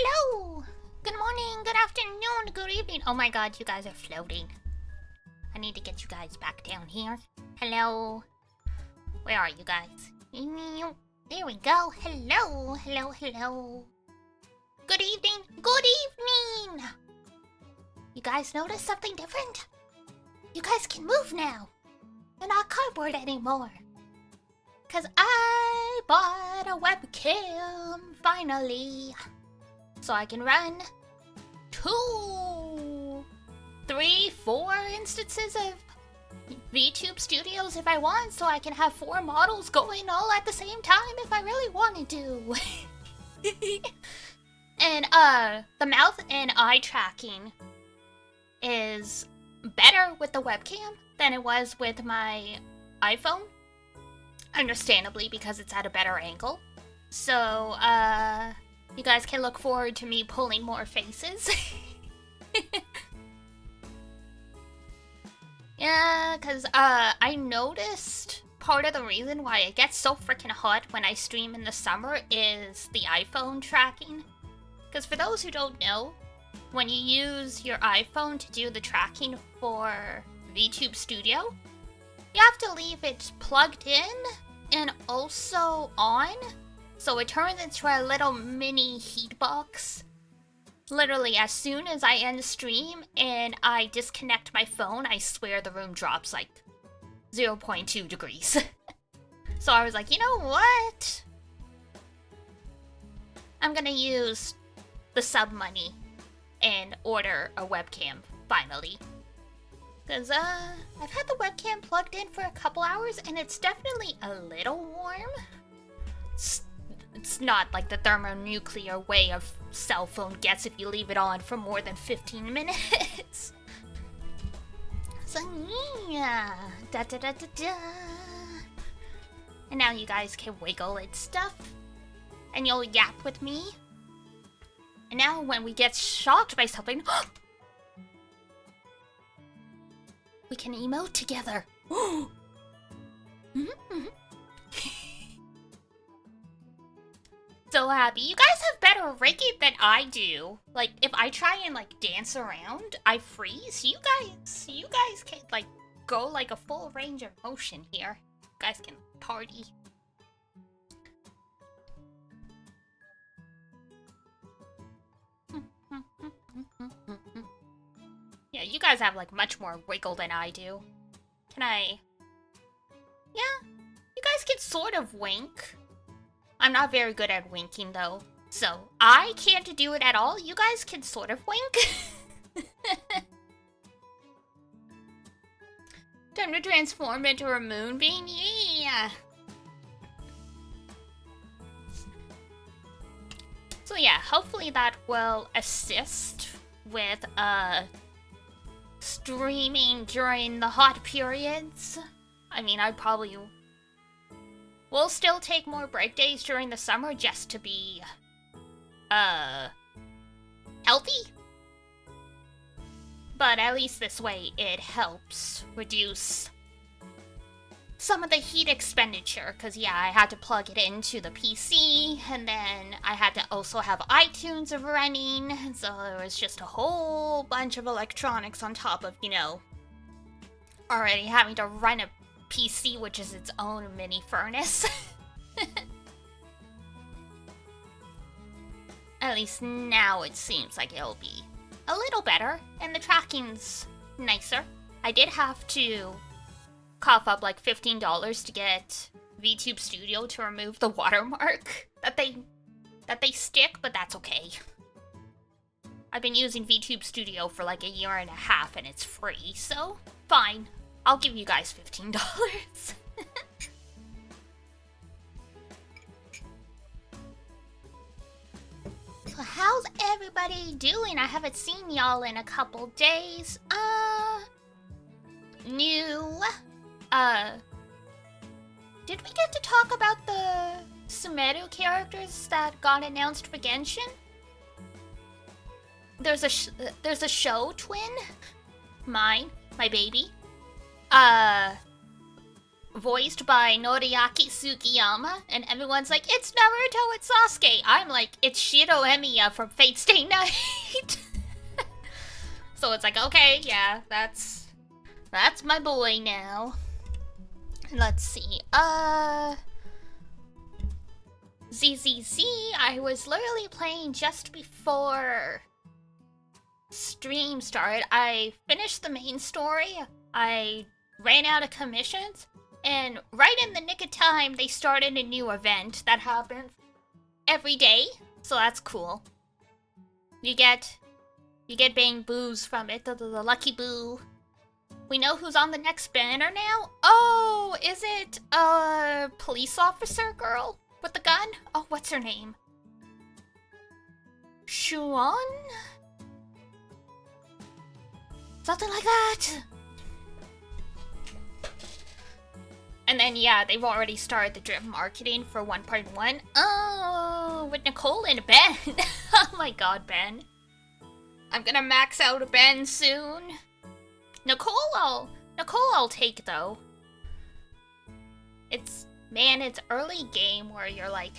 Hello! Good morning, good afternoon, good evening. Oh my god, you guys are floating. I need to get you guys back down here. Hello. Where are you guys? There we go. Hello, hello, hello. Good evening, good evening! You guys notice something different? You guys can move now. You're not cardboard anymore. Cause I bought a webcam, finally. So I can run 2, 3, 4 instances of VTube Studios if I want, so I can have 4 models going all at the same time if I really wanted to. And the mouth and eye tracking is better with the webcam than it was with my iPhone. Understandably, because it's at a better angle. So, you guys can look forward to me pulling more faces. Yeah, because I noticed part of the reason why it gets so freaking hot when I stream in the summer is the iPhone tracking. Because for those who don't know, when you use your iPhone to do the tracking for VTube Studio, you have to leave it plugged in and also on, so it turns into a little mini heat box. Literally, as soon as I end the stream and I disconnect my phone, I swear the room drops like 0.2 degrees. So I was like, you know what? I'm gonna use the sub money and order a webcam, finally. Because, I've had the webcam plugged in for a couple hours and it's definitely a little warm. It's not like the thermonuclear way a cell phone gets if you leave it on for more than 15 minutes. So, yeah. Da da da da da. And now you guys can wiggle and stuff. And you'll yap with me. And now when we get shocked by something, we can emote together. So happy. You guys have better rigging than I do. Like, if I try and, like, dance around, I freeze. You guys can, like, go, like, a full range of motion here. You guys can party. Yeah, you guys have, like, much more wiggle than I do. Can I... Yeah, you guys can sort of wink. I'm not very good at winking, though. So, I can't do it at all. You guys can sort of wink. Time to transform into a moonbeam? Yeah! So yeah, hopefully that will assist with, streaming during the hot periods. I mean, I probably will still take more break days during the summer just to be, healthy. But at least this way it helps reduce some of the heat expenditure, because yeah, I had to plug it into the PC, and then I had to also have iTunes running, so there was just a whole bunch of electronics on top of, you know, already having to run a PC, which is its own mini furnace. At least now it seems like it'll be a little better, and the tracking's nicer. I did have to cough up like $15 to get VTube Studio to remove the watermark that they stick, but that's okay. I've been using VTube Studio for like a year and a half and it's free, so fine. I'll give you guys $15. So how's everybody doing? I haven't seen y'all in a couple days. New. Did we get to talk about the Sumeru characters that got announced for Genshin? There's a show twin, my baby, voiced by Noriaki Sukiyama, and everyone's like, it's Naruto, it's Sasuke. I'm like, it's Shiro Emiya from Fate Stay Night. So it's like, okay, yeah, that's my boy now. Let's see, ZZZ, I was literally playing just before stream started. I finished the main story, I ran out of commissions, and right in the nick of time, they started a new event that happens every day, so that's cool. You get bang boos from it, the lucky boo. We know who's on the next banner now? Oh, is it a police officer girl with the gun? Oh, what's her name? Shuon? Something like that. And then, yeah, they've already started the drip marketing for 1.1. Oh, with Nicole and Ben. Oh my god, Ben. I'm gonna max out a Ben soon. Nicole I'll take, though. It's early game where you're like,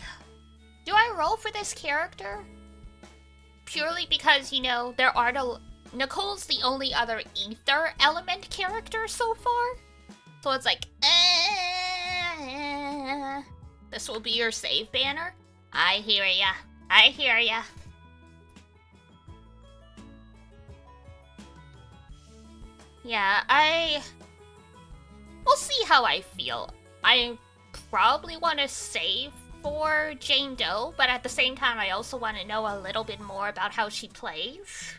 do I roll for this character? Purely because, you know, Nicole's the only other ether element character so far. So it's like, this will be your save banner? I hear ya. I hear ya. Yeah, we'll see how I feel. I probably want to save for Jane Doe, but at the same time, I also want to know a little bit more about how she plays.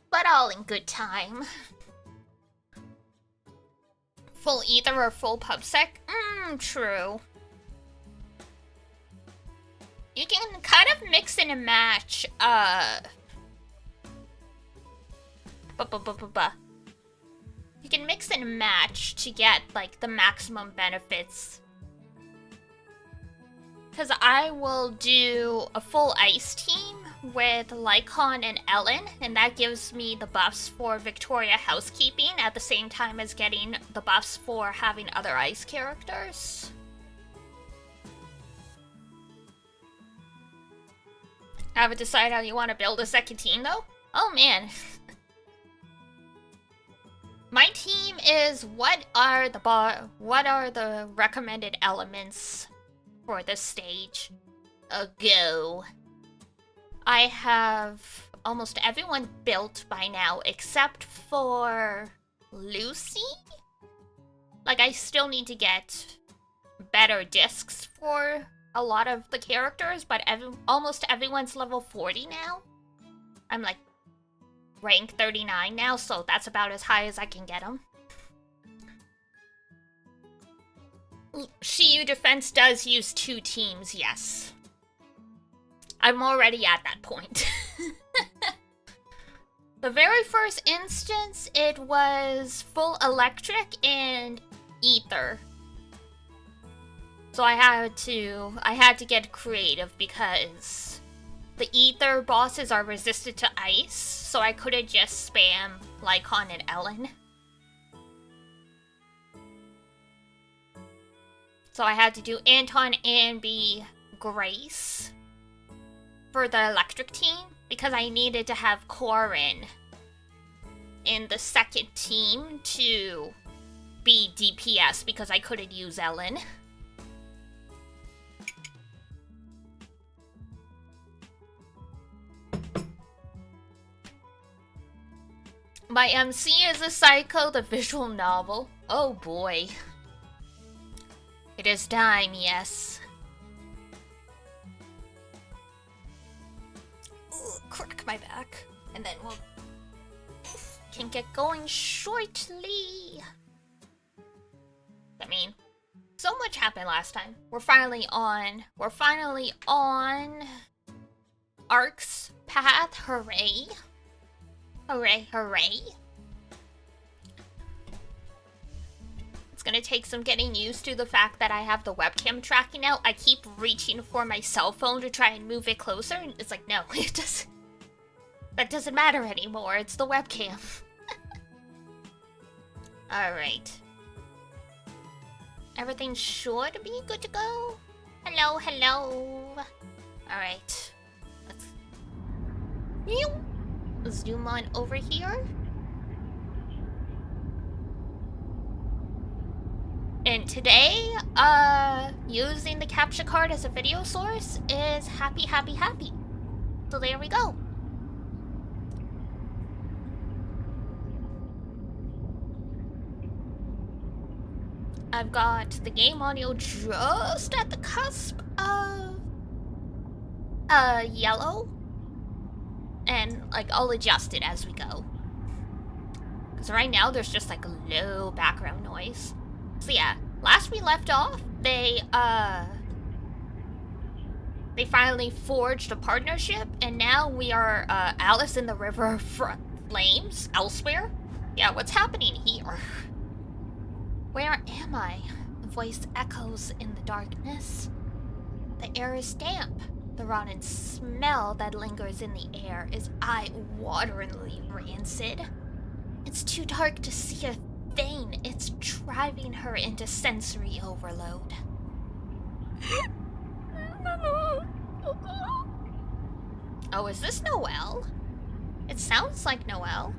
But all in good time. Full ether or full pubsec? True. You can kind of mix and match, you can mix and match to get, like, the maximum benefits. Because I will do a full ice team with Lycon and Ellen, and that gives me the buffs for Victoria Housekeeping at the same time as getting the buffs for having other ice characters. Haven't decided how you want to build a second team, though? Oh, man. My team is what are the recommended elements for this stage? A go. I have almost everyone built by now except for Lucy. Like, I still need to get better discs for a lot of the characters, but almost everyone's level 40 now. I'm like rank 39 now, so that's about as high as I can get them. Shiyu Defense does use 2 teams, yes. I'm already at that point. The very first instance, it was full electric and ether. So I had to get creative because the ether bosses are resistant to ice, so I couldn't just spam Lycon and Ellen. So I had to do Anton, Ambi, Grace for the electric team because I needed to have Corin in the second team to be DPS because I couldn't use Ellen. My MC is a Psycho, the visual novel. Oh boy. It is time, yes. Ooh, crack my back. And then we'll can get going shortly. I mean, so much happened last time. We're finally on Ark's path. Hooray. Hooray, hooray. It's gonna take some getting used to the fact that I have the webcam tracking out. I keep reaching for my cell phone to try and move it closer, and it's like, no, that doesn't matter anymore. It's the webcam. Alright. Everything should be good to go. Hello, hello. Alright. Let's zoom on over here. And today, using the capture card as a video source is happy, happy, happy. So there we go. I've got the game audio just at the cusp of yellow. And like I'll adjust it as we go. Because right now there's just like a low background noise. So yeah, last we left off, they finally forged a partnership, and now we are Alice in the River Flames elsewhere. Yeah, what's happening here? Where am I? The voice echoes in the darkness. The air is damp. The rotten smell that lingers in the air is eye-wateringly rancid. It's too dark to see a thing. It's driving her into sensory overload. Oh, is this Noelle? It sounds like Noelle.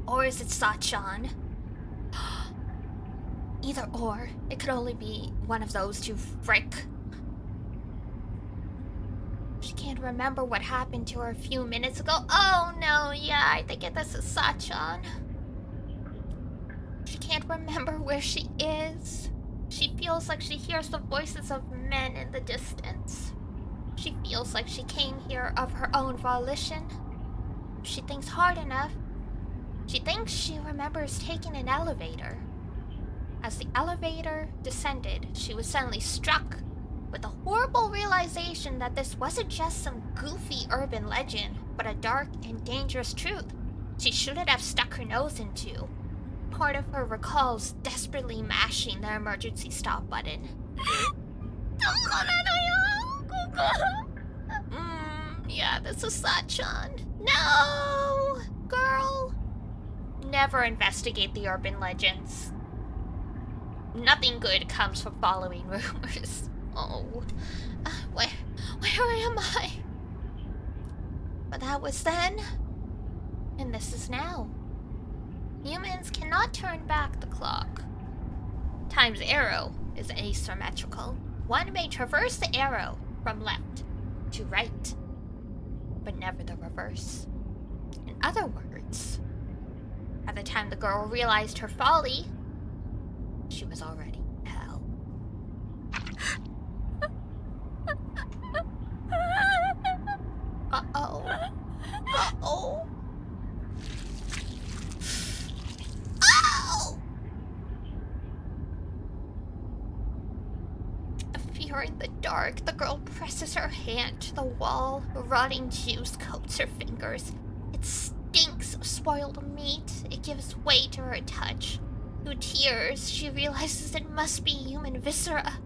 Or is it Sachan? Either or, it could only be one of those two. Frick. She can't remember what happened to her a few minutes ago. Oh no, yeah, I think this is Sachan. She can't remember where she is. She feels like she hears the voices of men in the distance. She feels like she came here of her own volition. She thinks hard enough. She thinks she remembers taking an elevator. As the elevator descended, she was suddenly struck with the horrible realization that this wasn't just some goofy urban legend, but a dark and dangerous truth she shouldn't have stuck her nose into. Part of her recalls desperately mashing the emergency stop button. Yeah, this is Sachan. No! Girl! Never investigate the urban legends. Nothing good comes from following rumors. Oh, where am I? But that was then, and this is now. Humans cannot turn back the clock. Time's arrow is asymmetrical. One may traverse the arrow from left to right, but never the reverse. In other words, at the time the girl realized her folly, she was already in hell. Uh-oh. Uh-oh. Oh! Fearing the dark, the girl presses her hand to the wall. Rotting juice coats her fingers. It stinks of spoiled meat. It gives way to her touch. Through tears, she realizes it must be human viscera.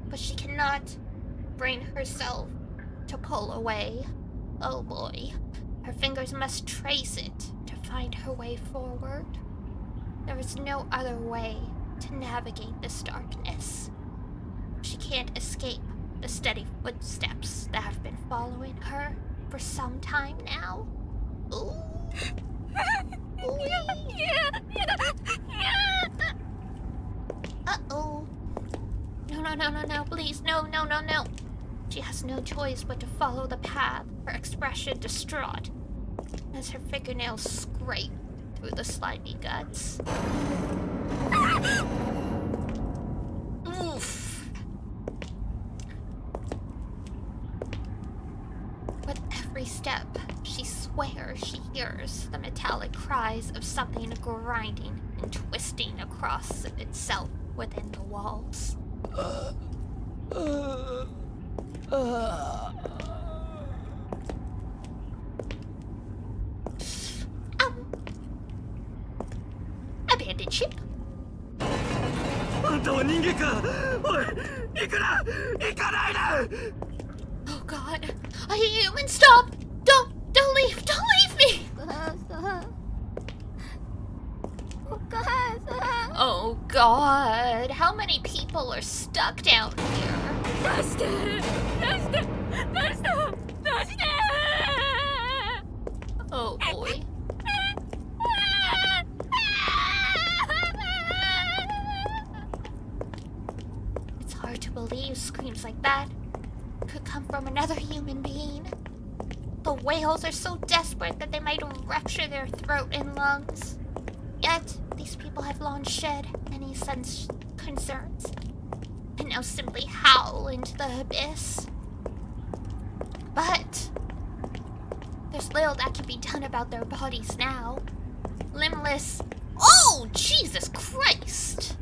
But she cannot bring herself to pull away. Oh boy. Her fingers must trace it to find her way forward. There is no other way to navigate this darkness. She can't escape the steady footsteps that have been following her for some time now. Ooh. Uh-oh. No, please, no. She has no choice but to follow the path, her expression distraught, as her fingernails scrape through the slimy guts. Oof. With every step, she swears she hears the metallic cries of something grinding and twisting across itself within the walls. Abandoned ship. Oh god. A human, stop! Don't Oh god, how many people are stuck down here? Oh boy. It's hard to believe screams like that could come from another human being. The whales are so desperate that they might rupture their throat and lungs. Yet, these people have long shed any such concerns, and now simply howl into the abyss. But there's little that can be done about their bodies now. Limbless. Oh, Jesus Christ!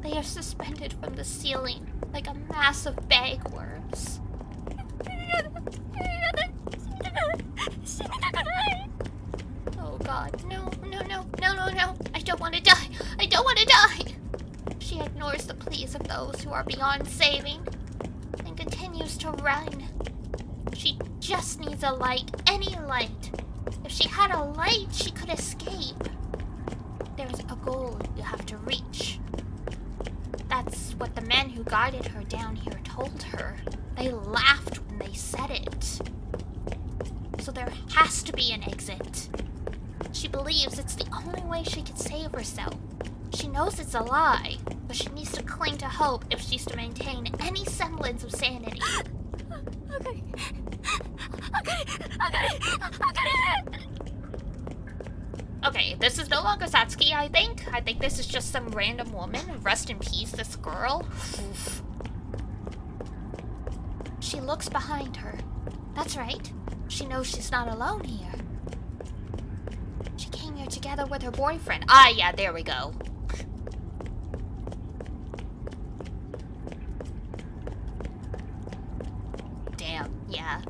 They are suspended from the ceiling like a mass of bagworms. Oh god, no. I don't want to die. I don't want to die. She ignores the pleas of those who are beyond saving and continues to run. She just needs a light, any light. If she had a light, she could escape. There's a goal you have to reach. That's what the men who guided her down here told her. They laughed when they said it. So there has to be an exit. She believes it's the only way she can save herself. She knows it's a lie, but she needs to cling to hope if she's to maintain any semblance of sanity. Okay, this is no longer Satsuki, I think. I think this is just some random woman. Rest in peace, this girl. Oof. She looks behind her. That's right. She knows she's not alone here. She came here together with her boyfriend. Ah, yeah, there we go. Damn, yeah.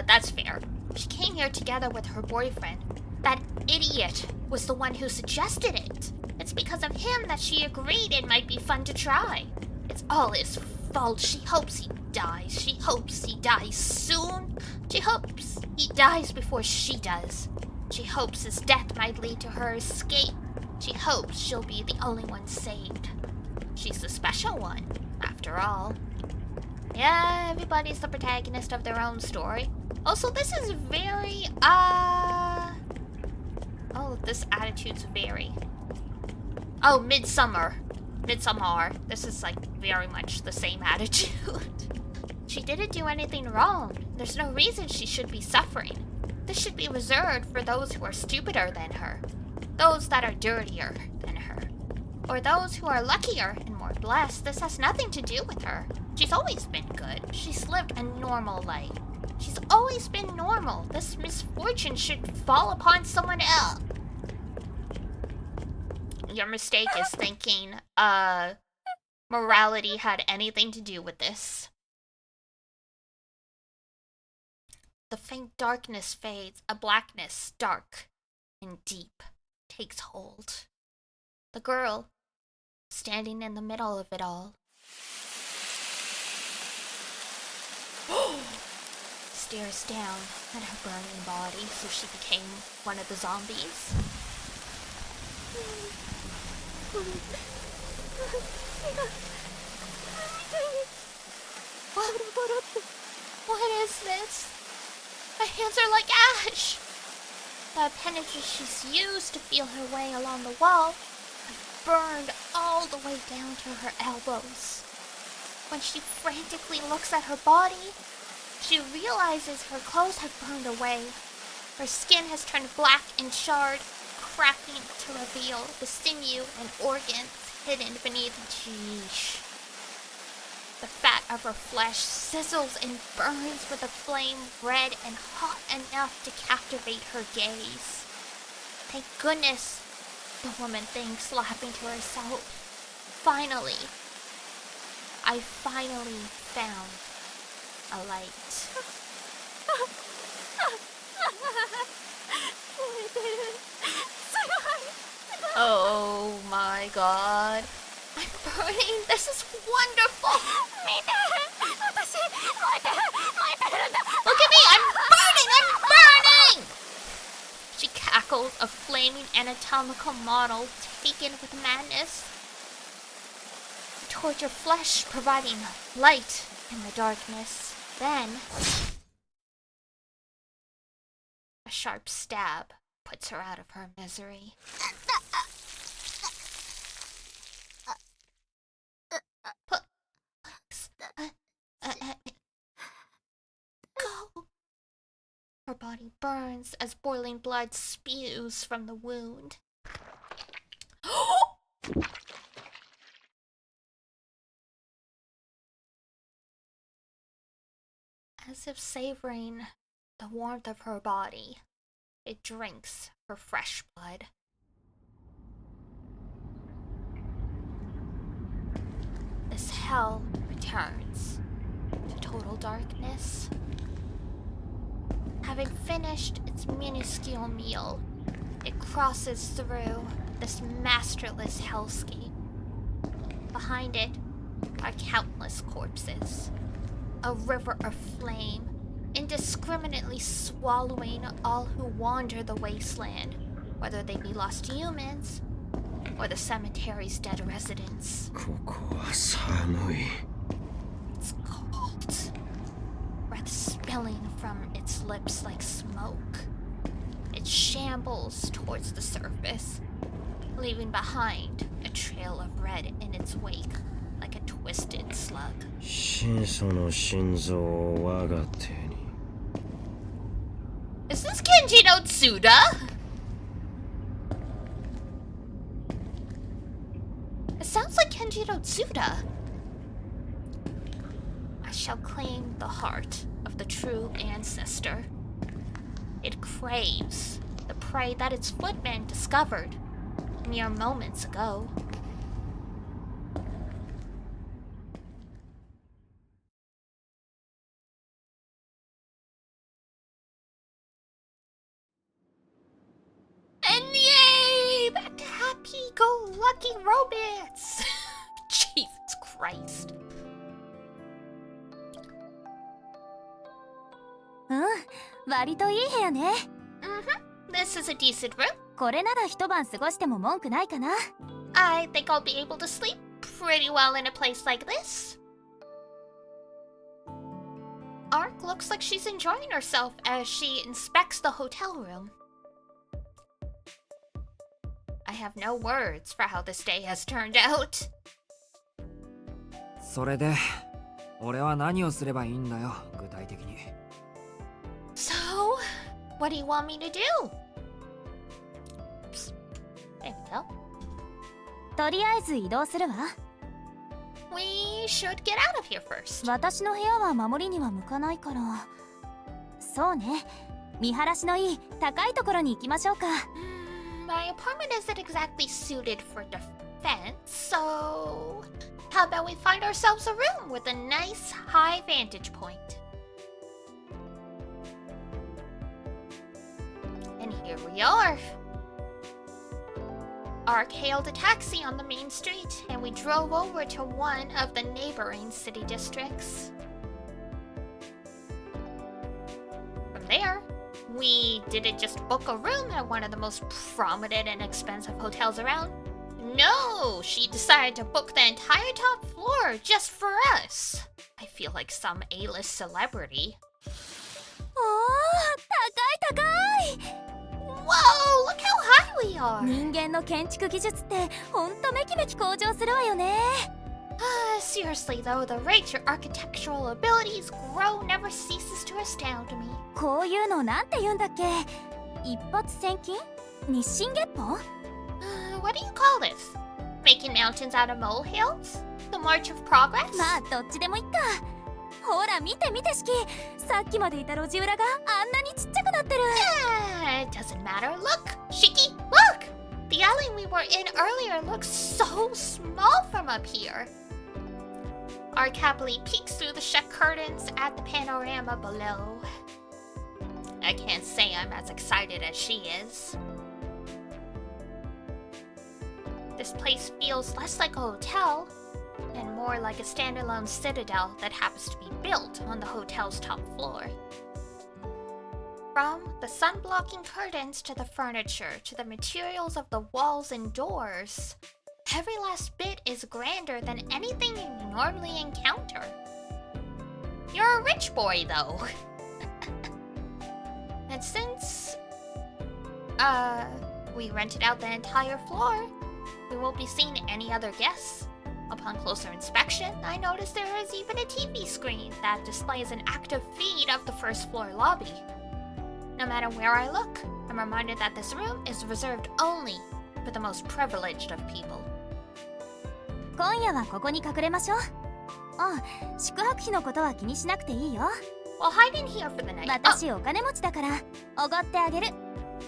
That's fair. She came here together with her boyfriend. That idiot was the one who suggested it. It's because of him that she agreed it might be fun to try. It's all his fault. She hopes he dies. She hopes he dies soon. She hopes he dies before she does. She hopes his death might lead to her escape. She hopes she'll be the only one saved. She's the special one, after all. Yeah, everybody's the protagonist of their own story. Also, this is very, Oh, this attitude's very... Oh, Midsummer. This is, like, very much the same attitude. She didn't do anything wrong. There's no reason she should be suffering. This should be reserved for those who are stupider than her. Those that are dirtier than her. Or those who are luckier and more blessed. This has nothing to do with her. She's always been good. She's lived a normal life. She's always been normal. This misfortune should fall upon someone else. Your mistake is thinking, morality had anything to do with this. The faint darkness fades, a blackness, dark and deep, takes hold. The girl, standing in the middle of it all, stares down at her burning body, so she became one of the zombies. What is this? My hands are like ash! The appendages she's used to feel her way along the wall have burned all the way down to her elbows. When she frantically looks at her body, she realizes her clothes have burned away. Her skin has turned black and charred, cracking to reveal the sinew and organs hidden beneath the cheese. The fat of her flesh sizzles and burns with a flame red and hot enough to captivate her gaze. Thank goodness, the woman thinks, laughing to herself. Finally, I finally found a light. Oh my god. I'm burning. This is wonderful. Look at me. I'm burning. She cackles, a flaming anatomical model taken with madness. Torture flesh providing light in the darkness. Then, a sharp stab puts her out of her misery. Go! Her body burns as boiling blood spews from the wound. As if savoring the warmth of her body, it drinks her fresh blood. This hell returns to total darkness. Having finished its minuscule meal, it crosses through this masterless hellscape. Behind it are countless corpses, a river of flame, indiscriminately swallowing all who wander the wasteland, whether they be lost humans or the cemetery's dead residents. It's cold, breath spilling from its lips like smoke. It shambles towards the surface, leaving behind a trail of red in its wake, like a twisted slug. Is this Kenji no Tsuda? It sounds like Kenji no Tsuda. I shall claim the heart of the true ancestor. It craves the prey that its footman discovered mere moments ago. And yay! Back to happy-go-lucky romance! Jesus Christ. 割といい部屋ね。This is a decent room. これなら一晩過ごしても文句ないかな。I think I'll be able to sleep pretty well in a place like this. Ark looks like she's enjoying herself as she inspects the hotel room. I have no words for how this day has turned out. それで、俺は何をすればいいんだよ、具体的に。So, what do you want me to do? Psst. There we go. とりあえず移動するわ。We should get out of here first. 私の部屋は守りには向かないから。そうね。見晴らしのいい高いところに行きましょうか。My apartment isn't exactly suited for defense, so how about we find ourselves a room with a nice high vantage point? And here we are. Ark hailed a taxi on the main street, and we drove over to one of the neighboring city districts. From there, we didn't just book a room at one of the most prominent and expensive hotels around. No, she decided to book the entire top floor just for us. I feel like some A-list celebrity. おー、高い高い。 Whoa, look how high we are! 人間の建築技術ってほんとめきめき向上するわよね。Seriously though, the rate your architectural abilities grow never ceases to astound me. こういうのなんて言うんだっけ？一発千金？日進月歩？ What do you call this? Making mountains out of molehills? The march of progress? まあどっちでもいっか。ほら見て見てシキ。さっきまでいた路地裏があんなにちっちゃくなってる。It doesn't matter. Look, Shiki, look! The alley we were in earlier looks so small from up here. Ark happily peeks through the check curtains at the panorama below. I can't say I'm as excited as she is. This place feels less like a hotel and more like a standalone citadel that happens to be built on the hotel's top floor. From the sun-blocking curtains to the furniture to the materials of the walls and doors, every last bit is grander than anything you normally encounter. You're a rich boy, though. And since, we rented out the entire floor, we won't be seeing any other guests. Upon closer inspection, I noticed there is even a TV screen that displays an active feed of the first floor lobby. No matter where I look, I'm reminded that this room is reserved only for the most privileged of people. 今夜はここに隠れましょう。あ、宿泊費のことは気にしなくていいよ。Well, hide in here for the night. 私お金持ちだからおごってあげる。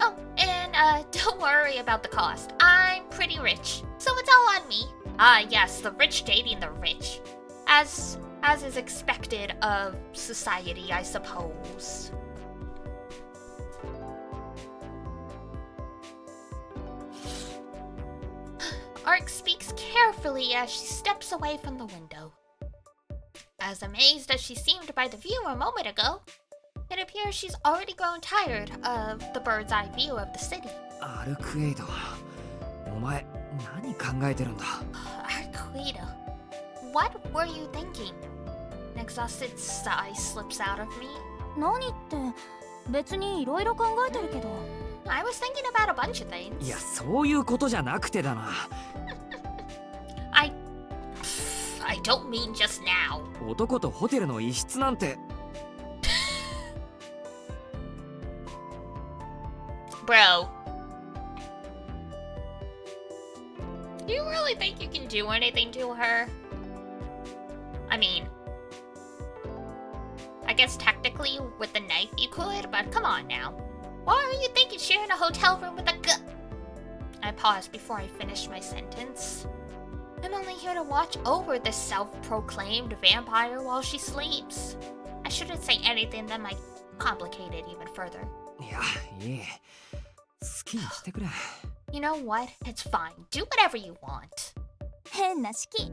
Oh, and don't worry about the cost. I'm pretty rich, so it's all on me. Ah, yes, the rich dating the rich. As is expected of society, I suppose. Ark speaks carefully as she steps away from the window. As amazed as she seemed by the view a moment ago, it appears she's already grown tired of the bird's eye view of the city. アルクエイド、お前何考えてるんだ？ Arquita, what were you thinking? An exhausted sigh slips out of me. 何って別にいろいろ考えてるけど。I was thinking about a bunch of things. いや、そういうことじゃなくてだな。I don't mean just now. 男とホテルの一室なんて。Bro. Do you really think you can do anything to her? I mean, I guess technically with the knife you could, but come on now. Why are you thinking sharing a hotel room with a I paused before I finished my sentence. I'm only here to watch over this self-proclaimed vampire while she sleeps. I shouldn't say anything that might complicate it even further. いや、いい。好きにしてくれ。You know what? It's fine. Do whatever you want. 変な式。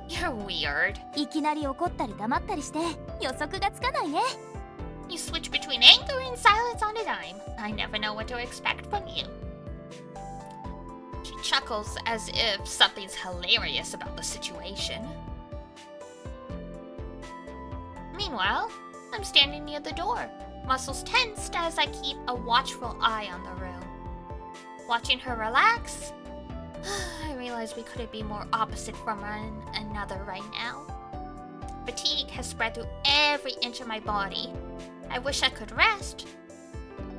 You're weird. いきなり怒ったり黙ったりして予測がつかないね。You switch between anger and silence on a dime. I never know what to expect from you. She chuckles as if something's hilarious about the situation. Meanwhile, I'm standing near the door, muscles tensed as I keep a watchful eye on the room. Watching her relax, I realize we couldn't be more opposite from one another right now. Fatigue has spread through every inch of my body. I wish I could rest,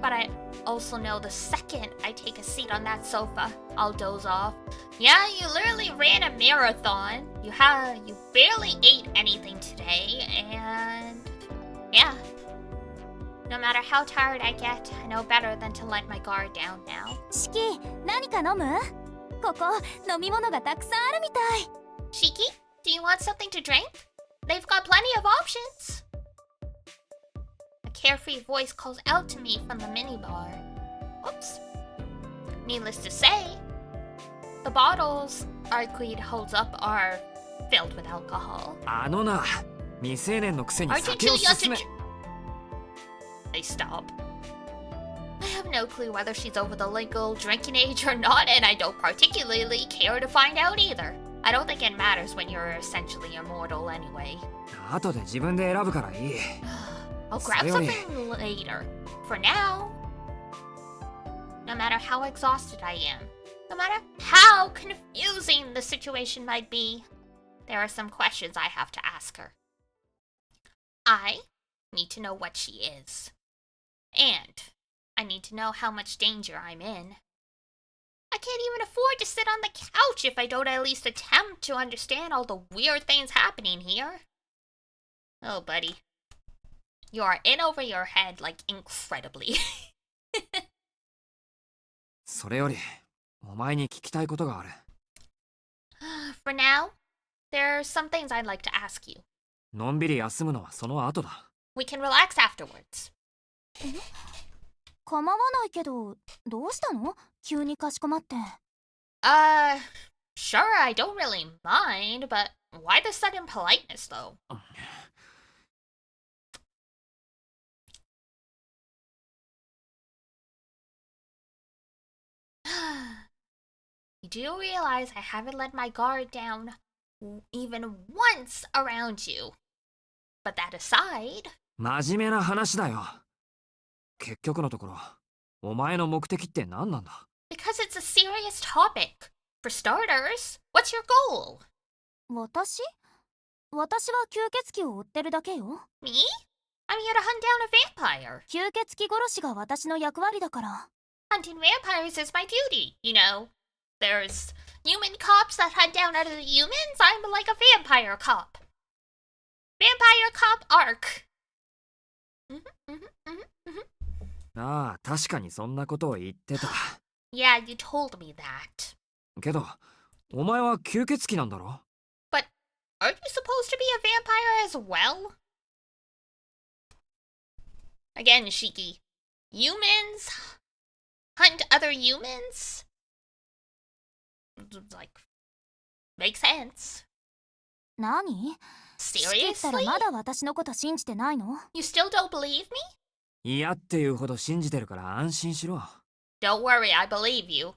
but I also know the second I take a seat on that sofa, I'll doze off. Yeah, you literally ran a marathon. You barely ate anything today, and yeah. No matter how tired I get, I know better than to let my guard down now. 式、何か飲む？ここ飲み物がたくさんあるみたい。Shiki, do you want something to drink? They've got plenty of options. A carefree voice calls out to me from the minibar. Whoops. Needless to say, the bottles Arquid holds up are filled with alcohol. あのな、未成年のくせに Aren't you 酒 too を young 勧 to め。They stop. I have no clue whether she's over the legal drinking age or not, and I don't particularly care to find out either. I don't think it matters when you're essentially immortal anyway. 後で自分で選ぶからいい。I'll grab Sorry. something later. For now, no matter how exhausted I am, no matter how confusing the situation might be, there are some questions I have to ask her. I need to know what she is. And I need to know how much danger I'm in. I can't even afford to sit on the couch if I don't at least attempt to understand all the weird things happening here. Oh, buddy. You are in over your head, like, incredibly. それより、お前に聞きたいことがある。For now, there are some things I'd like to ask you. のんびり休むのはその後だ。We can relax afterwards. 構わないけど、どうしたの？急にかしこまって。Sure, I don't really mind, but why the sudden politeness, though? You do realize I haven't let my guard down even once around you. But that aside... 真面目な話だよ。結局のところ、お前の目的って何なんだ？ Because it's a serious topic. For starters, what's your goal? 私は吸血鬼を追ってるだけよ。 Me? I'm here to hunt down a vampire. 吸血鬼殺しが私の役割だから。 Hunting vampires is my duty, you know. There's human cops that hunt down other humans. I'm like a vampire cop. Vampire cop arc. ああ、確かにそんなことを言ってた。Yeah, you told me that. けど、お前は吸血鬼なんだろ？ But aren't you supposed to be a vampire as well? Again, Shiki. Humans hunt other humans? Like, makes sense. 何？シキったら Seriously? まだ私のこと信じてないの？ You still don't believe me? 嫌っていうほど信じてるから安心しろ。 Don't worry, I believe you.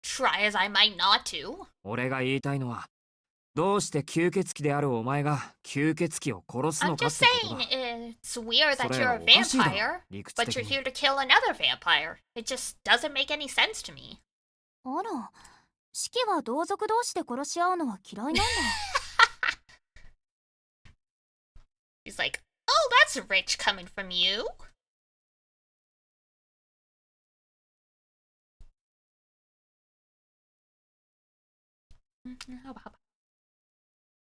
Try as I might not to. 俺が言いたいのは、どうして吸血鬼であるお前が吸血鬼を殺す I'm のかっ just てこと saying だ。 it's weird that それ you're は a おかしいだろ、 vampire, 理屈 but 的 you're に。 here to kill another vampire. It just doesn't make any sense to me. あら、シキは同族同士で殺し合うのは嫌いなんだ。He's like, oh, that's rich coming from you.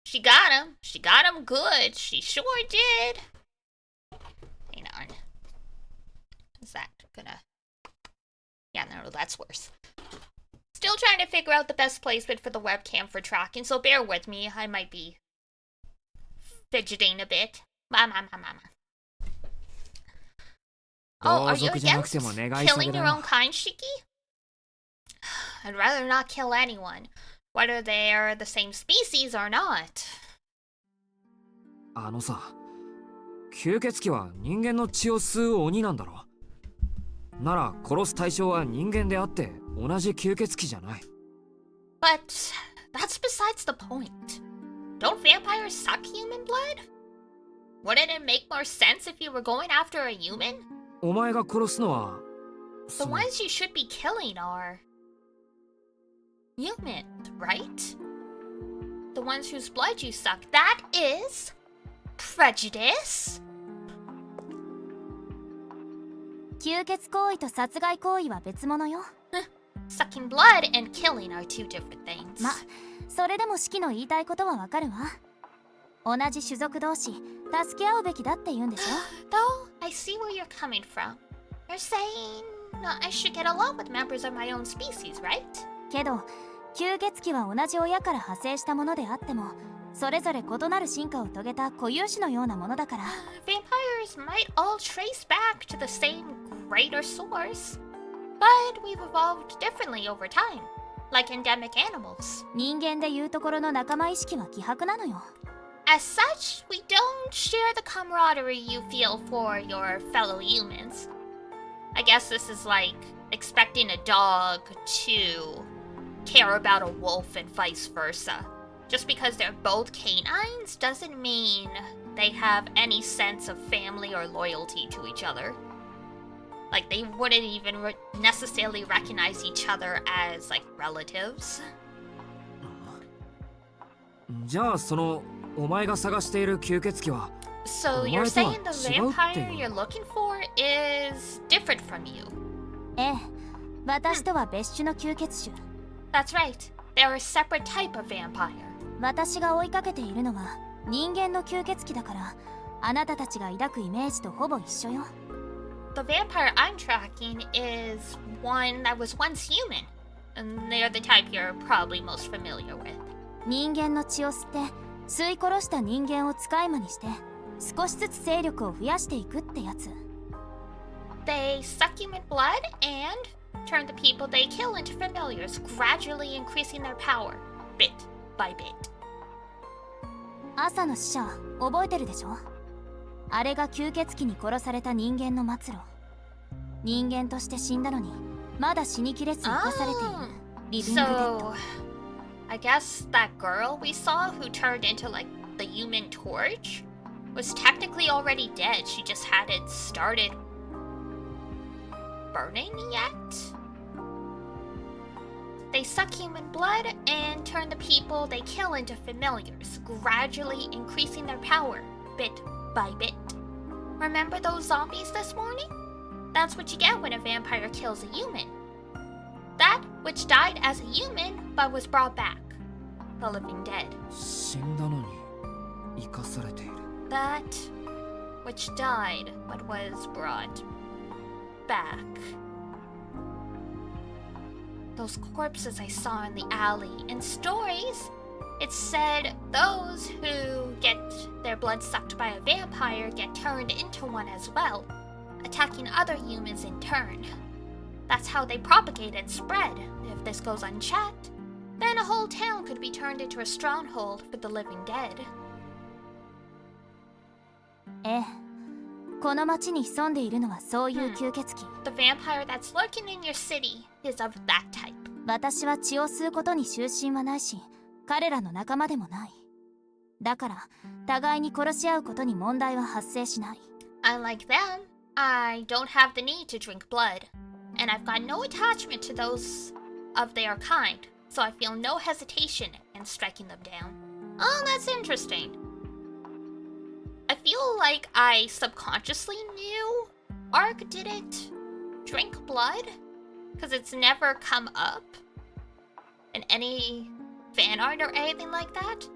She got him. She got him good. She sure did. Hang on. Is that gonna... Yeah, no, that's worse. Still trying to figure out the best placement for the webcam for tracking, so bear with me. I might be fidgeting a bit. Mama. Oh, are you against killing your own kind, Shiki? I'd rather not kill anyone, whether they're the same species or not. あのさ、吸血鬼は人間の血を吸う鬼なんだろ？なら殺す対象は人間であって同じ吸血鬼じゃない。But that's besides the point. Don't vampires suck human blood? Wouldn't it make more sense if you were going after a human? お前が殺すのは The ones you should be killing are humans, right? The ones whose blood you suck. That is prejudice. 吸血行為と殺害行為は別物よ。Sucking blood and killing are two different things. ま、それでもシキの言いたいことはわかるわ。同じ種族同士、助け合うべきだって言うんでしょ？ Though, I see where you're coming from. You're saying I should get along with members of my own species, right? けど、吸血鬼は同じ親から派生したものであっても、それぞれ異なる進化を遂げた固有種のようなものだから。Vampires might all trace back to the same greater source, but we've evolved differently over time, like endemic animals. 人間でいうところの仲間意識は希薄なのよ。As such, we don't share the camaraderie you feel for your fellow humans. I guess this is like expecting a dog to care about a wolf and vice versa. Just because they're both canines doesn't mean they have any sense of family or loyalty to each other. Like, they wouldn't even necessarily recognize each other as, like, relatives. じゃあそのお前が探している吸血鬼は So you're saying the vampire you're looking for is different from you? ええ、私とは別種の吸血種。That's right. They're a separate type of vampire. 私が追いかけているのは人間の吸血鬼だから、あなたたちが抱くイメージとほぼ一緒よ。The vampire I'm tracking is one that was once human. And they're the type you're probably most familiar with. 人間の血を吸って吸い殺した人間を使い魔にして少しずつ勢力を増やしていくってやつ。 They suck human blood and turn the people they kill into familiars, gradually increasing their power, bit by bit. 朝の使者覚えてるでしょ？あれが吸血鬼に殺された人間の末路。人間として死んだのにまだ死にきれず生かされているリビングデッド。 So, I guess that girl we saw who turned into like the human torch was technically already dead. She just hadn't started burning yet? They suck human blood and turn the people they kill into familiars, gradually increasing their power, bit by bit. Remember those zombies this morning? That's what you get when a vampire kills a human. That which died as a human but was brought back. The living dead. 死んだのに生かされている。 That which died but was brought back. Those corpses I saw in the alley. In stories, it said those who get their blood sucked by a vampire get turned into one as well, attacking other humans in turn. That's how they propagate and spread. If this goes unchecked, then a whole town could be turned into a stronghold for the living dead. ええ、この町に潜んでいるのはそういう吸血鬼。 The vampire that's lurking in your city is of that type. 私は血を吸うことに執心はないし、彼らの仲間でもない。だから互いに殺し合うことに問題は発生しない。 Unlike them, I don't have the need to drink blood, and I've got no attachment to those of their kind, so I feel no hesitation in striking them down. Oh, that's interesting. I feel like I subconsciously knew Ark didn't drink blood, because it's never come up in any fan art or anything like that.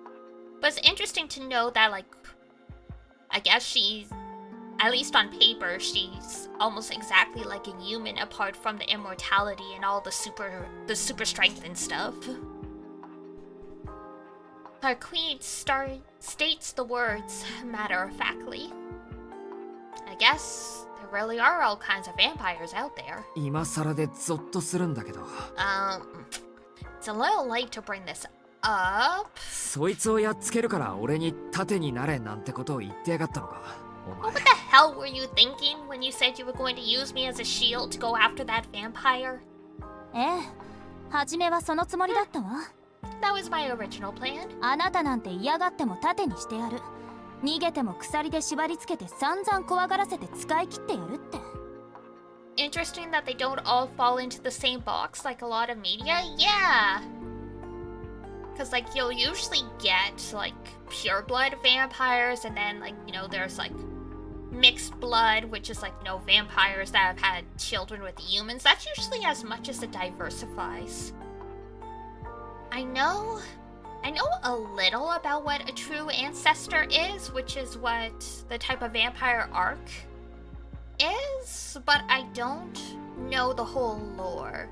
But it's interesting to know that, like, I guess she's, at least on paper, she's almost exactly like a human apart from the immortality and all the super strength and stuff. Our queen states the words matter-of-factly. I guess there really are all kinds of vampires out there. 今更でゾッとするんだけど。It's a little late to bring this up. そいつをやっつけるから俺に盾になれなんてことを言ってやがったのか。お前。 What the hell were you thinking when you said you were going to use me as a shield to go after that vampire? ええ、初めはそのつもりだったわ。 That was my original plan. あなたなんて嫌がっても盾にしてやる。逃げても鎖で縛り付けて散々怖がらせて使い切ってやるって。 Interesting that they don't all fall into the same box like a lot of media. Yeah. Because, like, you'll usually get, like, pure blood vampires, and then, like, you know, there's, like, mixed blood, which is, like, you know, vampires that have had children with humans. That's usually as much as it diversifies. I know a little about what a true ancestor is, which is what the type of vampire Ark is, but I don't know the whole lore.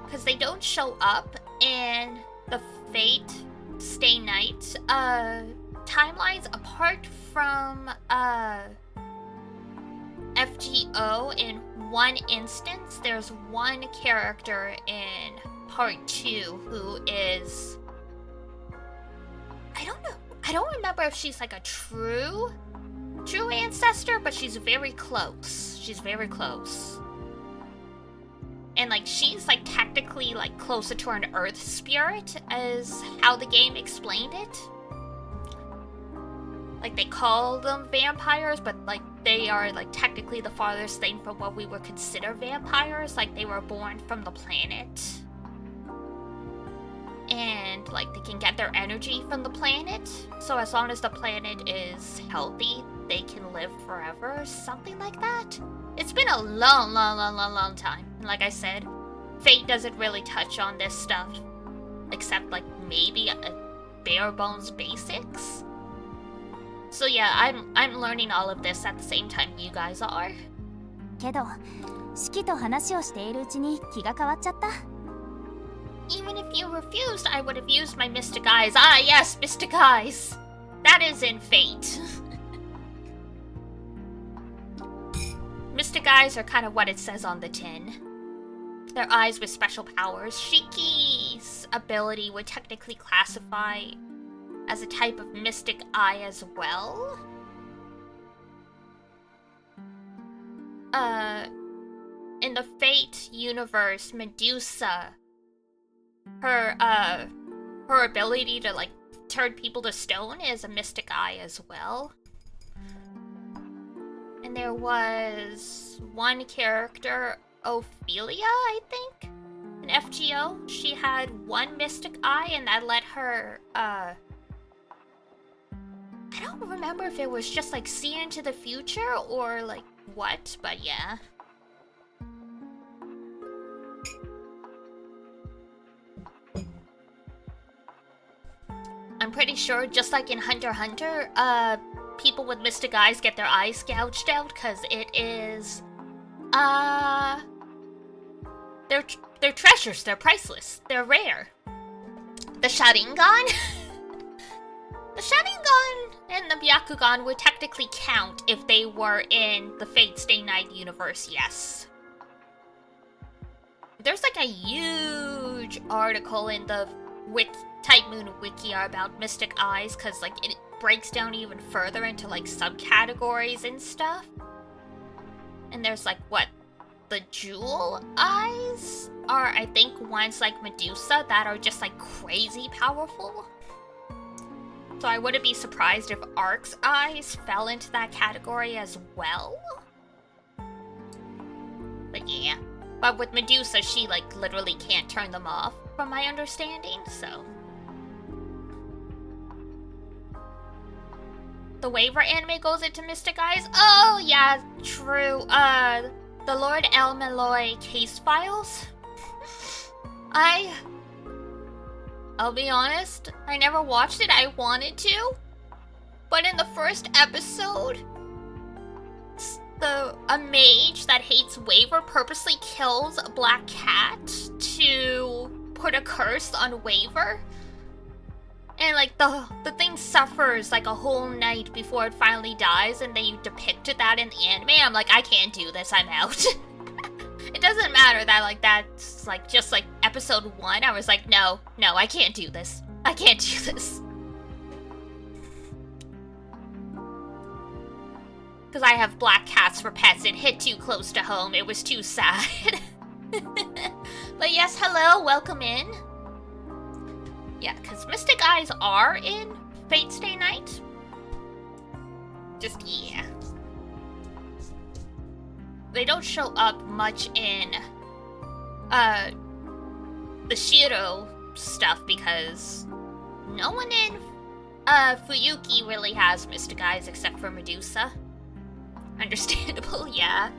Because they don't show up in the Fate Stay Night timelines apart from FGO. In one instance, there's one character in Part 2 who is... I don't remember if she's like a true ancestor, but she's very close. She's very close. And like she's like technically like closer to an earth spirit as how the game explained it. Like they call them vampires, but like they are like technically the farthest thing from what we would consider vampires. Like they were born from the planet. And like they can get their energy from the planet. So as long as the planet is healthy, they can live forever, something like that. It's been a long time. And like I said, Fate doesn't really touch on this stuff, except like maybe a bare bones basics. So yeah, I'm learning all of this at the same time you guys are. けど、シキと話をしているうちに気が変わっちゃった。 Even if you refused, I would have used my Mystic Eyes. Ah, yes, Mystic Eyes. That is in Fate. Mystic Eyes are kind of what it says on the tin. They're eyes with special powers. Shiki's ability would technically classify as a type of Mystic Eye as well. In the Fate universe, Medusa her ability to like turn people to stone is a mystic eye as well. And there was one character, Ophelia, I think, an FGO. She had one mystic eye, and that let her, I don't remember if it was just like see into the future or like what, but yeah. I'm pretty sure, just like in Hunter x Hunter, people with mystic eyes get their eyes gouged out because it is, they're treasures, they're priceless, they're rare. The Sharingan? The Sharingan and the Byakugan would technically count if they were in the Fate Stay Night universe, yes. There's like a huge article in the Type Moon Wiki about mystic eyes, because like it breaks down even further into like subcategories and stuff. And there's like what? The jewel eyes are, I think, ones like Medusa that are just like crazy powerful. So I wouldn't be surprised if Ark's eyes fell into that category as well. But yeah. But with Medusa, she like literally can't turn them off, from my understanding, so. The Waver anime goes into Mystic Eyes? Oh, yeah, true. The Lord El Malloy case files? I'll be honest, I never watched it. I wanted to. But in the first episode, a mage that hates Waver purposely kills a black cat to put a curse on Waver. And like the thing suffers like a whole night before it finally dies, and they depicted that in the anime. I'm like, I can't do this, I'm out. It doesn't matter that like that's like just like episode 1, I was like, no, I can't do this. I can't do this. Because I have black cats for pets. It hit too close to home. It was too sad. But yes, hello, welcome in. Yeah, because Mystic Eyes are in Fate Stay Night. Just, yeah. They don't show up much in the Shiro stuff because no one in Fuyuki really has Mystic Eyes except for Medusa. Understandable, yeah.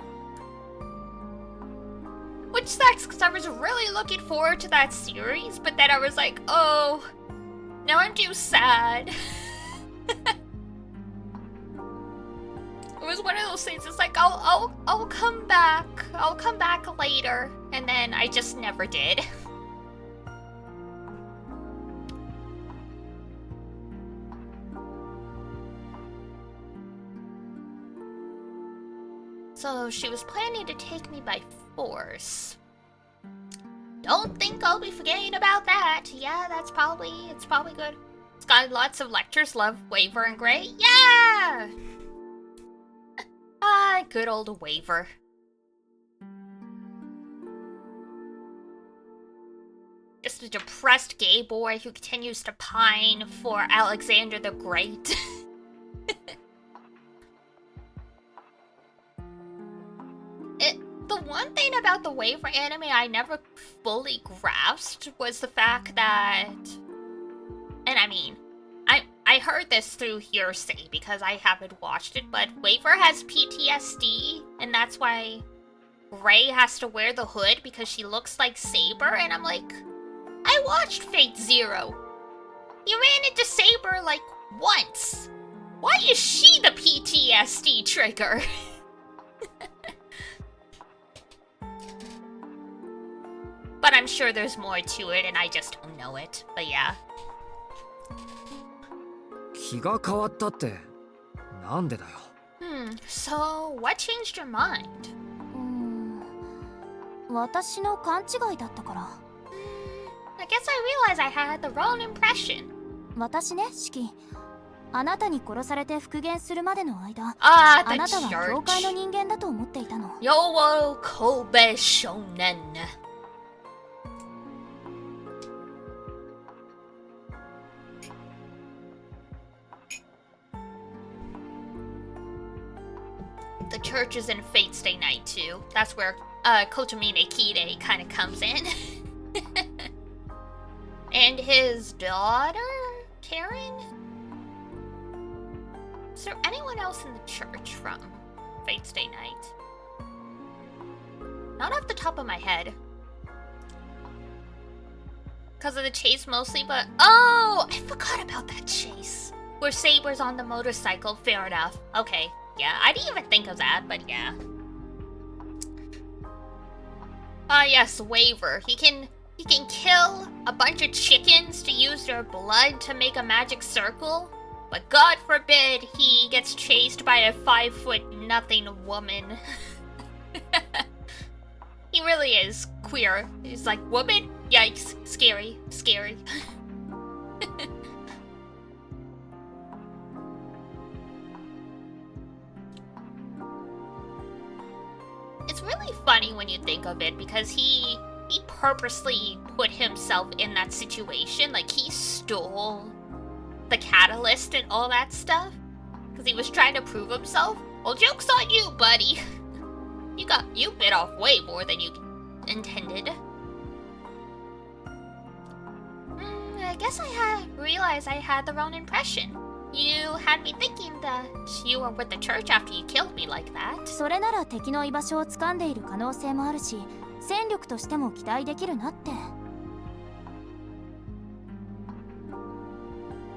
Which sucks, because I was really looking forward to that series, but then I was like, oh, now I'm too sad. It was one of those things, it's like, I'll come back. I'll come back later. And then I just never did. So she was planning to take me by force. Don't think I'll be forgetting about that. Yeah, it's probably good. It's got lots of lectures. Love Waver and Gray. Yeah! Ah, good old Waver. Just a depressed gay boy who continues to pine for Alexander the Great. The one thing about the Waver anime I never fully grasped was the fact that, and I mean, I heard this through hearsay because I haven't watched it, but Waver has PTSD, and that's why Rei has to wear the hood because she looks like Saber, and I'm like, I watched Fate Zero. You ran into Saber like once. Why is she the PTSD trigger? But I'm sure there's more to it, and I just don't know it. But yeah. 気が変わったってなんでだよ。So what changed your mind? 私の勘違いだったから。I guess I realized I had the wrong impression. 私ね、シキ。あなたに殺されて復元するまでの間、あなたは教会の人間だと思っていたの。Yo, Kobe Shonen. the church is in Fate's Day Night too. That's where Kotomine Kide kind of comes in. And his daughter, Karen? Is there anyone else in the church from Fate's Day Night? Not off the top of my head. Because of the chase mostly, but... Oh! I forgot about that chase. Where Saber's on the motorcycle. Fair enough. Okay. Yeah, I didn't even think of that, but yeah. Yes, Waver. He can kill a bunch of chickens to use their blood to make a magic circle. But God forbid he gets chased by a 5'0" woman. He really is queer. He's like, woman? Yikes. Scary. Scary. It's really funny when you think of it because he purposely put himself in that situation. Like, he stole the catalyst and all that stuff because he was trying to prove himself. Well, joke's on you, buddy. You bit off way more than you intended. I guess I realized I had the wrong impression. You had me thinking that you were with the church after you killed me like that. それなら敵の居場所を掴んでいる可能性もあるし、戦力としても期待できるなって。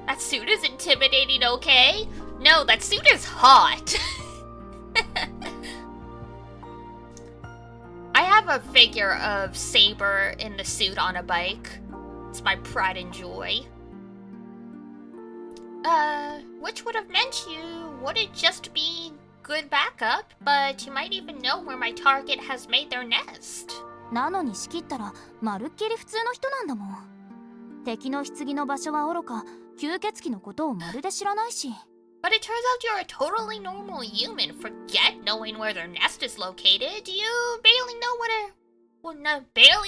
That suit is intimidating, okay? No, that suit is hot. I have a figure of Saber in the suit on a bike. It's my pride and joy. Which would have meant you wouldn't just be good backup, but you might even know where my target has made their nest. なのに仕切ったらまるっきり普通の人なんだもん。敵の棺の場所はおろか、吸血鬼のことをまるで知らないし。But it turns out you're a totally normal human. Forget knowing where their nest is located. You barely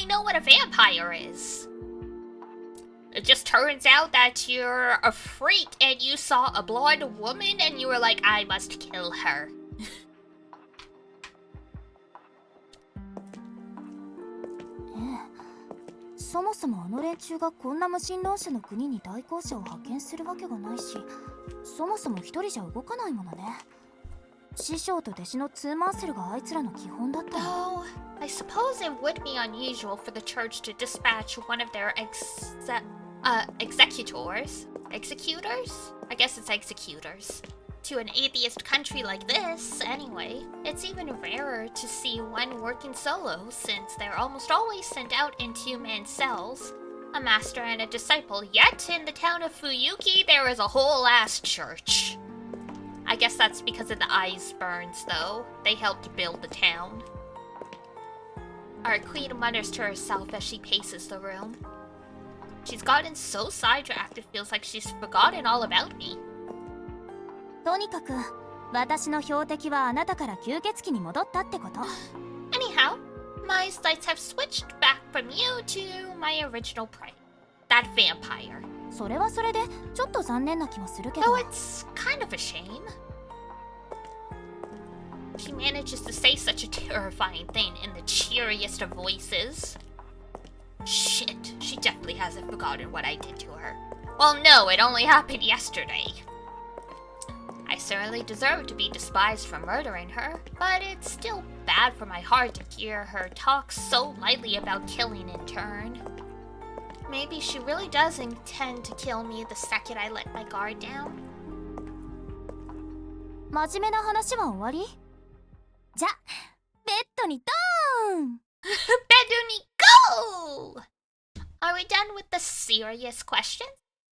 know what a vampire is. It just turns out that you're a freak and you saw a blonde woman and you were like, I must kill her. そもそもあの連中がこんな無神論者の国に代行者を派遣するわけがないし、そもそも一人じゃ動かないものね。師匠と弟子のツーマンセルがあいつらの基本だった。Oh, I suppose it would be unusual for the church to dispatch one of their executors? I guess it's executors. To an atheist country like this, anyway. It's even rarer to see one working solo, since they're almost always sent out in two-man cells. A master and a disciple, yet in the town of Fuyuki there is a whole ass church. I guess that's because of the ice burns, though. They helped build the town. Our queen mutters to herself as she paces the room. She's gotten so sidetracked it feels like she's forgotten all about me. とにかく私の標的はあなたから吸血鬼に戻ったってこと。Anyhow, my sights have switched back from you to my original prey. That vampire. それはそれでちょっと残念な気もするけど。Though it's kind of a shame. She manages to say such a terrifying thing in the cheeriest of voices. Shit, she definitely hasn't forgotten what I did to her. Well, no, it only happened yesterday. I certainly deserve to be despised for murdering her, but it's still bad for my heart to hear her talk so lightly about killing in turn. Maybe she really does intend to kill me the second I let my guard down. 真面目な話は終わり？じゃ、ベッドにドーン！ Beduni, go! Are we done with the serious questions?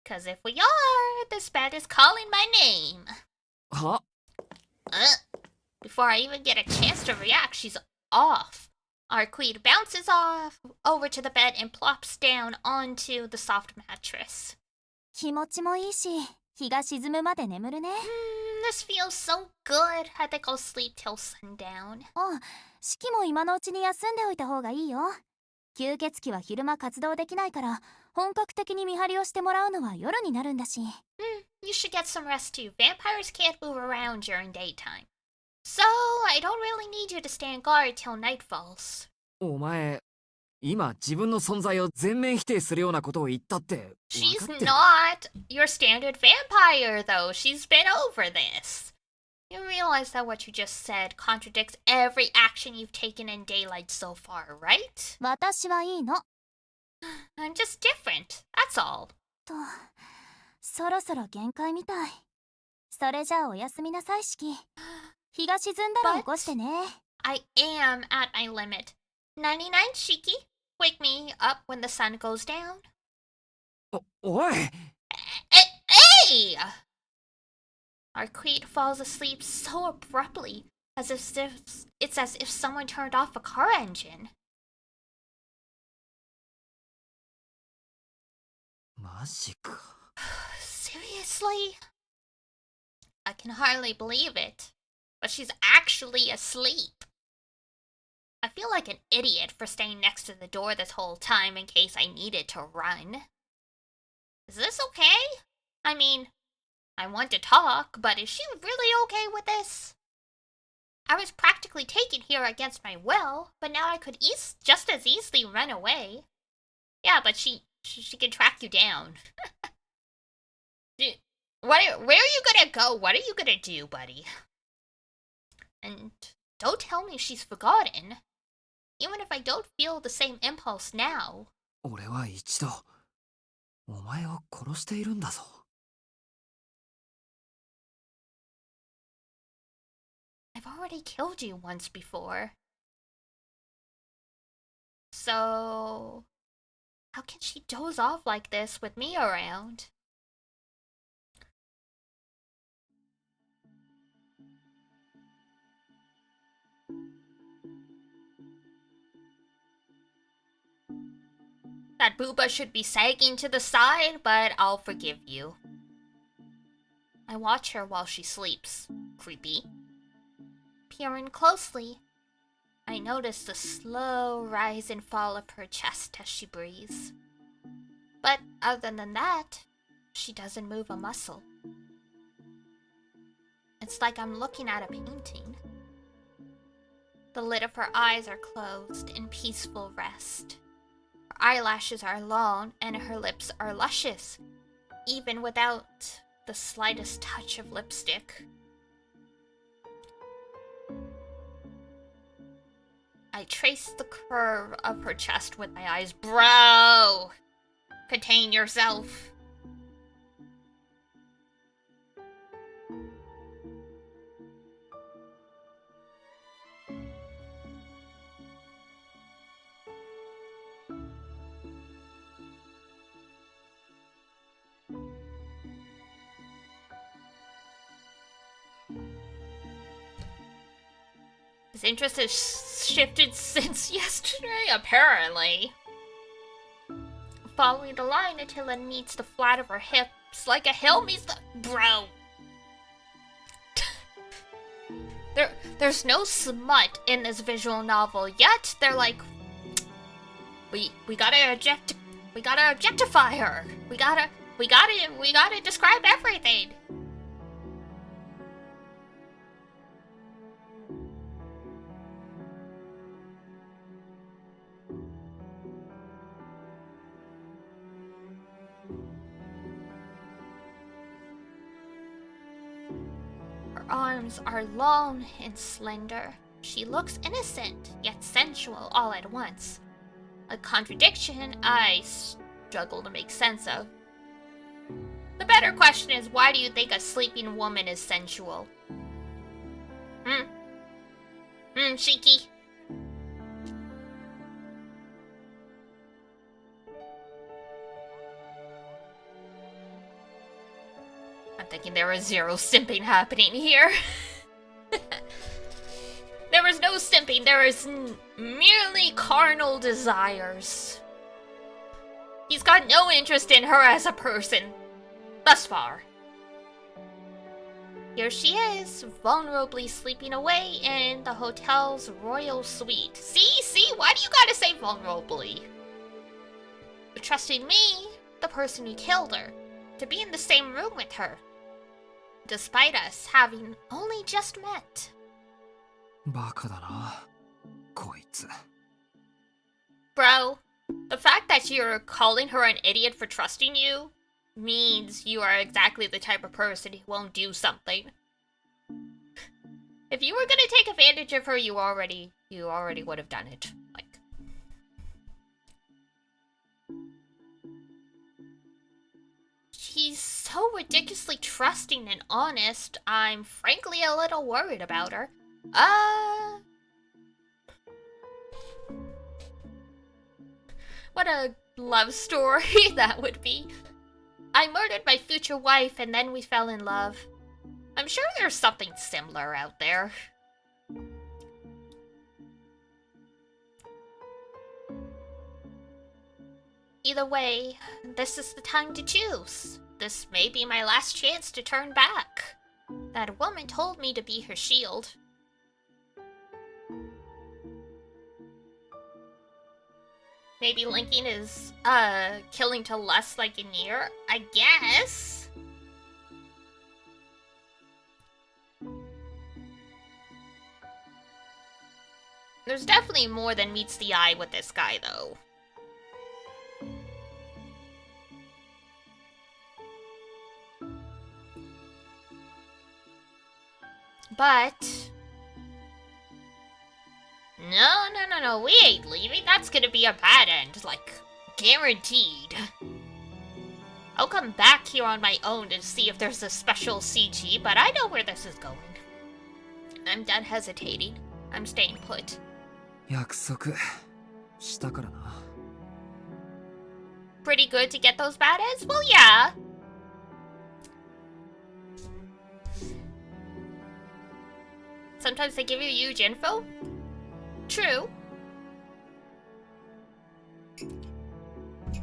Cause if we are, this bed is calling my name. Huh? Before I even get a chance to react, she's off. Our queen bounces off over to the bed and plops down onto the soft mattress. 気持ちもいいし、日が沈むまで眠るね。This feels so good. I think I'll sleep till sundown. あ、シキも今のうちに休んでおいた方がいいよ。吸血鬼は昼間活動できないから、本格的に見張りをしてもらうのは夜になるんだし。You should get some rest too. Vampires can't move around during daytime. So, I don't really need you to stand guard till night falls. お前、今自分の存在を全面否定するようなことを言ったって分 She's かってるか？ not your standard vampire, though. She's been over this. You realize that what you just said contradicts every action you've taken in daylight so far, right? 私はいいの。 I'm just different. That's all. と、そろそろ限界みたい。それじゃあおやすみなさい、シキ。日が沈んだら起こしてね。I am at my limit. 99, Shiki. Wake me up when the sun goes down. おい Hey! Our queen falls asleep so abruptly, it's as if someone turned off a car engine. マジか。 Seriously? I can hardly believe it. But she's actually asleep. I feel like an idiot for staying next to the door this whole time in case I needed to run. Is this okay? I mean, I want to talk, but is she really okay with this? I was practically taken here against my will, but now I could just as easily run away. Yeah, but she can track you down. Where are you gonna go? What are you gonna do, buddy? And don't tell me she's forgotten. Even if I don't feel the same impulse now. 俺は一度お前を殺しているんだぞ。 I've already killed you once before. So, how can she doze off like this with me around? That booba should be sagging to the side, but I'll forgive you. I watch her while she sleeps. Creepy. Peering closely, I notice the slow rise and fall of her chest as she breathes. But other than that, she doesn't move a muscle. It's like I'm looking at a painting. The lid of her eyes are closed in peaceful rest. Her eyelashes are long and her lips are luscious, even without the slightest touch of lipstick. I trace the curve of her chest with my eyes. Bro! Contain yourself. His interest has shifted since yesterday, apparently. Following the line until it meets the flat of her hips, like a hill meets the... Bro! There's no smut in this visual novel, yet they're like... We gotta objectify her. We gotta describe everything. Her arms are long and slender. She looks innocent, yet sensual all at once. A contradiction I struggle to make sense of. The better question is, why do you think a sleeping woman is sensual? Shiki? I'm thinking there was zero simping happening here. There was no simping, there is merely carnal desires. He's got no interest in her as a person, thus far. Here she is, vulnerably sleeping away in the hotel's royal suite. See, why do you gotta say vulnerably? Trusting me, the person who killed her, to be in the same room with her, despite us having only just met. バカだな、こいつ。 Bro, the fact that you're calling her an idiot for trusting you means you are exactly the type of person who won't do something. If you were gonna take advantage of her, you already would have done it. Like, she's so ridiculously trusting and honest, I'm frankly a little worried about her. What a love story that would be. I murdered my future wife and then we fell in love. I'm sure there's something similar out there. Either way, this is the time to choose. This may be my last chance to turn back. That woman told me to be her shield. Maybe linking is, killing to lust like a near, I guess? There's definitely more than meets the eye with this guy, though. But... No, we ain't leaving. That's gonna be a bad end, like, guaranteed. I'll come back here on my own to see if there's a special CG, but I know where this is going. I'm done hesitating. I'm staying put. 約束したからな。 Pretty good to get those bad ends? Well, yeah. Sometimes they give you huge info. True.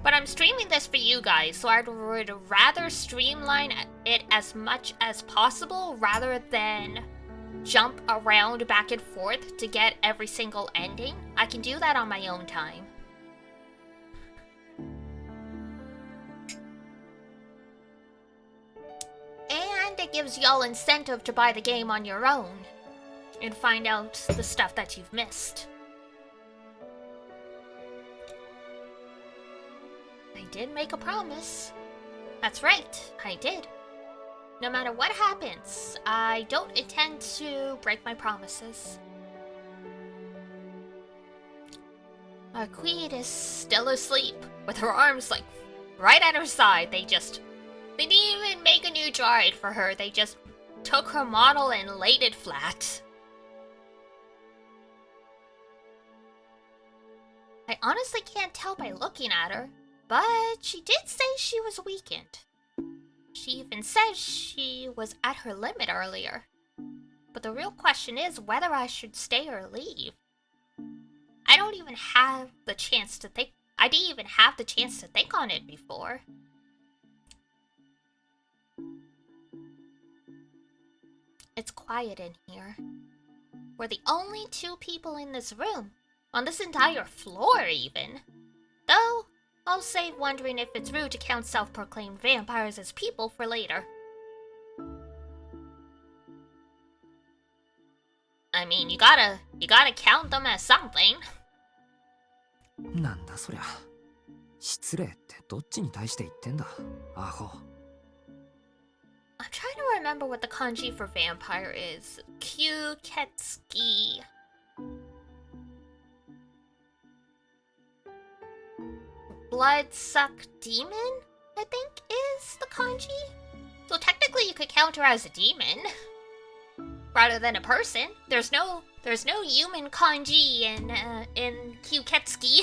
But I'm streaming this for you guys, so I would rather streamline it as much as possible rather than jump around back and forth to get every single ending. I can do that on my own time. And it gives y'all incentive to buy the game on your own and find out the stuff that you've missed. I did make a promise. That's right, I did. No matter what happens, I don't intend to break my promises. Our queen is still asleep, with her arms like right at her side. They didn't even make a new droid for her. They just took her model and laid it flat. I honestly can't tell by looking at her, but she did say she was weakened. She even said she was at her limit earlier. But the real question is whether I should stay or leave. I don't even have the chance to think. I didn't even have the chance to think on it before. It's quiet in here. We're the only two people in this room. On this entire floor, even. Though, I'll save wondering if it's rude to count self-proclaimed vampires as people for later. I mean, you gotta count them as something. なんだそりゃ。失礼ってどっちに対して言ってんだ、アホ。I'm trying to remember what the kanji for vampire is. Kyuketsuki. Bloodsuck demon, I think, is the kanji. So technically you could count her as a demon rather than a person. There's no human kanji in Kyuketsuki.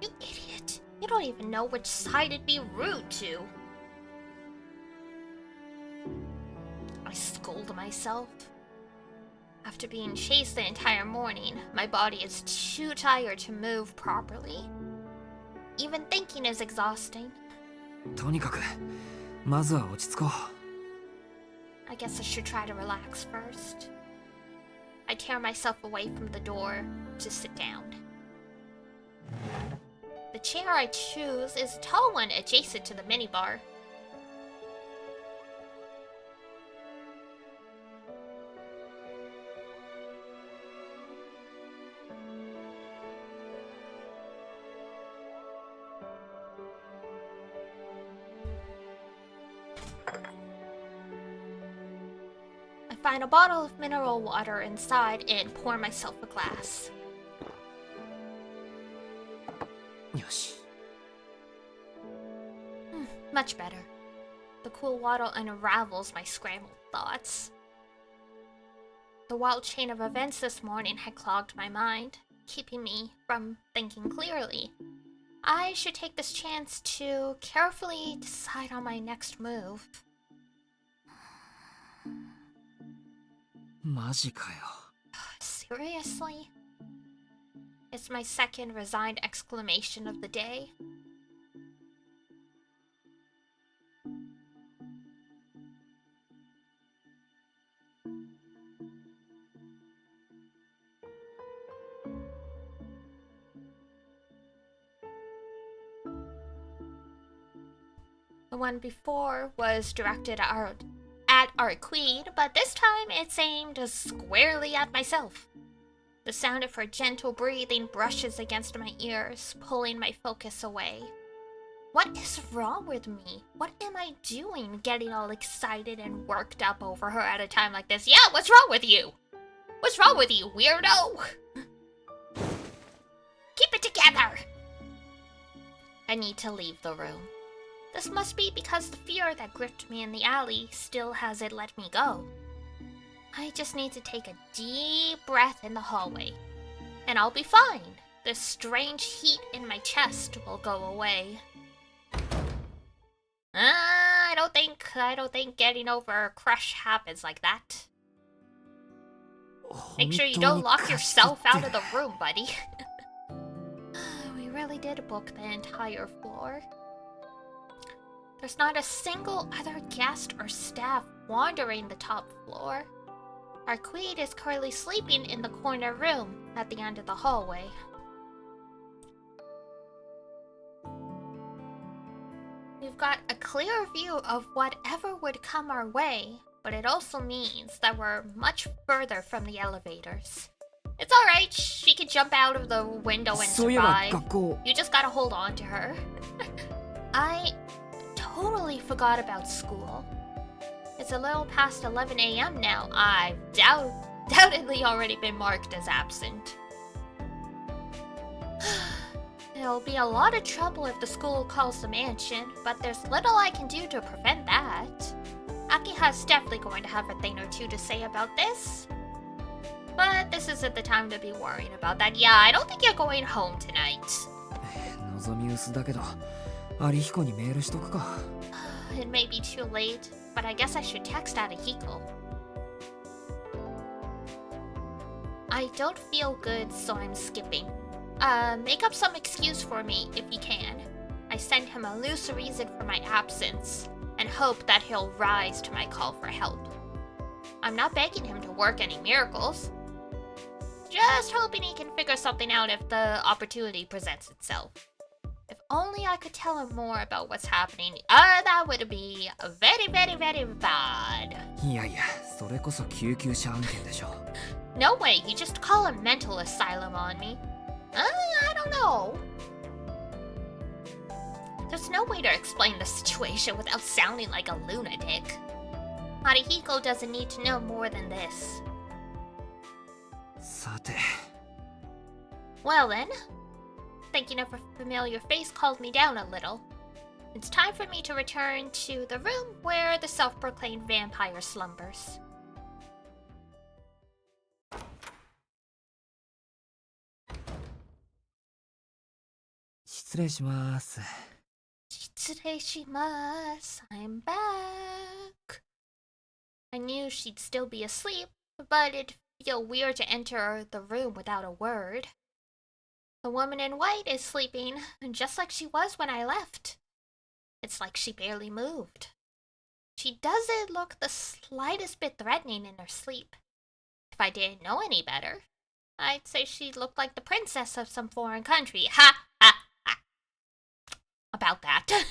You idiot. You don't even know which side it'd be rude to. I scold myself. After being chased the entire morning, my body is too tired to move properly. Even thinking is exhausting. とにかくまずは落ち着こう。 I guess I should try to relax first. I tear myself away from the door to sit down. The chair I choose is a tall one adjacent to the minibar. I find a bottle of mineral water inside and pour myself a glass. よし。 Much better. The cool water unravels my scrambled thoughts. The wild chain of events this morning had clogged my mind, keeping me from thinking clearly. I should take this chance to carefully decide on my next move. マジかよ。 Seriously? It's my second resigned exclamation of the day. The one before was directed at our queen, but this time it's aimed squarely at myself. The sound of her gentle breathing brushes against my ears, pulling my focus away. What is wrong with me? What am I doing getting all excited and worked up over her at a time like this? Yeah, what's wrong with you? What's wrong with you, weirdo? Keep it together! I need to leave the room. This must be because the fear that gripped me in the alley still hasn't let me go. I just need to take a deep breath in the hallway, and I'll be fine. This strange heat in my chest will go away. I don't think getting over a crush happens like that. Make sure you don't lock yourself out of the room, buddy. We really did book the entire floor. There's not a single other guest or staff wandering the top floor. Our queen is currently sleeping in the corner room at the end of the hallway. We've got a clear view of whatever would come our way, but it also means that we're much further from the elevators. It's alright, she can jump out of the window and survive. You just gotta hold on to her. I totally forgot about school. It's a little past 11 a.m. now. I've doubtedly already been marked as absent. It'll be a lot of trouble if the school calls the mansion, but there's little I can do to prevent that. Akiha's definitely going to have a thing or two to say about this. But this isn't the time to be worrying about that. Yeah, I don't think you're going home tonight. 望み薄だけど、アリヒコにメールしとくか。It may be too late, but I guess I should text Arihiko. I don't feel good, so I'm skipping. Make up some excuse for me if you can. I send him a loose reason for my absence and hope that he'll rise to my call for help. I'm not begging him to work any miracles. Just hoping he can figure something out if the opportunity presents itself. If only I could tell him more about what's happening. That would be very, very, very bad. いやいや、それこそ救急車案件でしょ。No way, you just call a mental asylum on me. I don't know. There's no way to explain the situation without sounding like a lunatic. Arihiko doesn't need to know more than this. さて。 Well then, thinking of a familiar face calmed me down a little. It's time for me to return to the room where the self-proclaimed vampire slumbers. 失失礼します。Shimasu, I'm back. I knew she'd still be asleep, but it'd feel weird to enter the room without a word. The woman in white is sleeping, just like she was when I left. It's like she barely moved. She doesn't look the slightest bit threatening in her sleep. If I didn't know any better, I'd say she looked like the princess of some foreign country. Ha! Ha! Ha! About that.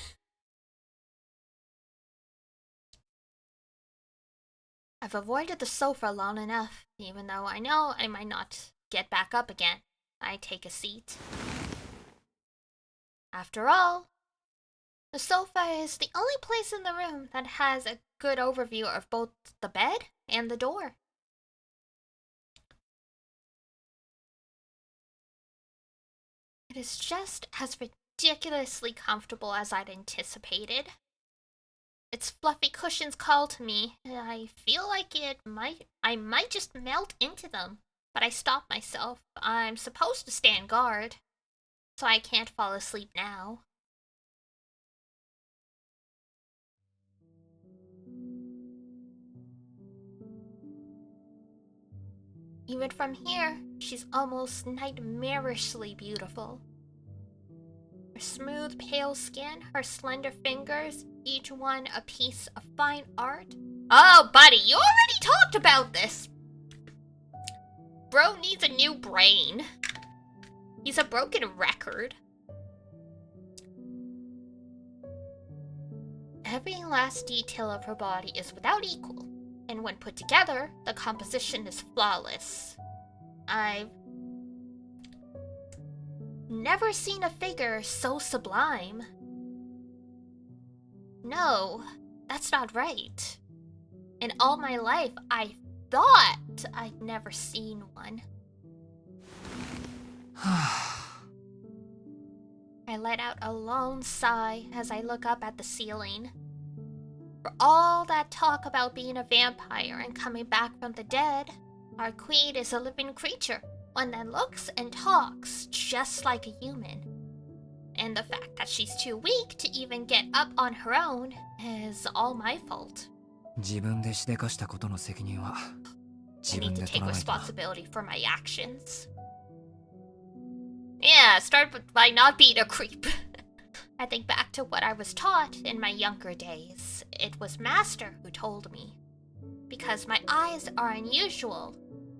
I've avoided the sofa long enough, even though I know I might not get back up again. I take a seat. After all, the sofa is the only place in the room that has a good overview of both the bed and the door. It is just as ridiculously comfortable as I'd anticipated. Its fluffy cushions call to me, and I feel like I might just melt into them. But I stop myself. I'm supposed to stand guard, so I can't fall asleep now. Even from here, she's almost nightmarishly beautiful. Her smooth, pale skin, her slender fingers, each one a piece of fine art. Oh, buddy, you already talked about this! Bro needs a new brain. He's a broken record. Every last detail of her body is without equal, and when put together, the composition is flawless. I've never seen a figure so sublime. No, that's not right. In all my life, I thought I'd never seen one. I let out a long sigh as I look up at the ceiling. For all that talk about being a vampire and coming back from the dead, our queen is a living creature, one that looks and talks just like a human. And the fact that she's too weak to even get up on her own is all my fault. 自分でしでかしたことの責任は I 自分 need to で取 take らないとな。 responsibility for my actions. Yeah, start by not being a creep. I think back to what I was taught in my younger days. It was Master who told me. Because my eyes are unusual,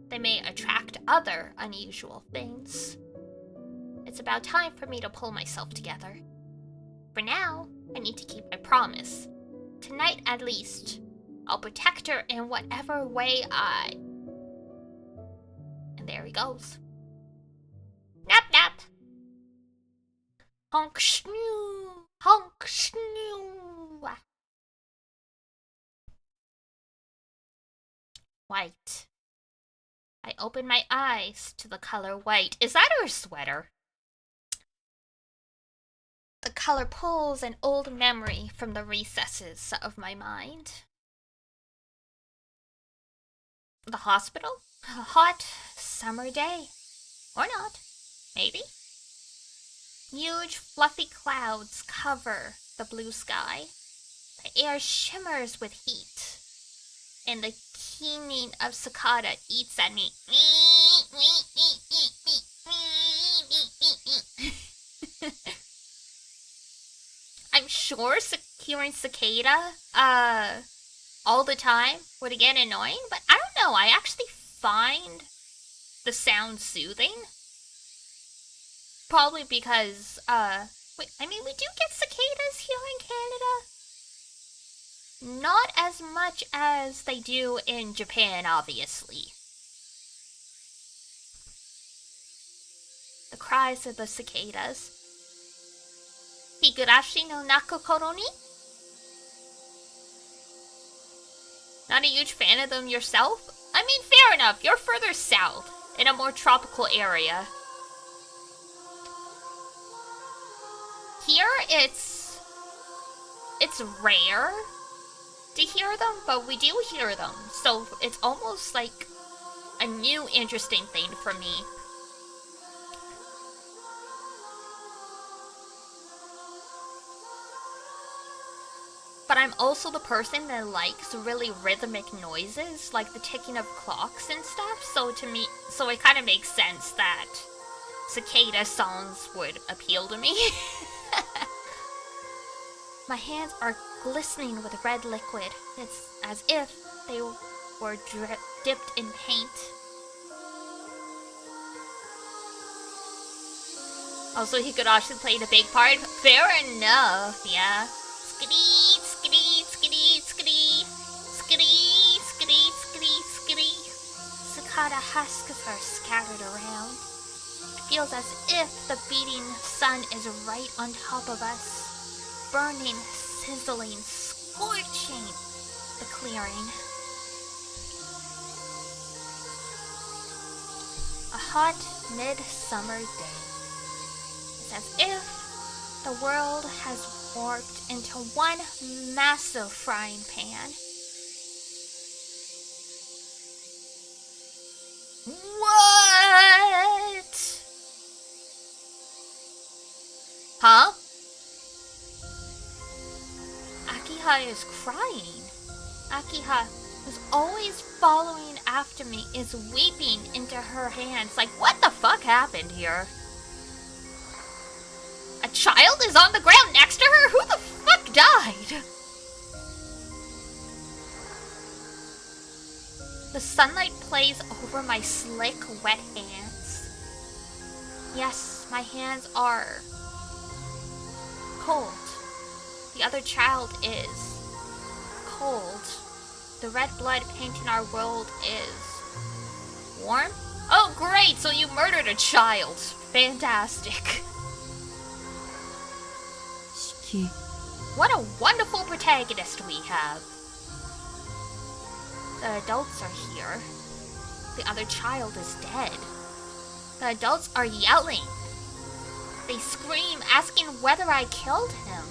they may attract other unusual things. It's about time for me to pull myself together. For now, I need to keep my promise. Tonight at least, I'll protect her in whatever way I... And there he goes. Nap nap! Honk snoo! Honk snoo! White. I open my eyes to the color white. Is that her sweater? The color pulls an old memory from the recesses of my mind. The hospital? A hot summer day. Or not. Maybe. Huge fluffy clouds cover the blue sky. The air shimmers with heat. And the keening of cicada eats at me. I'm sure hearing cicada all the time would get annoying, but I don't know. I actually find the sound soothing. Probably because, wait, I mean, we do get cicadas here in Canada. Not as much as they do in Japan, obviously. The cries of the cicadas. Higurashi no Nakokoro ni? Not a huge fan of them yourself? I mean, fair enough, you're further south, in a more tropical area. Here, it's rare to hear them, but we do hear them, so it's almost like a new interesting thing for me. but I'm also the person that likes really rhythmic noises, like the ticking of clocks and stuff, so it kind of makes sense that cicada songs would appeal to me. My hands are glistening with red liquid. It's as if they were dipped in paint. Also, Higurashi played a big part. Fair enough, yeah. Skitty, skitty, skitty, skitty. Skitty, skitty, skitty, skitty. Cicada husks are scattered around. It feels as if the beating sun is right on top of us. Burning, sizzling, scorching the clearing. A hot midsummer day. It's as if the world has warped into one massive frying pan. What? Huh? Akiha is crying. Akiha, who's always following after me, is weeping into her hands. Like, what the fuck happened here? A child is on the ground next to her? Who the fuck died? The sunlight plays over my slick, wet hands. Yes, my hands are cold. The other child is cold. The red blood painting our world is warm? Oh great, so you murdered a child. Fantastic. Shiki. What a wonderful protagonist we have. The adults are here. The other child is dead. The adults are yelling. They scream, asking whether I killed him.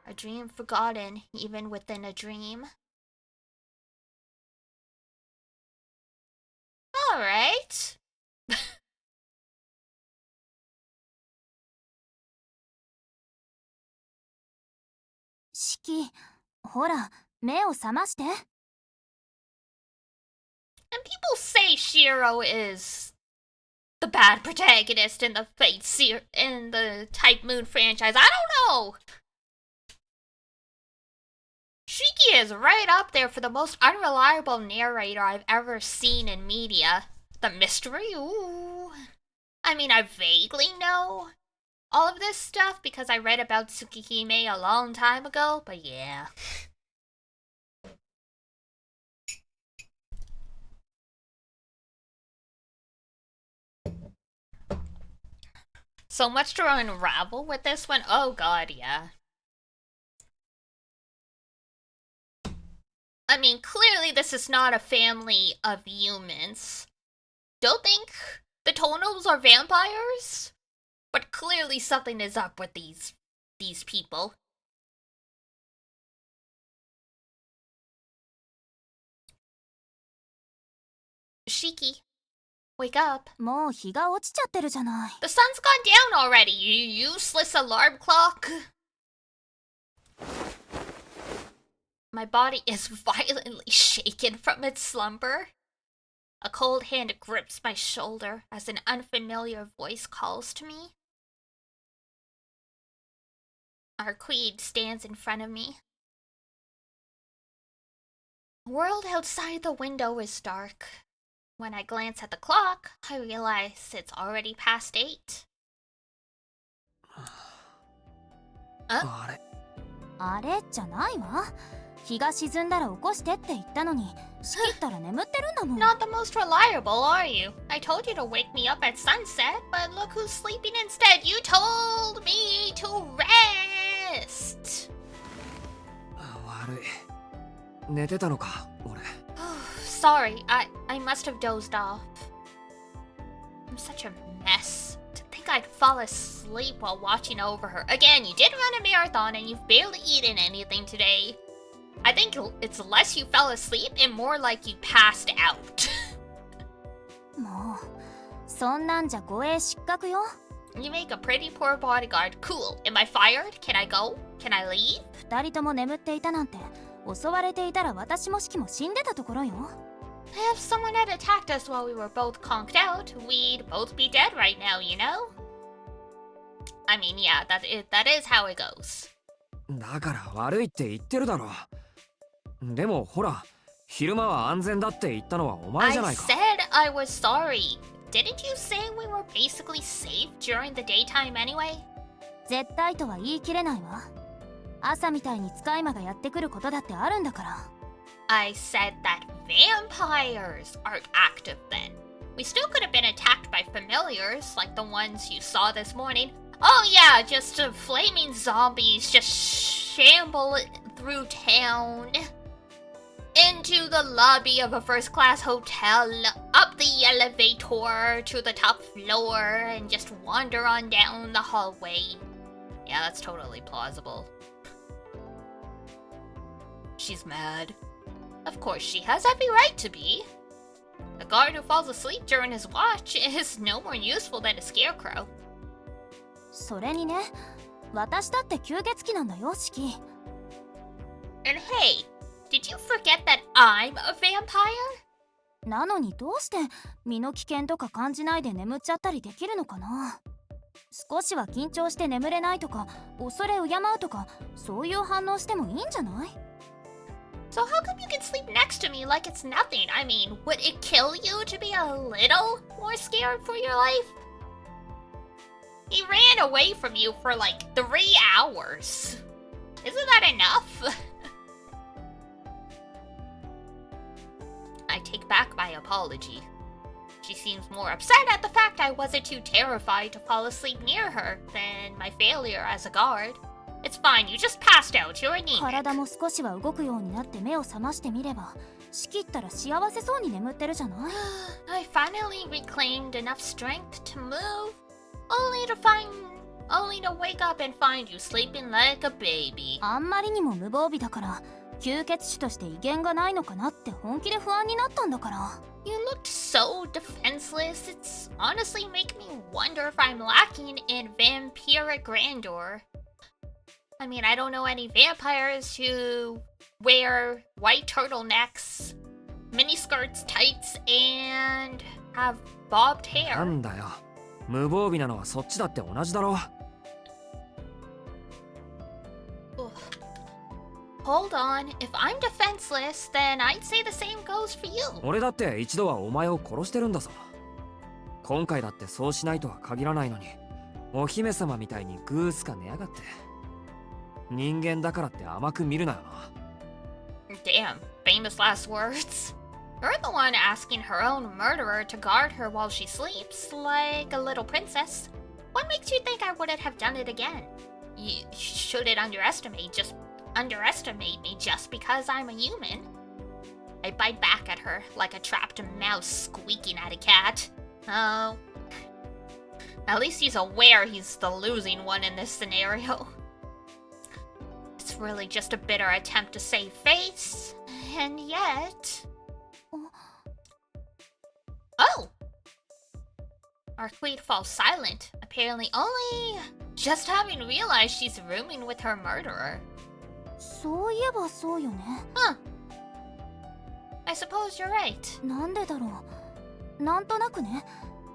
A dream forgotten, even within a dream. Alright. Shiki, ほら、目を覚まして。 And people say Shiro is the bad protagonist in the in the Type Moon franchise. I don't know. Shiki is right up there for the most unreliable narrator I've ever seen in media. The mystery, ooh. I mean, I vaguely know all of this stuff because I read about TSUKIHIME a long time ago, but yeah. So much to unravel with this one. Oh god, yeah. I mean, clearly this is not a family of humans. Don't think the Tonos are vampires? But clearly something is up with these people. Shiki, wake up. もう日が落ちちゃってるじゃない。 The sun's gone down already, you useless alarm clock. My body is violently shaken from its slumber. A cold hand grips my shoulder as an unfamiliar voice calls to me. Our queen stands in front of me. The world outside the window is dark. When I glance at the clock, I realize it's already past 8. あれじゃないわ。日が沈んだら起こしてって言ったのに、仕切ったら眠ってるんだもん。 Not the most reliable, are you? I told you to wake me up at sunset, but look who's sleeping instead. You told me to rest. 悪い。寝てたのか、俺。Sorry, I must have dozed off. I'm such a mess. To think I'd fall asleep while watching over her. Again, you did run a marathon and you've barely eaten anything today. I think it's less you fell asleep and more like you passed out. もうそんなんじゃ護衛失格よ。 You make a pretty poor bodyguard. Cool. Am I fired? Can I go? Can I leave? 二人とも眠っていたなんて、襲われていたら私もシキも死んでたところよ。 If someone had attacked us while we were both conked out, we'd both be dead right now, you know? I mean, yeah, that is how it goes. だから悪いって言ってるだろ。でもほら、昼間は安全だって言ったのはお前じゃないか。 I said I was sorry. Didn't you say we were basically safe during the daytime anyway? 絶対とは言い切れないわ。朝みたいに使い魔がやってくることだってあるんだから。 I said that vampires aren't active then. We still could have been attacked by familiars like the ones you saw this morning. Oh yeah, just flaming zombies just shamble through town. Into the lobby of a first-class hotel, up the elevator to the top floor, and just wander on down the hallway. Yeah, that's totally plausible. She's mad. Of course, she has every right to be. A guard who falls asleep during his watch is no more useful than a scarecrow. それにね、私だって吸血鬼なんだよ、シキ。 And hey, did you forget that I'm a vampire? なのにどうして身の危険とか感じないで眠っちゃったりできるのかな。少しは緊張して眠れないとか、恐れ敬うとか、そういう反応してもいいんじゃない？ So how come you can sleep next to me like it's nothing? I mean, would it kill you to be a little more scared for your life? He ran away from you for like 3 hours. Isn't that enough? I take back my apology. She seems more upset at the fact I wasn't too terrified to fall asleep near her than my failure as a guard. It's fine, you just passed out, you're anemic. 体も少しは動くようになって目を覚ましてみれば、仕切ったら幸せそうに眠ってるじゃない？ I finally reclaimed enough strength to move, only to wake up and find you sleeping like a baby. あんまりにも無防備だから、吸血種として威厳がないのかなって本気で不安になったんだから。 You looked so defenseless, it's honestly making me wonder if I'm lacking in vampiric grandeur. I mean, I don't know any vampires who wear white turtlenecks, miniskirts, tights, and have bobbed な hair. んだよ。無防備なのはそっちだって同じだろ。 Ugh. Hold on, if I'm defenseless, then I'd say the same goes for you. 俺だって一度はお前を殺してるんだぞ。今回だってそうしないとは限らないのに、お姫様みたいにグースか寝やがって。人間だからって甘く見るなよな。 Damn, famous last words. You're the one asking her own murderer to guard her while she sleeps, like a little princess. What makes you think I wouldn't have done it again? You shouldn't underestimate me just because I'm a human. I bite back at her like a trapped mouse squeaking at a cat. Oh. At least he's aware he's the losing one in this scenario. It's really just a bitter attempt to save face, and yet... Oh! Our queen falls silent, apparently only just having realized she's rooming with her murderer. そういえばそうよね。 Huh. I suppose you're right. なんでだろう。なんとなくね、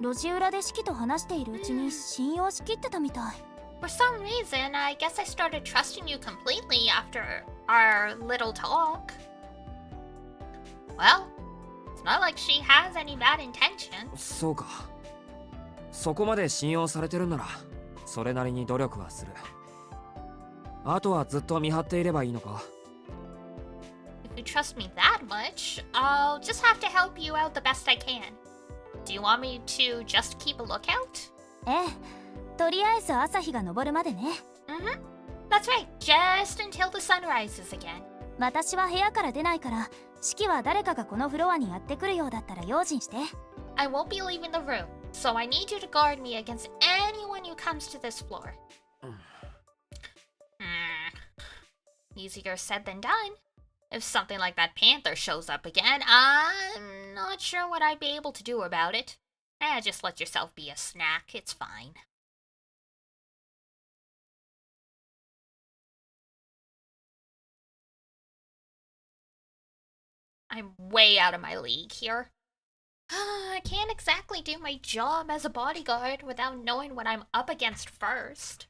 路地裏でシキと話しているうちに信用しきってたみたい。 For some reason, I guess I started trusting you completely after our little talk. Well, it's not like she has any bad intentions. そうか。そこまで信用されてるんなら、それなりに努力はする。あとはずっと見張っていればいいのか。 If you trust me that much, I'll just have to help you out the best I can. Do you want me to just keep a lookout? ええ、とりあえず朝日が昇るまでね。Mm-hmm. That's right, just until the sun rises again. 私は部屋から出ないから、シキは誰かがこのフロアにやってくるようだったら用心して。 I won't be leaving the room, so I need you to guard me against anyone who comes to this floor. Easier said than done. If something like that panther shows up again, I'm not sure what I'd be able to do about it. Just let yourself be a snack. It's fine. I'm way out of my league here. I can't exactly do my job as a bodyguard without knowing what I'm up against first.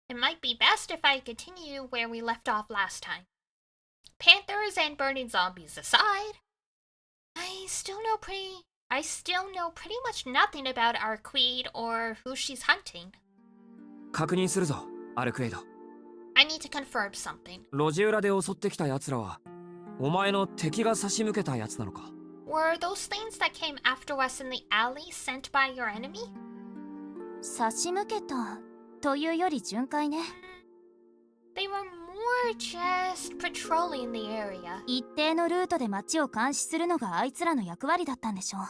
It might be best if I continue where we left off last time. Panthers and burning zombies aside, I still know pretty much nothing about our queen or who she's hunting. 確認するぞ、アルクエイド。 I need to confirm something. 路地裏で襲ってきた奴らは、お前の敵が差し向けたやつなのか？ Were those things that came after us in the alley sent by your enemy? 差し向けたというより巡回ね。 They were more just patrolling the area. 一定のルートで街を監視するのがあいつらの役割だったんでしょう。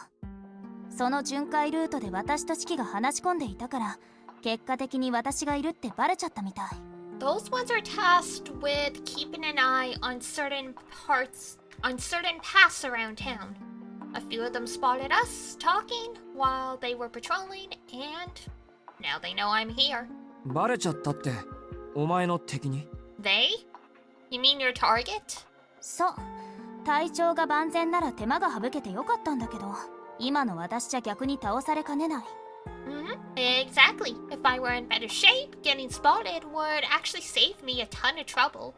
その巡回ルートで私とシキが話し込んでいたから、結果的に私がいるってバレちゃったみたい。 Those ones are tasked with keeping an eye on certain paths around town. A few of them spotted us talking while they were patrolling, and now they know I'm here. バレちゃったって、お前の敵に？ They? You mean your target? そう。体調が万全なら手間が省けてよかったんだけど、今の私じゃ逆に倒されかねない。 Exactly. If I were in better shape, getting spotted would actually save me a ton of trouble.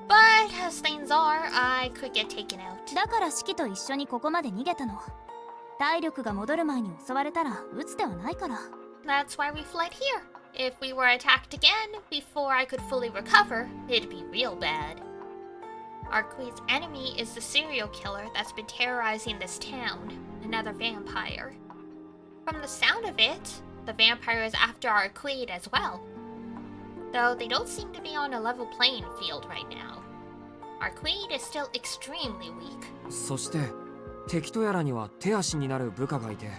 But as things are, I could get taken out. だからシキと一緒にここまで逃げたの。体力が戻る前に襲われたら撃つ手はないから。 That's why we fled here. If we were attacked again before I could fully recover, it'd be real bad. Our queen's enemy is the serial killer that's been terrorizing this town, another vampire. From the sound of it, the vampire is after our queen as well. Though they don't seem to be on a level playing field right now. Our queen is still extremely weak. そして敵とやらには手足になる部下がいて、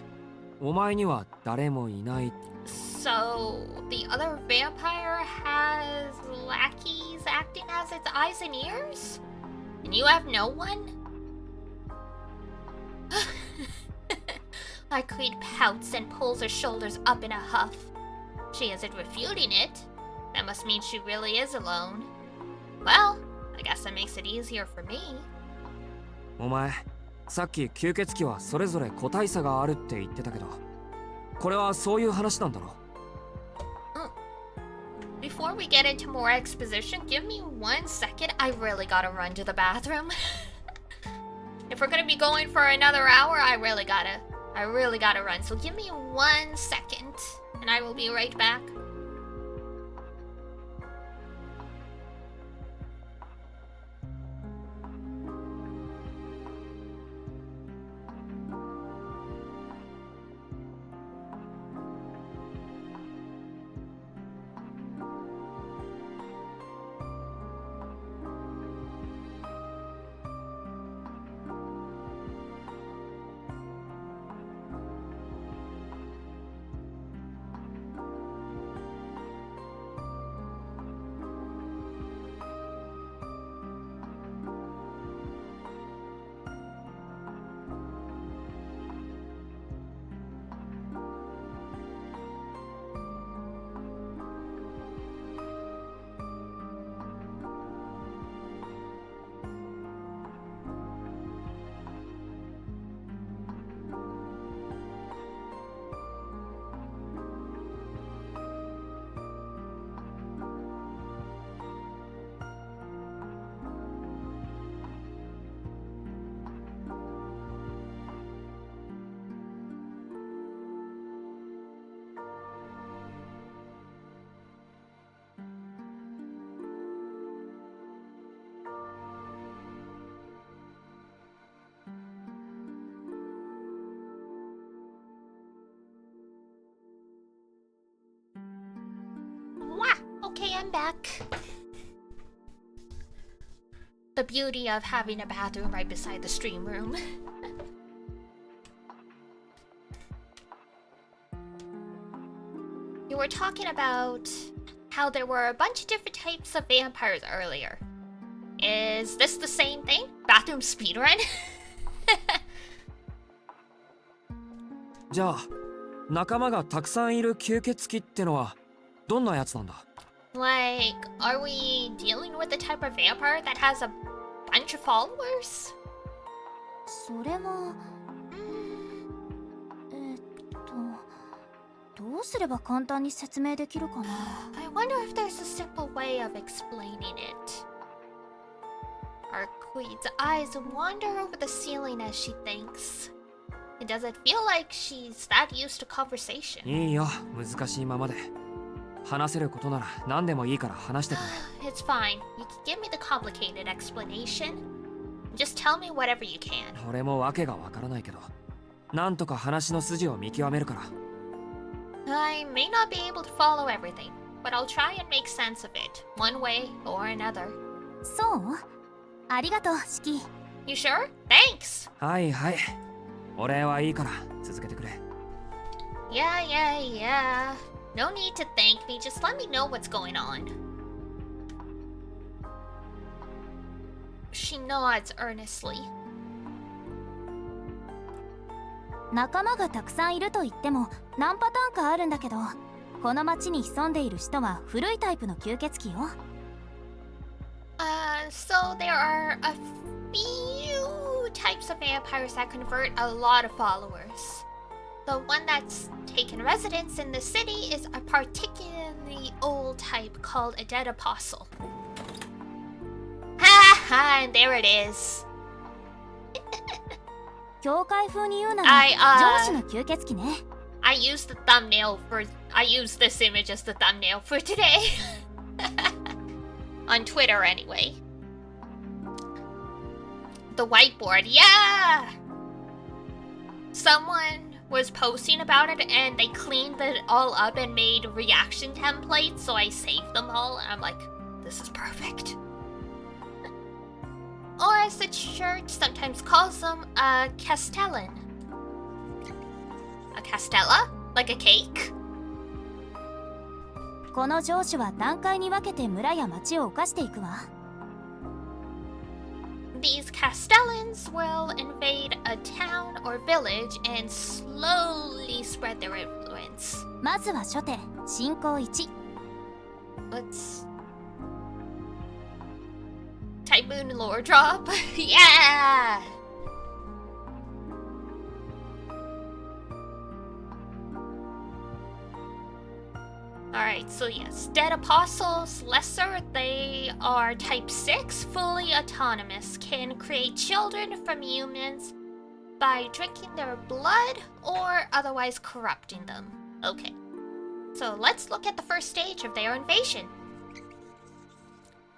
お前には誰もいない。 So, the other vampire has lackeys acting as its eyes and ears? And you have no one? Our queen pouts and pulls her shoulders up in a huff. She isn't refuting it. That must mean she really is alone. Well, I guess that makes it easier for me. お前、さっき吸血鬼はそれぞれ個体差があるって言ってたけど、これはそういう話なんだろ？ Before we get into more exposition, give me 1 second. I really gotta run to the bathroom. If we're gonna be going for another hour, I really gotta run. So give me 1 second, and I will be right back. Okay, I'm back. The beauty of having a bathroom right beside the stream room. You were talking about how there were a bunch of different types of vampires earlier. Is this the same thing? Bathroom speedrun? じゃあ仲間がたくさんいる吸血鬼ってのはどんなやつなんだ？ Like, are we dealing with the type of vampire that has a bunch of followers? それはどうすれば簡単に説明できるかな。 I wonder if there's a simple way of explaining it. Our queen's eyes wander over the ceiling as she thinks. It doesn't feel like she's that used to conversation. いいよ、難しいままで。話せることなら何でもいいから話してくれ。It's fine. You can give me the complicated explanation. Just tell me whatever you can. 俺も訳がわからないけど、なんとか話の筋を見極めるから。I may not be able to follow everything, but I'll try and make sense of it, one way or another. そう？ありがとう、シキ。 You sure? Thanks! はいはい。お礼はいいから続けてくれ。Yeah. No need to thank me, just let me know what's going on. She nods earnestly. 仲間がたくさんいると言っても何パターンかあるんだけど、この町に潜んでいる人は古いタイプの吸血鬼よ。So there are a few types of vampires that convert a lot of followers. The one that's taken residence in the city is a particularly old type called a dead apostle. Ha, and there it is. 教会風に言うなら上司の吸血鬼ね。I used this image as the thumbnail for today. On Twitter anyway. The whiteboard, yeah! Someone was posting about it and they cleaned it all up and made reaction templates, so I saved them all and I'm like, this is perfect. Or as the church sometimes calls them, a castellan. A castella? Like a cake? この上司は段階に分けて村や町を侵していくわ。These castellans will invade a town or village and slowly spread their influence. まずは初手、進行1。Let's... Typhoon lore drop? Yeah! Alright, so yes, Dead Apostles, Lesser, they are type 6, fully autonomous, can create children from humans by drinking their blood or otherwise corrupting them. Okay, so let's look at the first stage of their invasion.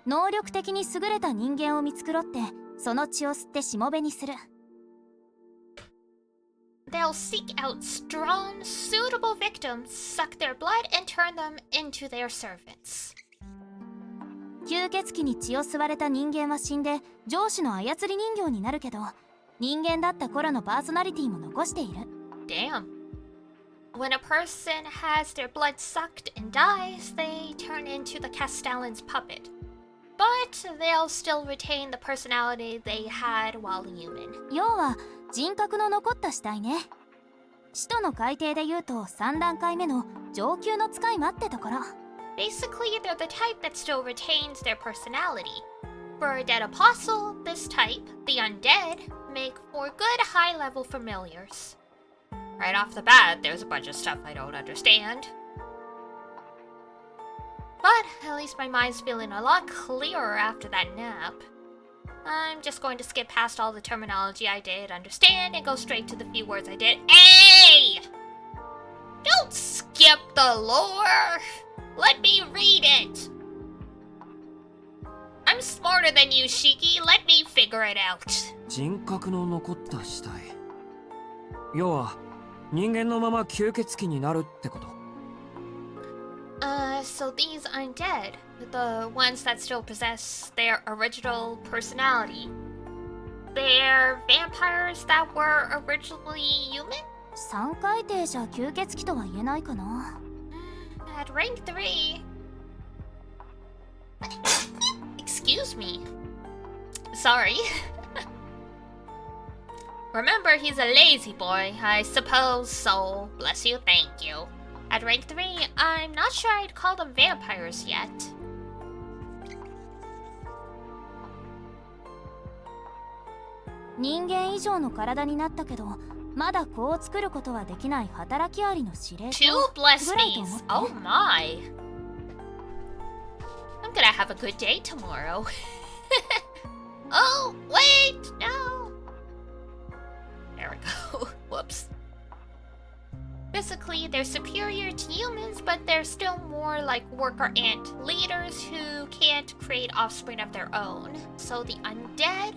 能力的に優れた人間を見繕って、その血を吸ってしもべにする。They'll seek out strong, suitable victims, suck their blood, and turn them into their servants. 吸血鬼に血を吸われた人間は死んで上司の操り人形になるけど、人間だった頃のパーソナリティも残している。Damn. When a person has their blood sucked and dies, they turn into the Castellan's puppet. But they'll still retain the personality they had while human. 要は人格の残った死体ね。使徒の改定で言うと3段階目の上級の使い魔ってところ。Basically, they're the type that still retains their personality. For a dead apostle, this type, the undead, make for good high-level familiars. Right off the bat, there's a bunch of stuff I don't understand. But at least my mind's feeling a lot clearer after that nap. I'm just going to skip past all the terminology I did understand and go straight to the few words I did. Hey! Don't skip the lore! Let me read it! I'm smarter than you, Shiki. Let me figure it out. 人格の残った死体。要は人間のまま吸血鬼になるってこと？ So these undead, the ones that still possess their original personality, they're vampires that were originally human? 3回転じゃ吸血鬼とは言えないかな。At rank 3... Excuse me. Sorry. Remember, he's a lazy boy, I suppose, so bless you, thank you. At rank 3, I'm not sure I'd call them vampires yet.「人間以上の体になったけど、まだ子を作ることはできない働きアリの司令塔 Two blessed ぐらいと思 knees. って。 Oh my. I'm gonna have a good day tomorrow. Oh, wait, no. There we go. Whoops. Physically, they're superior to humans, but they're still more like worker ant leaders who can't create offspring of their own. So the undead,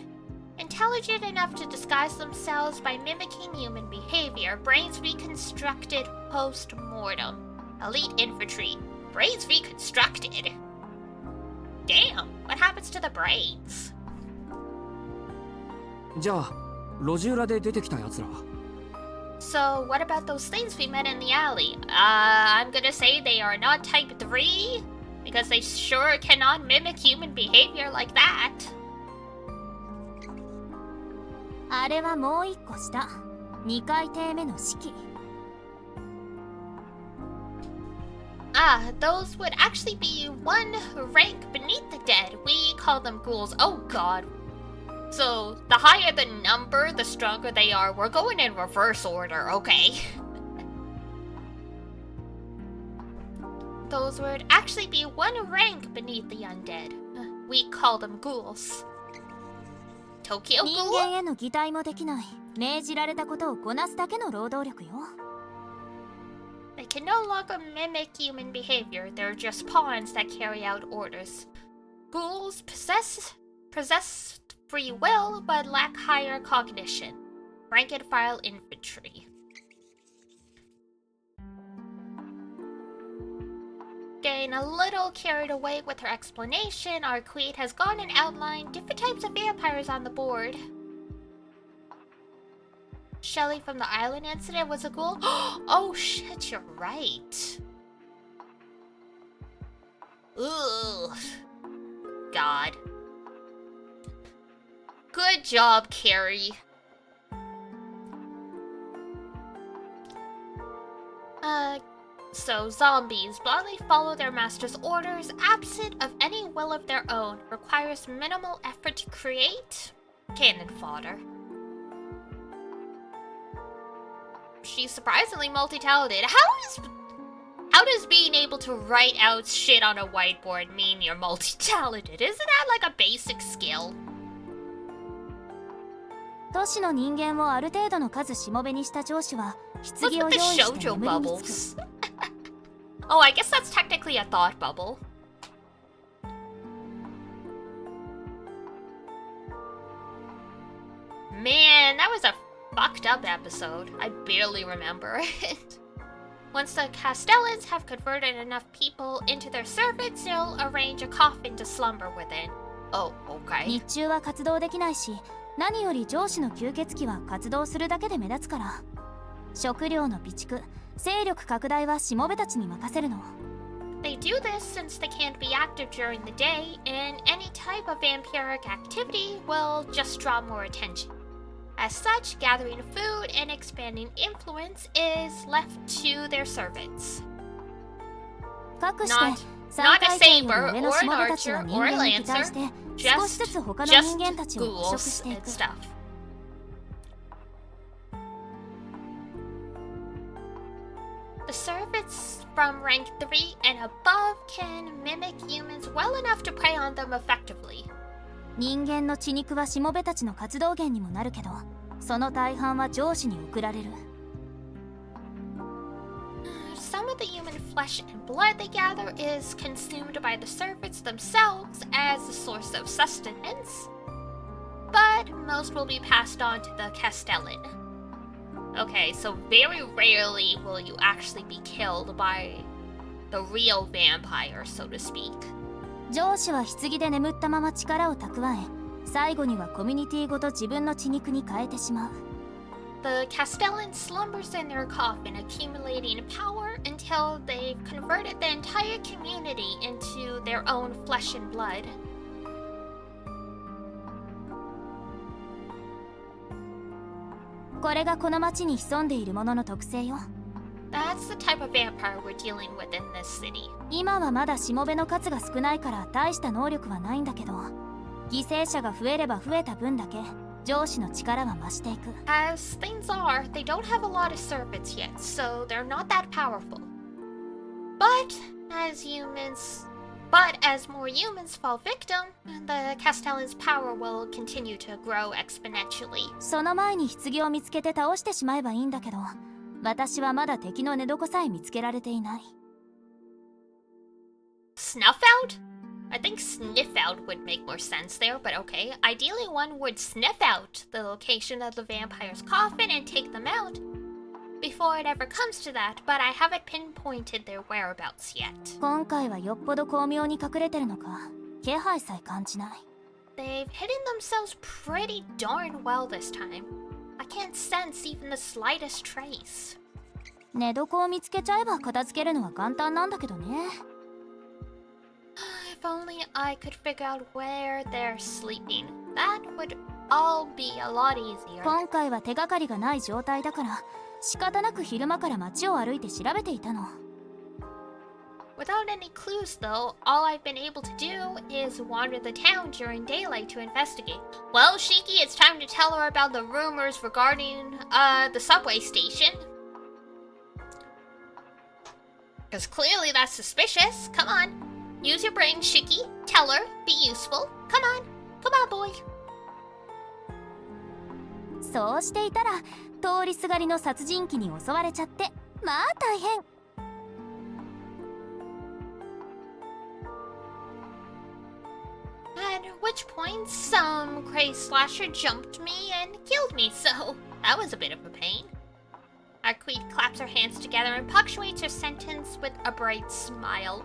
intelligent enough to disguise themselves by mimicking human behavior, brains reconstructed post-mortem. Elite infantry, brains reconstructed. Damn, what happens to the brains? じゃあ路地裏で出てきたやつらは So, what about those things we met in the alley? I'm gonna say they are not type 3, because they sure cannot mimic human behavior like that. あれはもう一個下、2階艇目の式。 Those would actually be one rank beneath the dead. We call them ghouls. Oh god. So, the higher the number, the stronger they are. We're going in reverse order, okay? Those would actually be one rank beneath the undead. We call them ghouls. Tokyo 人 ghoul? 間への擬態もできない、命じられたことをこなすだけの労働力よ。 They can no longer mimic human behavior. They're just pawns that carry out orders. Ghouls possess free will, but lack higher cognition. Rank and file infantry. Getting a little carried away with her explanation, our queen has gone and outlined different types of vampires on the board. Shelly from the island incident was a ghoul. Oh shit, you're right. Ugh. God. Good job, Carrie. So zombies blindly follow their master's orders, absent of any will of their own, requires minimal effort to create. Cannon fodder. She's surprisingly multi-talented. How does being able to write out shit on a whiteboard mean you're multi-talented? Isn't that like a basic skill? 都市の人間をある程度の数しもべにした上司は棺 What's を用 with 意 the して shoujo 眠りにつ bubbles? く。 Oh, I guess that's technically a thought bubble. Man, that was a fucked up episode. I barely remember it. Once the Castellans have converted enough people into their servants, they'll arrange a coffin to slumber within. Oh, okay. 日中は活動できないし、何より上司の吸血鬼は活動するだけで目立つから。食料の備蓄、勢力拡大はしもべたちに任せるの。 They do this since they can't be active during the day, and any type of vampiric activity will just draw more attention. As such, gathering food and expanding influence is left to their servants. かくして Not 3階艇より saber 上の or し an もべたちは archer 人 or a 間に期待 lancer, して少しずつ他の just 人間たちを捕食 ghouls してい and く。 stuff. The servants from rank 3 and above can mimic humans well enough to prey on them effectively. 人間の血肉はしもべたちの活動源にもなるけど、その大半は上司に送られる。 Some of the human flesh and blood they gather is consumed by the servants themselves as a source of sustenance, but most will be passed on to the Castellan. Okay, so very rarely will you actually be killed by the real vampire, so to speak. 上司は棺で眠ったまま力を蓄え、最後にはコミュニティごと自分の血肉に変えてしまう。 The Castellan slumbers in their coffin, accumulating power until they've converted the entire community into their own flesh and blood. これがこの町に潜んでいるものの特性よ。 That's the type of vampire we're dealing with in this city. 今はまだしもべの数が少ないから大した能力はないんだけど、犠牲者が増えれば増えた分だけ上司の力は増していく。 As things are, they don't have a lot of servants yet, so they're not that powerful. But as more humans fall victim, the Castellan's power will continue to grow exponentially. その前に棺を見つけて倒してしまえばいいんだけど、私はまだ敵の寝床さえ見つけられていない。 Snuff out? I think sniff out would make more sense there, but okay. Ideally, one would sniff out the location of the vampire's coffin and take them out before it ever comes to that, but I haven't pinpointed their whereabouts yet. 今回はよっぽど巧妙に隠れてるのか、気配さえ感じない。 They've hidden themselves pretty darn well this time. I can't sense even the slightest trace. 寝床を見つけちゃえば片付けるのは簡単なんだけどね。 If only I could figure out where they're sleeping. That would all be a lot easier. 今回は手がかりがない状態だから仕方なく昼間から街を歩いて調べていたの。 Without any clues, though, all I've been able to do is wander the town during daylight to investigate. Well, Shiki, it's time to tell her about the rumors regarding, the subway station. Because clearly that's suspicious. Come on. Use your brain, Shiki. Tell her. Be useful. Come on. Come on, boy. そうしていたら通りすがりの殺人鬼に襲われちゃって、まあ大変。 At which point, some crazed slasher jumped me and killed me, so that was a bit of a pain. Our queen claps her hands together and punctuates her sentence with a bright smile.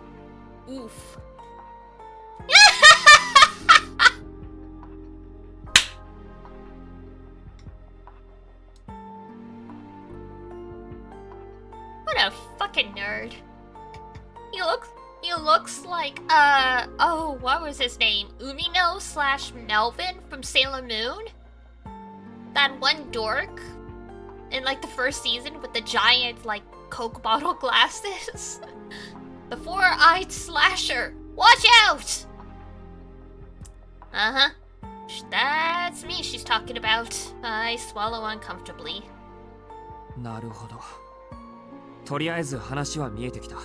Oof. What a fucking nerd. He looks like, oh, what was his name? Umino / Melvin from Sailor Moon? That one dork in, like, the first season with the giant, like, Coke bottle glasses? The four-eyed slasher! Watch out! Uh-huh. That's me she's talking about. I swallow uncomfortably. なるほど。とりあえず話は見えてきた。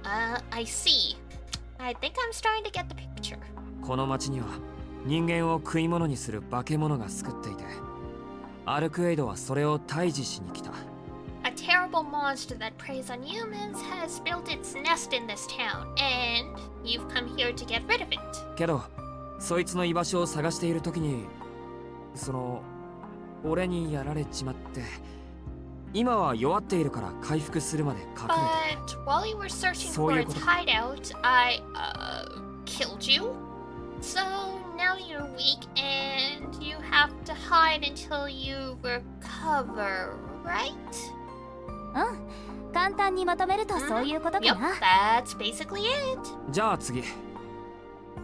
I see. I think I'm starting to get the picture. この町には人間を食い物にする化け物が救っていて、アルクエイドはそれを退治しに来た。A terrible monster that preys on humans has built its nest in this town, and you've come here to get rid of it. けど、そいつの居場所を探している時に、俺にやられちまって、今は弱っているから回復するまで隠れて。But while you were searching for its hideout, I, killed you. So now you're weak and you have to hide until you recover, right? うん、簡単にまとめるとそういうことかな。Yep, that's basically it. じゃあ次。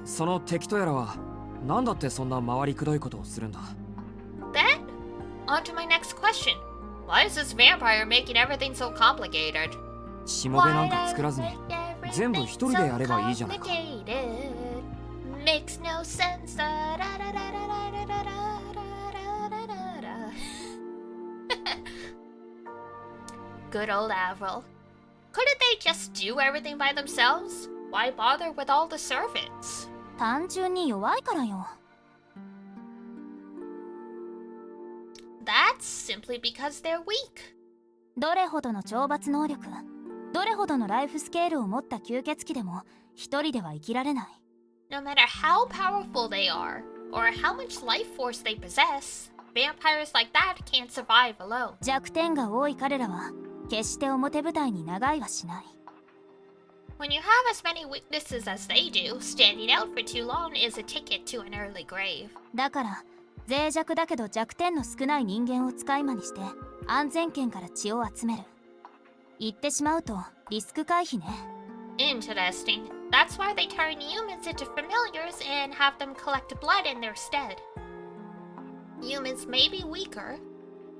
その敵とやらは何だってそんな回りくどいことをするんだ。 Then, on to my next question. Why is this vampire making everything so complicated? しもべなんか作らずに全部一人でやればいいじゃないか。Makes no sense. Good old Avril. Couldn't they just do everything by themselves? Why bother with all the servants? 単純に弱いからよ。 That's simply because they're weak. どれほどの懲罰能力、どれほどのライフスケールを持った吸血鬼でも一人では生きられない。 No matter how powerful they are, or how much life force they possess, vampires like that can't survive alone. 弱点が多い彼らは決して表舞台に長居はしない。 When you have as many weaknesses as they do, standing out for too long is a ticket to an early grave. だから脆弱だけど弱点の少ない人間を使い魔にして安全圏から血を集める。言ってしまうとリスク回避ね。 Interesting. That's why they turn humans into familiars and have them collect blood in their stead. Humans may be weaker,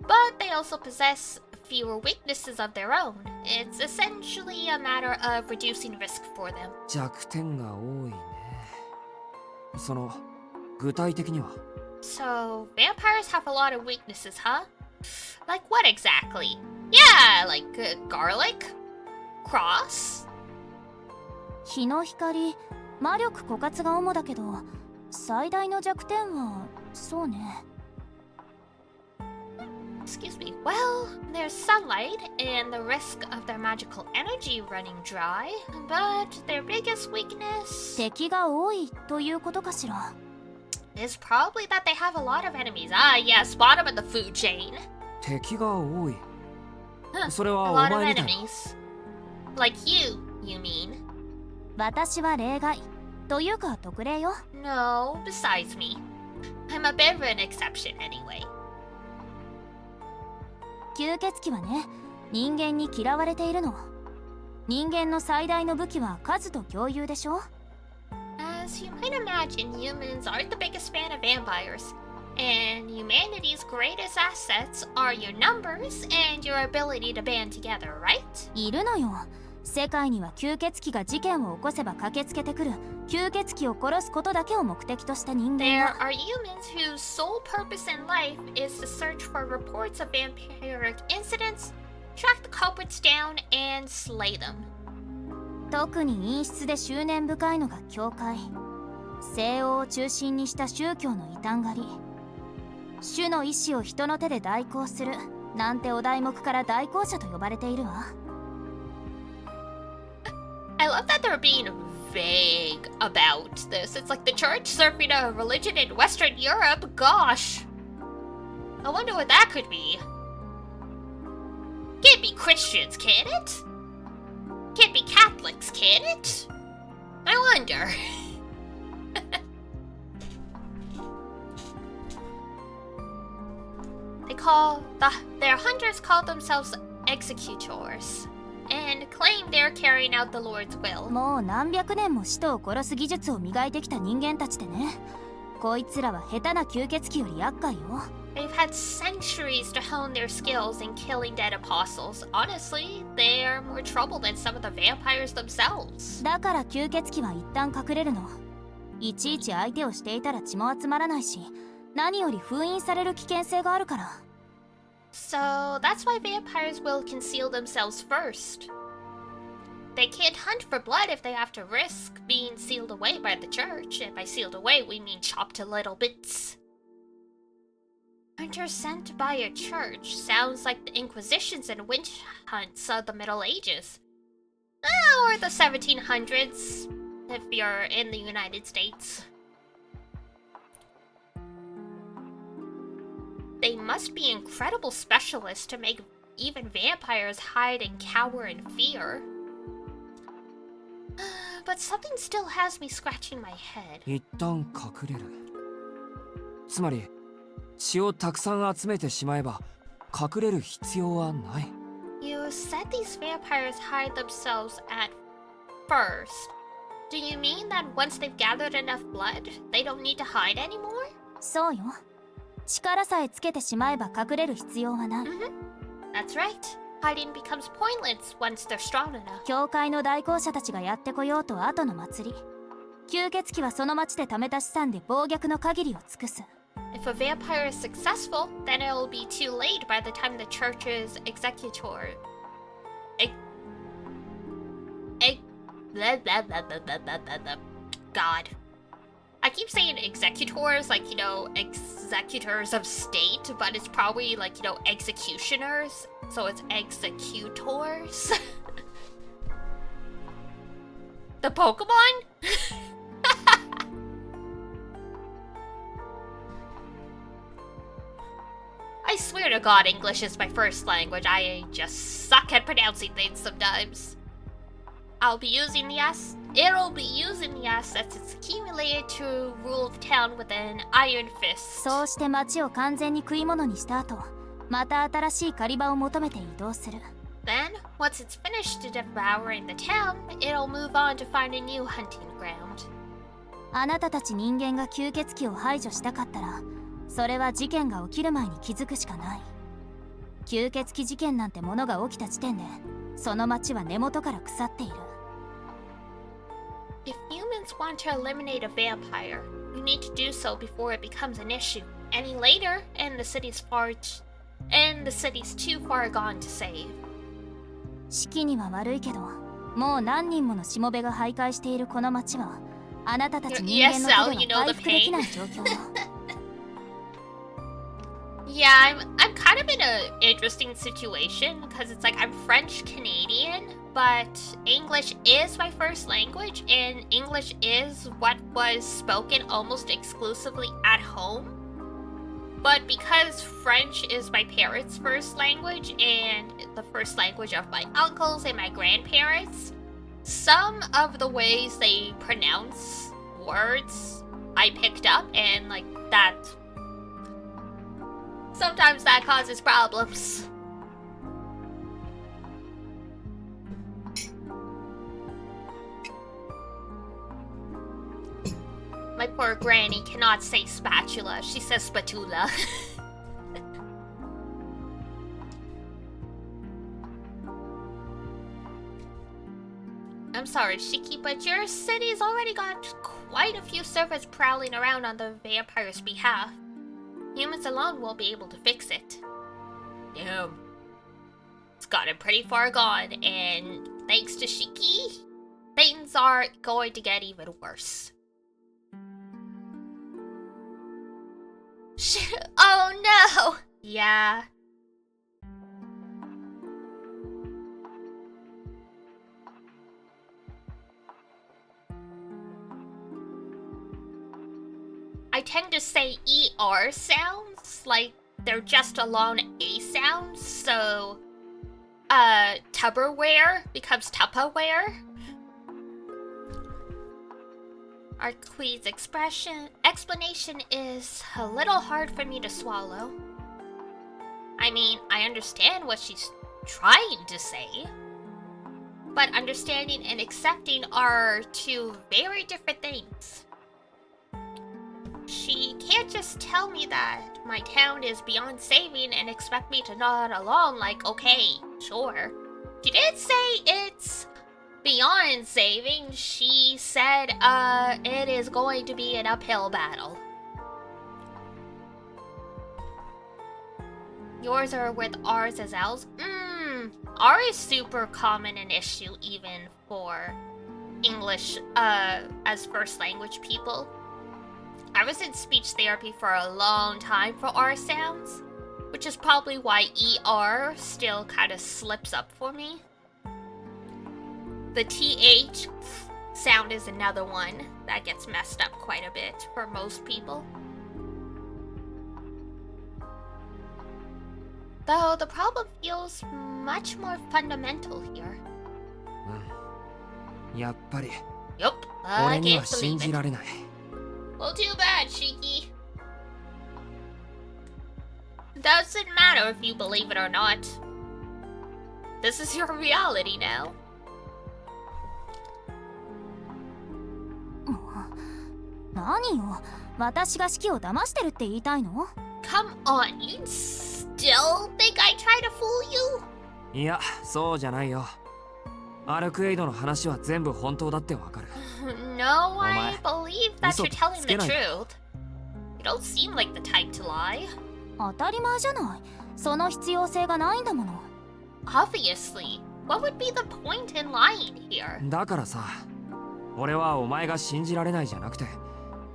but they also possess fewer weaknesses of their own. It's essentially a matter of reducing risk for them. 弱点が多いね。その具体的には So, vampires have a lot of weaknesses, huh? Like what exactly? Yeah, like garlic? Cross? 日の光、魔力枯渇が主だけど、最大の弱点はそうね。Excuse me. Well, there's sunlight and the risk of their magical energy running dry, but their biggest weakness 敵が多いということかしら。is probably that they have a lot of enemies. Ah, yes, bottom of the food chain. 敵が多い。 Huh, それは a お lot of 前みたいな。 enemies. Like you mean? 私は例外というか特例よ。 No, besides me. I'm a bit of an exception anyway. 吸血鬼はね、人間に嫌われているの。人間の最大の武器は数と共有でしょ。 As you might imagine, humans aren't the biggest fan of vampires. And humanity's greatest assets are your numbers and your ability to band together, right? いるのよ。世界には吸血鬼が事件を起こせば駆けつけてくる吸血鬼を殺すことだけを目的とした人間 There が are humans whose sole purpose in life is to search for reports of vampiric incidents, track the culprits down, and slay them. 特に陰湿で執念深いのが教会。西欧を中心にした宗教の異端狩り。主の意志を人の手で代行するなんてお題目から代行者と呼ばれているわ。I love that they're being vague about this. It's like the church serving a religion in Western Europe. Gosh. I wonder what that could be. Can't be Christians, can it? Can't be Catholics, can it? I wonder. Their hunters call themselves executors and claim they're carrying out the Lord's will. もう何百年も使徒を殺す技術を磨いてきた人間たちでね。こいつらは下手な吸血鬼より厄介よ。They've had centuries to hone their skills in killing dead apostles. Honestly, they are more trouble than some of the vampires themselves. だから吸血鬼は一旦隠れるの。いちいち相手をしていたら血も集まらないし、何より封印される危険性があるから。So that's why vampires will conceal themselves first. They can't hunt for blood if they have to risk being sealed away by the church. And by sealed away, we mean chopped to little bits. Hunters sent by a church sounds like the Inquisitions and witch hunts of the Middle Ages. Or the 1700s, if you're in the United States. They must be incredible specialists to make even vampires hide and cower in fear. But something still has me scratching my head. 一旦隠れる。つまり血をたくさん集めてしまえば隠れる必要はない。 You said these vampires hide themselves at first. Do you mean that once they've gathered enough blood, they don't need to hide anymore? そうよ。力さえつけてしまえば隠れる必要はない。That's right. Hiding becomes pointless once they're strong enough. 教会の代行者たちがやってこようと後の祭り。吸血鬼はその町で貯めた資産で暴虐の限りを尽くす。If a vampire is successful, then it'll be too late by the time the church's executor... God. I keep saying executors, like, you know, executors of state, but it's probably like, you know, executioners. So it's executors. The Pokemon? I swear to God, English is my first language. I just suck at pronouncing things sometimes. It'll be using the assets it's accumulated to rule the town with an iron fist. そうして町を完全に食い物にした後、また新しい狩り場を求めて移動する。Then, once it's finished devouring the town, it'll move on to find a new hunting ground. あなたたち人間が吸血鬼を排除したかったら、それは事件が起きる前に気づくしかない。吸血鬼事件なんてものが起きた時点でその町は根元から腐っている。 If humans want to eliminate a vampire, you need to do so before it becomes an issue. Any later, and the city's too far gone to save. 四季には悪いけど、もう何人ものしもべが徘徊しているこの町は、あなたたち人間の手では回復できない状況よ。Yeah, I'm kind of in an interesting situation because it's like I'm French Canadian, but English is my first language, and English is what was spoken almost exclusively at home. But because French is my parents' first language and the first language of my uncles and my grandparents, some of the ways they pronounce words I picked up, and like that. Sometimes that causes problems. My poor granny cannot say spatula, she says spatula. I'm sorry, Shiki, but your city's already got quite a few servants prowling around on the vampire's behalf. Humans alone won't be able to fix it. Damn. It's gotten pretty far gone, and thanks to Shiki, things are going to get even worse. Oh no! Yeah. I tend to say ER sounds, like they're just a long A sound, so Tupperware becomes Tupperware. Our queen's explanation is a little hard for me to swallow. I mean, I understand what she's trying to say, but understanding and accepting are two very different things. She can't just tell me that my town is beyond saving and expect me to nod along like, okay, sure. She did say it's beyond saving. She said, it is going to be an uphill battle. Yours are with R's as L's? R is super common an issue even for English, as first language people. I was in speech therapy for a long time for R sounds, which is probably why ER still kind of slips up for me. The TH sound is another one that gets messed up quite a bit for most people. Though the problem feels much more fundamental here. やっぱり Yup, I 俺に can't は信 believe じ it. られない。 Well, too bad, Shiki. Doesn't matter if you believe it or not. This is your reality now. 何よ、私が式を騙してるって言いたいの？ Come on, you still think I try to fool you? いや、そうじゃないよ。アルクエイドの話は全部本当だってわかる。No, I believe that you're telling the 嘘つけない。 truth. You don't seem like the type to lie. 当たり前じゃない。その必要性がないんだもの。 Obviously. What would be the point in lying here? だからさ、俺はお前が信じられないじゃなくて、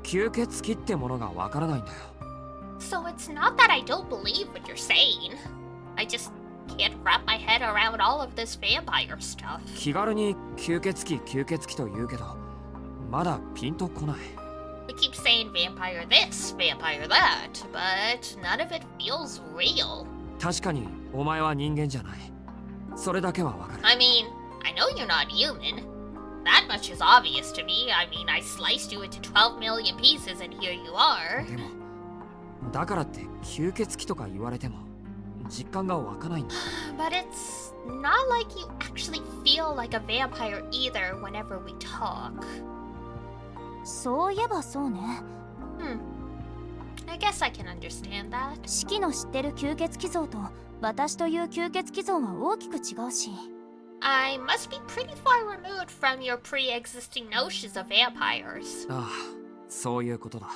吸血鬼ってものがわからないんだよ。So it's not that I don't believe what you're saying. I just can't wrap my head around all of this vampire stuff. 気軽に吸血鬼と言うけど、まだピンとこない。We keep saying vampire this, vampire that, but none of it feels real. 確かにお前は人間じゃない。それだけはわかる。I mean, I know you're not human. That much is obvious to me. I mean, I sliced you into 12 million pieces and here you are. でも、だからって吸血鬼とか言われても実感が湧かないんだ。But it's not like you actually feel like a vampire either whenever we talk. そういえばそうね。I guess I can understand that. 式の知ってる吸血鬼像と私という吸血鬼像は大きく違うし。 I must be pretty far removed from your pre-existing notions of vampires. ああ、そういうことだ。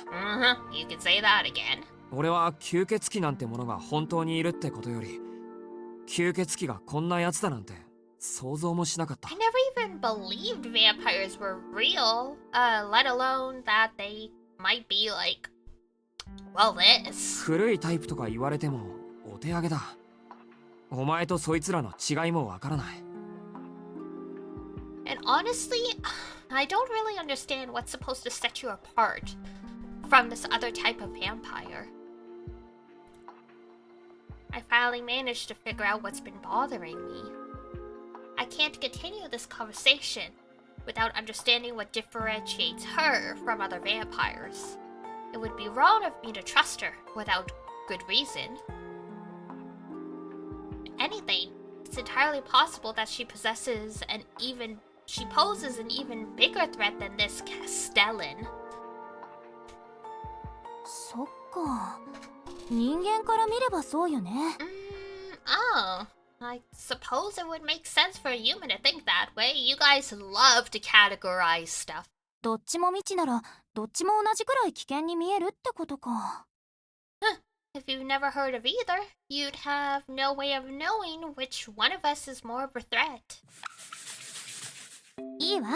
You could say that again. 俺は吸血鬼なんてものが本当にいるってことより、吸血鬼がこんなやつだなんて想像もしなかった。 I never even believed vampires were real, let alone that they might be like, well, this. 古いタイプとか言われてもお手上げだ。お前とそいつらの違いもわからない。 And honestly, I don't really understand what's supposed to set you apart from this other type of vampire. I finally managed to figure out what's been bothering me. I can't continue this conversation without understanding what differentiates her from other vampires. It would be wrong of me to trust her without good reason. If anything, it's entirely possible that she poses an even bigger threat than this Castellan. そっか。人間から見ればそうよね。Oh, I suppose it would make sense for a human to think that way. You guys love to categorize stuff. どっちも未知なら、どっちも同じくらい危険に見えるってことか。If you've never heard of either, you'd have no way of knowing which one of us is more of a threat. いいわ。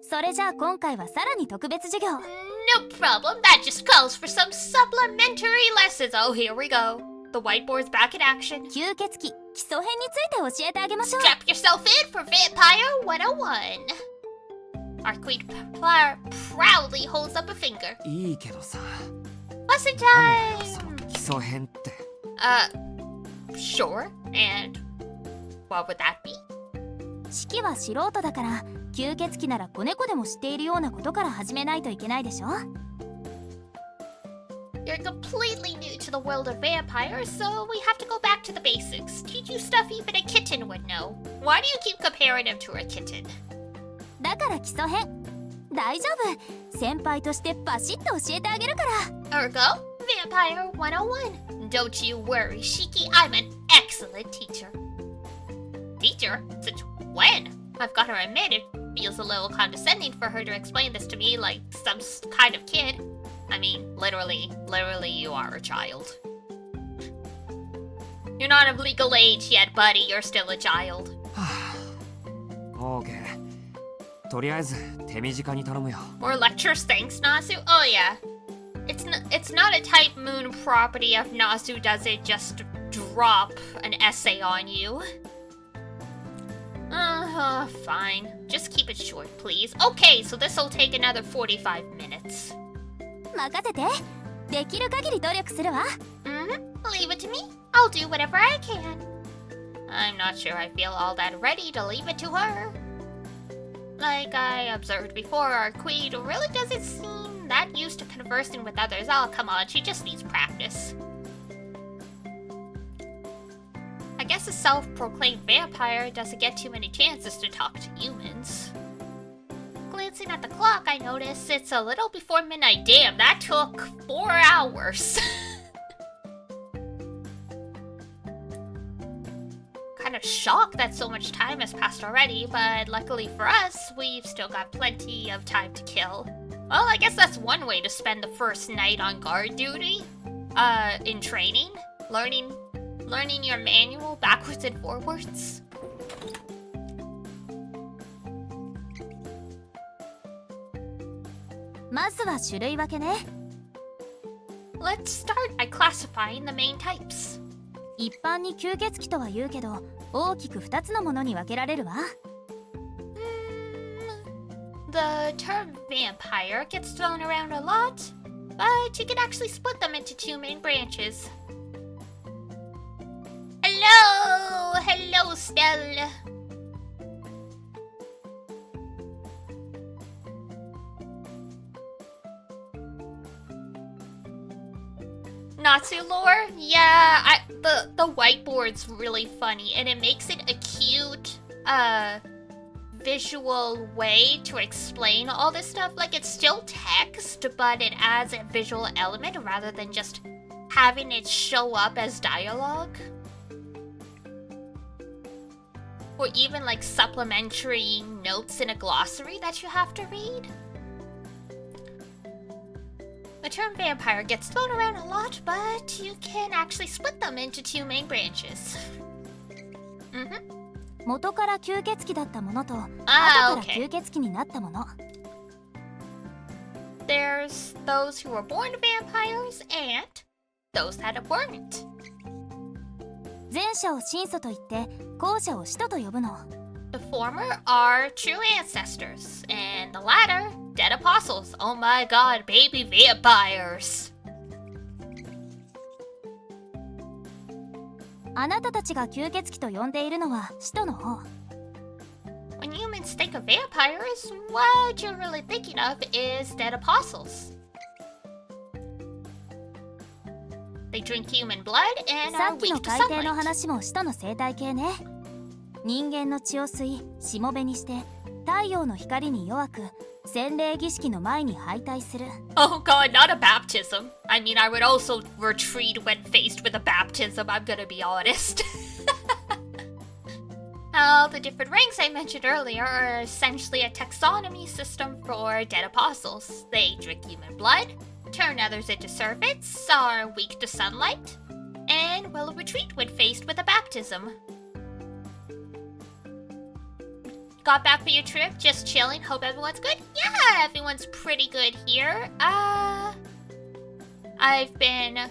それじゃあ今回はさらに特別授業。No problem. That just calls for some supplementary lessons. Oh, here we go. The whiteboard's back in action. 吸血鬼基礎編について教えてあげましょう。 Strap yourself in for Vampire 101. Our queen proudly holds up a finger. いいけどさ。 Lesson なんだよ、その time. 基礎編って。Sure. And what would that be? 式は素人だから吸血鬼なら子猫でも知っているようなことから始めないといけないでしょ。 You're completely new to the world of vampires, so we have to go back to the basics. Teach you stuff even a kitten would know. Why do you keep comparing him to a kitten? だから基礎編。大丈夫。先輩としてバシッと教えてあげるから。 Ergo, Vampire 101. Don't you worry, Shiki, I'm an excellent teacher. Teacher? Since when? I've got to admit, it feels a little condescending for her to explain this to me like some kind of kid. I mean, literally, you are a child. You're not of legal age yet, buddy. You're still a child. オーケー。とりあえず手短に頼むよ。 More lectures, thanks, Nasu. Oh yeah, it's not a type moon property of Nasu, does it? Just drop an essay on you. Fine. Just keep it short, please. Okay, so this'll take another 45 minutes. 任せて。できる限り努力するわ。Leave it to me. I'll do whatever I can. I'm not sure I feel all that ready to leave it to her. Like I observed before, our queen really doesn't seem that used to conversing with others. Oh, come on, she just needs practice. I guess a self-proclaimed vampire doesn't get too many chances to talk to humans. Glancing at the clock, I notice it's a little before midnight. Damn, that took 4 hours. Kind of shocked that so much time has passed already, but luckily for us, we've still got plenty of time to kill. Well, I guess that's one way to spend the first night on guard duty. In training, learning your manual backwards and forwards. Let's start by classifying the main types. 一般に吸血鬼とは言うけど、大きく2つのものに分けられるわ。The term vampire gets thrown around a lot, but you can actually split them into 2 main branches. Hello, Stella. Natsu lore? Yeah, the whiteboard's really funny, and it makes it a cute, visual way to explain all this stuff. Like, it's still text, but it adds a visual element rather than just having it show up as dialogue. or even like supplementary notes in a glossary that you have to read. The term vampire gets thrown around a lot, but you can actually split them into two main branches. 元から吸血鬼だったものと後 Ah, から okay. 吸血鬼になったもの。 There's those who were born vampires and those that weren't. 前者を神祖と言って後者を使徒と呼ぶの。 The former are true ancestors, and the latter, dead apostles. Oh my god, baby vampires. あなたたちが吸血鬼と呼んでいるのは使徒の方。 When humans think of vampires, what you're really thinking of is dead apostles. They drink human blood and さ are っきの weak to 海底の sunlight. 話も使徒の生態系ね。人間の血を吸いしもべにして太陽の光に弱く洗礼儀式の前に敗退する。 Oh god, not a baptism. I mean, I would also retreat when faced with a baptism, I'm gonna be honest. All the different ranks I mentioned earlier are essentially a taxonomy system for dead apostles. They drink human blood, turn others into servants, are weak to sunlight, and will retreat when faced with a baptism. Got back for your trip? Just chilling? Hope everyone's good? Yeah, everyone's pretty good here. I've been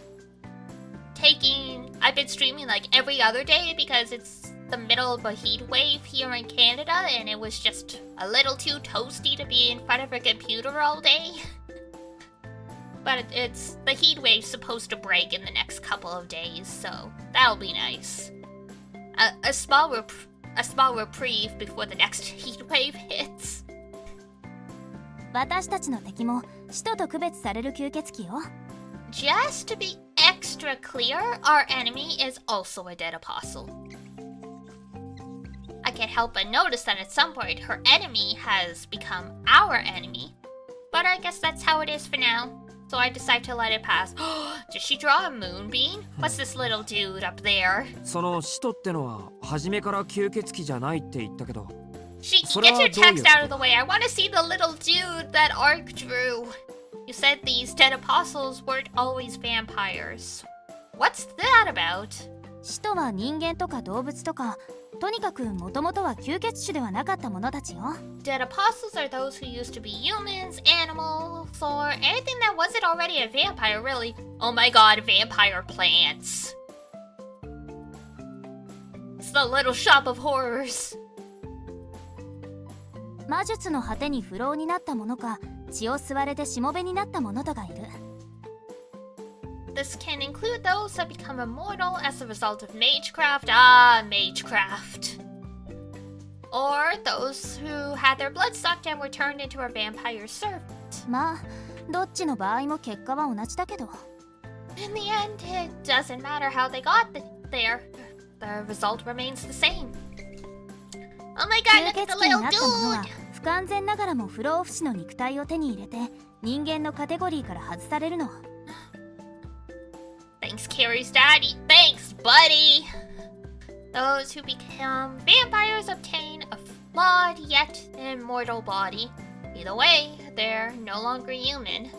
streaming like every other day because it's the middle of a heat wave here in Canada and it was just a little too toasty to be in front of a computer all day. But it's the heat wave's supposed to break in the next couple of days, so that'll be nice. A small reprieve before the next heat wave hits. 私たちの敵も使徒と区別される吸血鬼よ。 Just to be extra clear, our enemy is also a dead apostle. I can't help but notice that at some point her enemy has become our enemy. But I guess that's how it is for now. So I decide to let it pass. Did she draw a moonbeam? What's this little dude up there? その使徒ってのは初めから吸血鬼じゃないって言ったけど She So get your now, do you- text out of the way. I want to see the little dude that Ark drew. You said these dead apostles weren't always vampires. What's that about? 使徒は人間とか動物とかとにかくもともとは吸血種ではなかった者たちよ。 Dead apostles are those who used to be humans, animals, or anything that wasn't already a vampire, really. Oh my god, vampire plants. It's the little shop of horrors. 魔術の果てに不老になった者か血を吸われてしもべになった者とがいる。 This can include those that become immortal as a result of magecraft. Ah, magecraft. Or those who had their blood sucked and were turned into a vampire servant. まあどっちの場合も結果は同じだけど。 In the end, it doesn't matter how they got there. The result remains the same. Oh my god, 吸 look at 血 the 鬼に little なった者は dude! 不完全ながらも不老不死の肉体を手に入れて人間のカテゴリーから外されるの。 Thanks, Carrie's daddy. Thanks, buddy! Those who become vampires obtain a flawed yet immortal body. Either way, they're no longer human.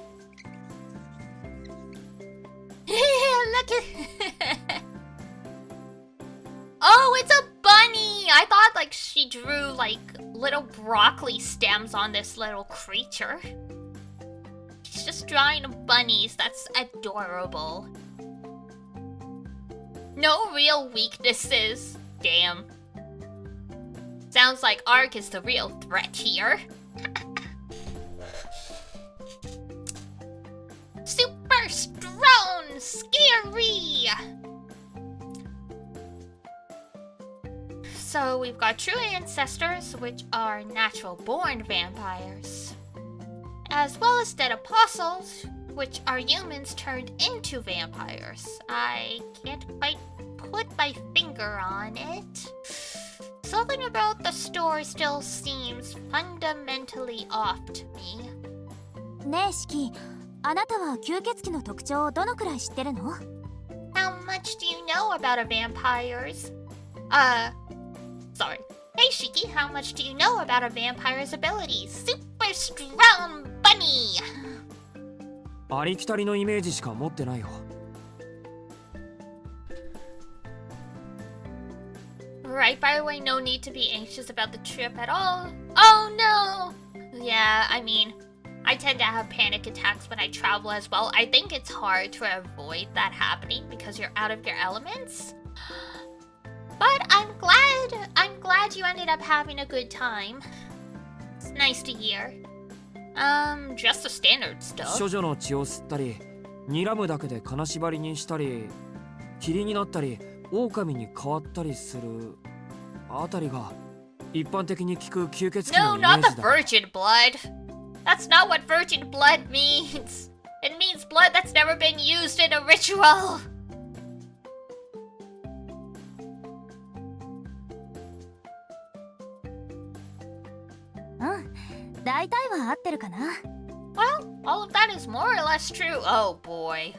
Look at... Oh, it's a bunny! I thought like she drew like little broccoli stems on this little creature. She's just drawing bunnies. That's adorable. No real weaknesses. Damn. Sounds like Ark is the real threat here. Super strong! Scary! So we've got true ancestors, which are natural-born vampires, as well as dead apostles, which are humans turned into vampires. I can't quite put my finger on it. Something about the story still seems fundamentally off to me. ねえシキ、あなたは吸血鬼の特徴をどのくらい知ってるの？ How much do you know about a vampires? Sorry. Hey Shiki, how much do you know about a vampire's abilities? Super strong bunny! ありきたりのイメージしか持ってないよ。Right, by the way, no need to be anxious about the trip at all. Oh no! Yeah, I mean, I tend to have panic attacks when I travel as well. I think it's hard to avoid that happening because you're out of your elements. But I'm glad you ended up having a good time. It's nice to hear. Just the standard stuff. 処女の血を吸ったり、睨むだけで金縛りにしたり、霧になったり、狼に変わったりするあたりが一般的に聞く吸血鬼の No, イメー not ジ the だ。virgin blood. That's not what virgin blood means. It means blood that's never been used in a ritual. 大体は合ってるかな。 Well, all of that is more or less true. Oh boy.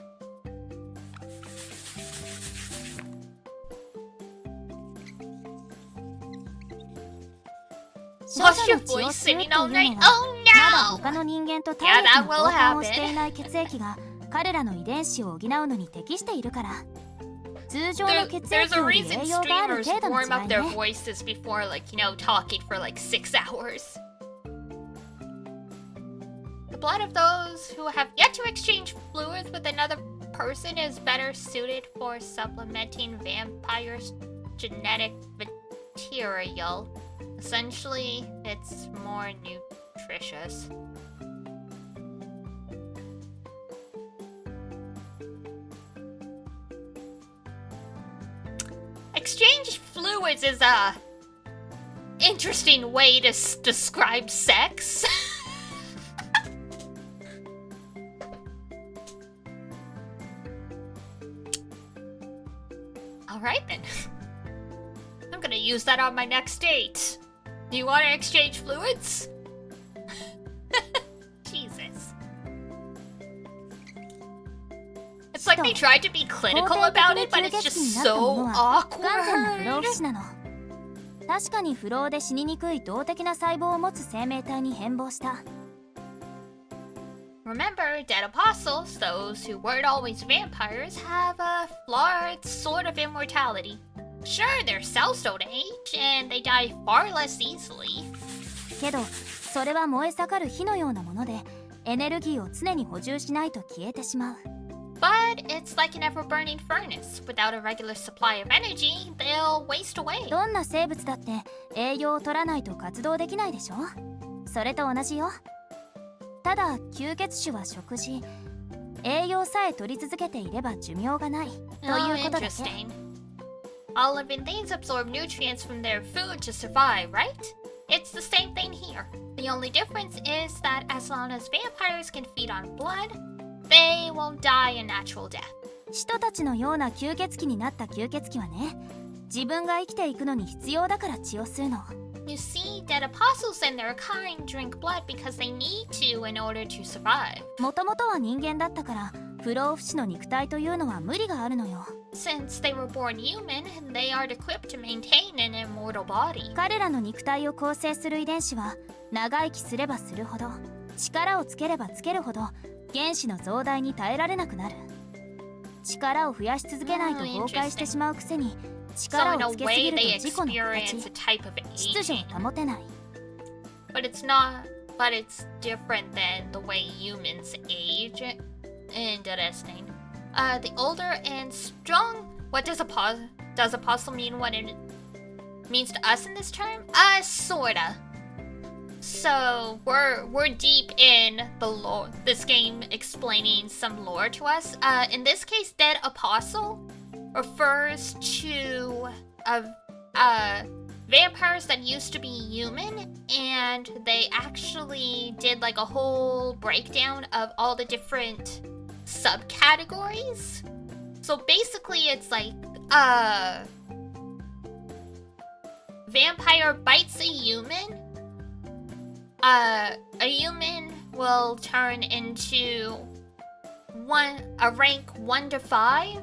Lost your voice singing all night? まだ Oh 他 no! の人間と体液 Yeah, that の will 交換を happen. していない血液が彼らの遺伝子を補うのに適しているから。通常の血 There's 液 a より reason 栄養がある streamers 程度の warm 違 up い their ね。 voices before, like, you know, talking for like 6 hours. The blood of those who have yet to exchange fluids with another person is better suited for supplementing vampires' genetic material. Essentially, it's more nutritious. Exchange fluids is a interesting way to describe sex. Alright then. I'm gonna use that on my next date. Do you want to exchange fluids? Jesus. It's like they tried to be clinical about it, but it's just so 不完全な不老 awkward. 不死なの。確かに不老で死ににくい動的な細胞を持つ生命体に変貌した。 Remember, dead apostles, those who weren't always vampires, have a flawed sort of immortality. Sure, their cells don't age, and they die far less easily. けど、それは燃え盛る火のようなもので、エネルギーを常に補充しないと消えてしまう。 But it's like an ever-burning furnace. Without a regular supply of energy, they'll waste away. どんな生物だって栄養を取らないと活動できないでしょ。それと同じよ。ただ吸血種は食事、栄養さえ取り続けていれば寿命がないということだけ。 Interesting. All living things absorb nutrients from their food to survive, right? It's the same thing here. The only difference is that as long as vampires can feed on blood, they won't die a natural death. 使徒たちのような吸血鬼になった吸血鬼はね、自分が生きていくのに必要だから血を吸うの。 You see, dead apostles and their kind drink blood because they need to in order to survive. もともとは人間だったから不老不死の肉体というのは無理があるのよ。 Since they were born human, they aren't equipped to maintain an immortal body. 彼らの肉体を構成する遺伝子は長生きすればするほど、力をつければつけるほど原子の増大に耐えられなくなる。力を増やし続けないと崩壊してしまうくせに、 So 力 in を a つけす way, ぎると they 自己の experience 形、 a type of 秩序 aging. を保てない。 But it's not. But it's different than the way humans age. Interesting. The older and strong. What does apostle mean? What it means to us in this term? Sorta. So we're deep in the lore. This game explaining some lore to us. In this case, dead apostle refers to vampires that used to be human, and they actually did like a whole breakdown of all the different subcategories. So basically it's like vampire bites a human. A human will turn into a rank 1 to 5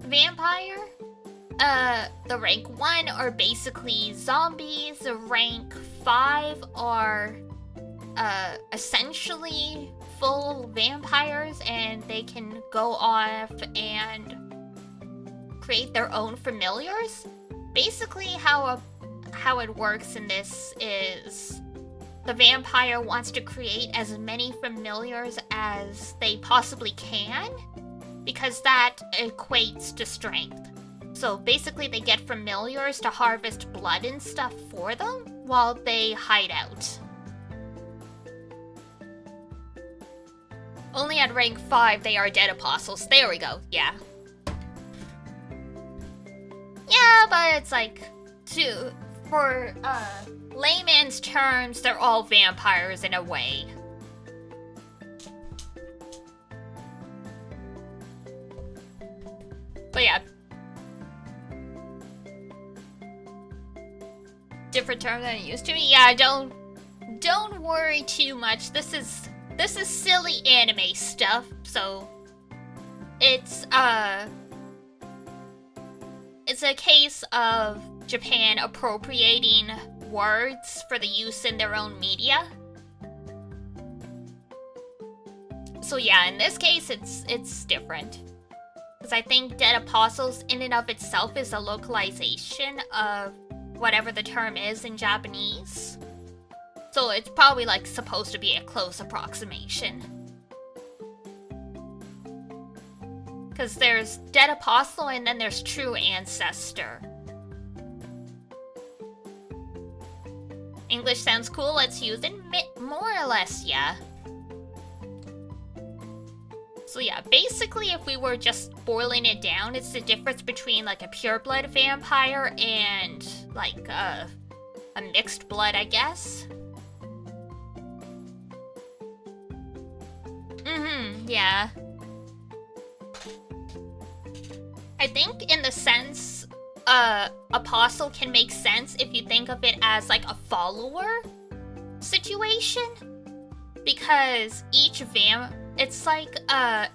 vampire. the rank 1 are basically zombies, the rank 5 are essentially full vampires, and they can go off and create their own familiars. Basically how it works in this is the vampire wants to create as many familiars as they possibly can, because that equates to strength. So basically they get familiars to harvest blood and stuff for them while they hide out. Only at rank 5 they are dead apostles. There we go, yeah. Yeah, but it's like, for layman's terms, they're all vampires in a way. But yeah. Different term than it used to be. Yeah, don't worry too much. This is silly anime stuff, so it's a case of Japan appropriating words for the use in their own media. So yeah, in this case it's different. Because I think Dead Apostles in and of itself is a localization of whatever the term is in Japanese. So it's probably like supposed to be a close approximation. Because there's Dead Apostle and then there's True Ancestor. English sounds cool, let's use it. More or less, yeah. So yeah, basically if we were just boiling it down, it's the difference between like a pureblood vampire and like a mixed blood, I guess. Yeah. I think in the sense, Apostle can make sense if you think of it as like a follower situation. Because each it's like a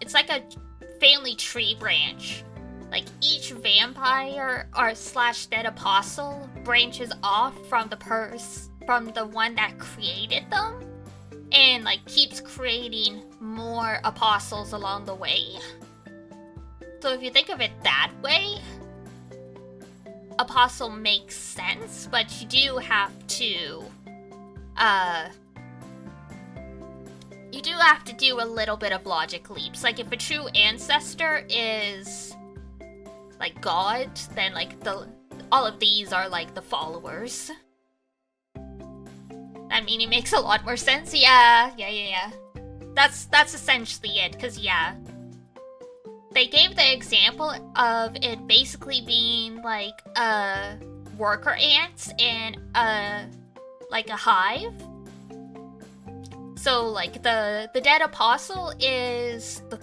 family tree branch. Like each vampire or / dead apostle branches off from the one that created them, and like keeps creating more apostles along the way. So if you think of it that way, apostle makes sense, but you do have to do a little bit of logic leaps. Like if a true ancestor is like God, then like all of these are like the followers. I mean, it makes a lot more sense. Yeah. That's essentially it, because yeah. They gave the example of it basically being like worker ants and like a hive. So like the dead apostle is the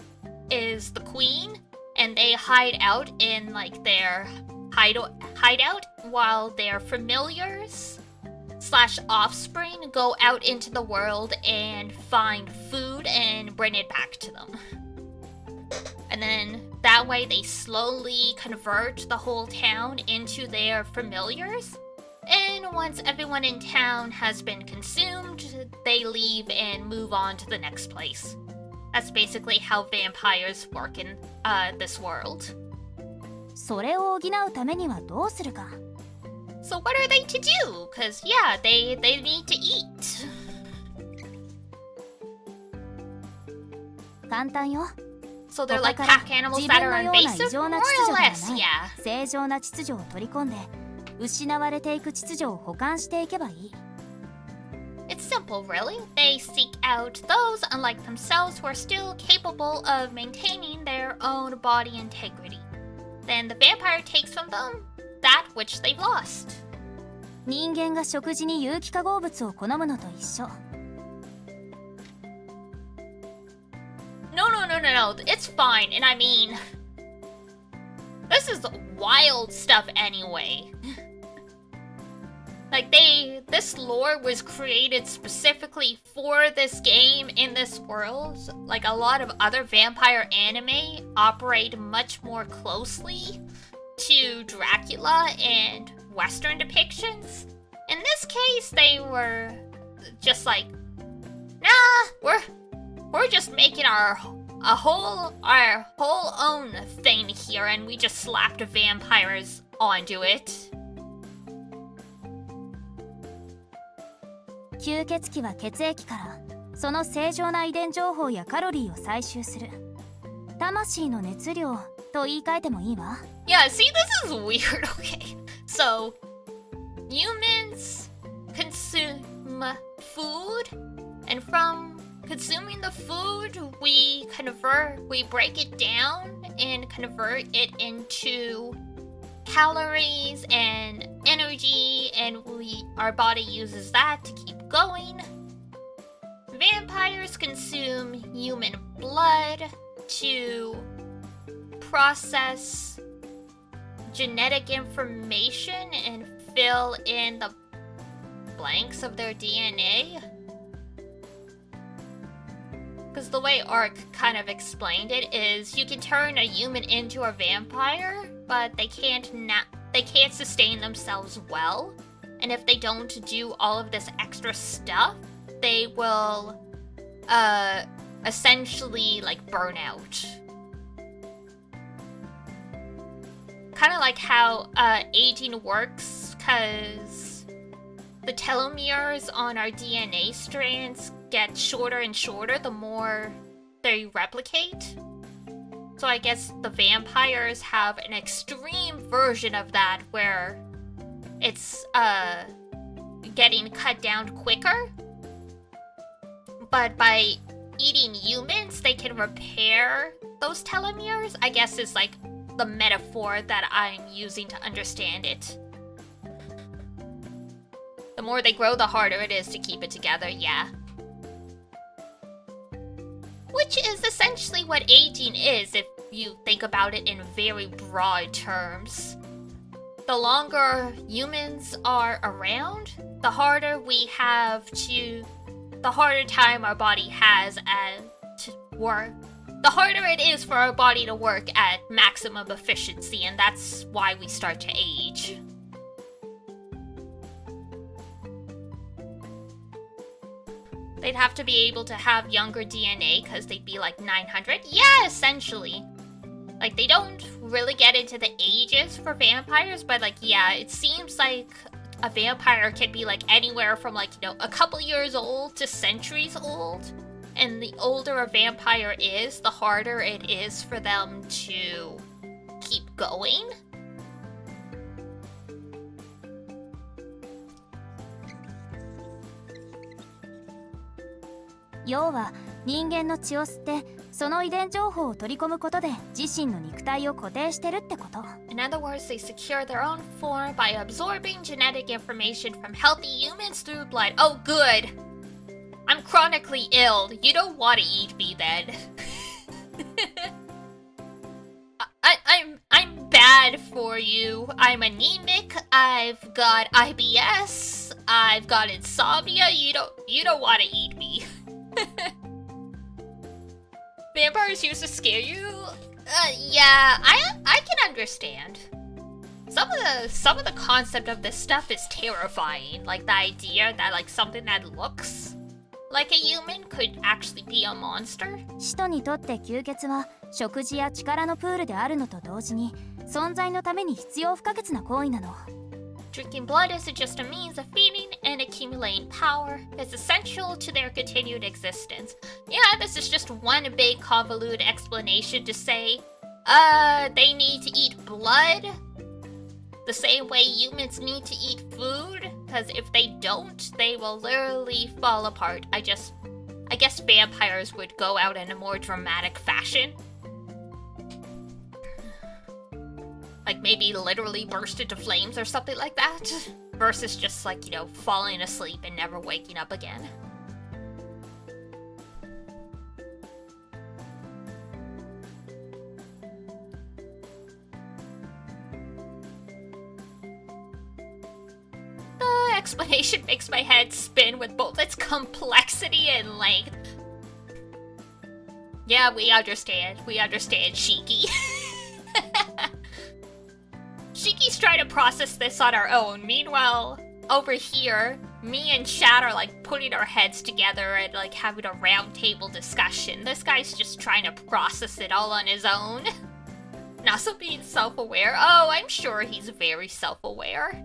queen, and they hide out in like their hideout while their familiars / offspring go out into the world and find food and bring it back to them. And then that way they slowly convert the whole town into their familiars. And once everyone in town has been consumed, they leave and move on to the next place. That's basically how vampires work in this world. それを補うためにはどうするか? So what are they to do? Cause yeah, they need to eat. 簡単よ。 So they're like pack animals that are invasive? More or less, yeah. 正常な秩序を取り込んで失われていく秩序を補完していけばいい。 It's simple, really. They seek out those unlike themselves who are still capable of maintaining their own body integrity. Then the vampire takes from them that which they've lost. 人間が食事に有機化合物を好むのと一緒。 No. It's fine. And I mean, this is wild stuff anyway. Like this lore was created specifically for this game in this world. Like a lot of other vampire anime operate much more closely to Dracula and Western depictions. In this case, they were just like, nah, we're just making our whole own thing here, and we just slapped vampires onto it. 吸血鬼は血液からその正常な遺伝情報やカロリーを採集する魂の熱量と言い換えてもいいわ。 Yeah, see, this is weird. Okay, so humans consume food, and from consuming the food, we break it down and convert it into calories and energy, and our body uses that to keep going. Vampires consume human blood to process genetic information and fill in the blanks of their DNA. Because the way Ark kind of explained it is you can turn a human into a vampire, but they can't sustain themselves well. And if they don't do all of this extra stuff, they will essentially like burn out. Kind of like how aging works, because the telomeres on our DNA strands get shorter and shorter the more they replicate. So I guess the vampires have an extreme version of that where it's getting cut down quicker. But by eating humans, they can repair those telomeres, I guess is like the metaphor that I'm using to understand it. The more they grow, the harder it is to keep it together, yeah. Which is essentially what aging is if you think about it in very broad terms. The longer humans are around, the harder time our body has to work. The harder it is for our body to work at maximum efficiency, and that's why we start to age. They'd have to be able to have younger DNA because they'd be like 900. Yeah, essentially. Like, they don't really get into the ages for vampires, but like, yeah, it seems like a vampire can be like anywhere from like, you know, a couple years old to centuries old. And the older a vampire is, the harder it is for them to keep going.要は人間の血を吸ってその遺伝情報を取り込むことで自身の肉体を固定してるってこと。 In other words, they secure their own form by absorbing genetic information from healthy humans through blood. Oh, good! I'm chronically ill. You don't want to eat me then. I'm bad for you. I'm anemic. I've got IBS. I've got insomnia. You don't want to eat me. Vampires used to scare you? Yeah, I can understand. Some of the concept of this stuff is terrifying. Like the idea that like something that looks like a human could actually be a monster. 使徒にとって吸血は食事や力のプールであるのと同時に存在のために必要不可欠な行為なの。 Drinking blood isn't just a means of feeding and accumulating power. It's essential to their continued existence. Yeah, this is just one big convoluted explanation to say, they need to eat blood the same way humans need to eat food, because if they don't, they will literally fall apart. I guess vampires would go out in a more dramatic fashion. Like maybe literally burst into flames or something like that. Versus just like, you know, falling asleep and never waking up again. The explanation makes my head spin with both its complexity and length. Yeah, we understand. We understand, Shiki. Shiki's trying to process this on her own. Meanwhile, over here, me and Chad are like putting our heads together and like having a round table discussion. This guy's just trying to process it all on his own. Nasa being self-aware. Oh, I'm sure he's very self-aware.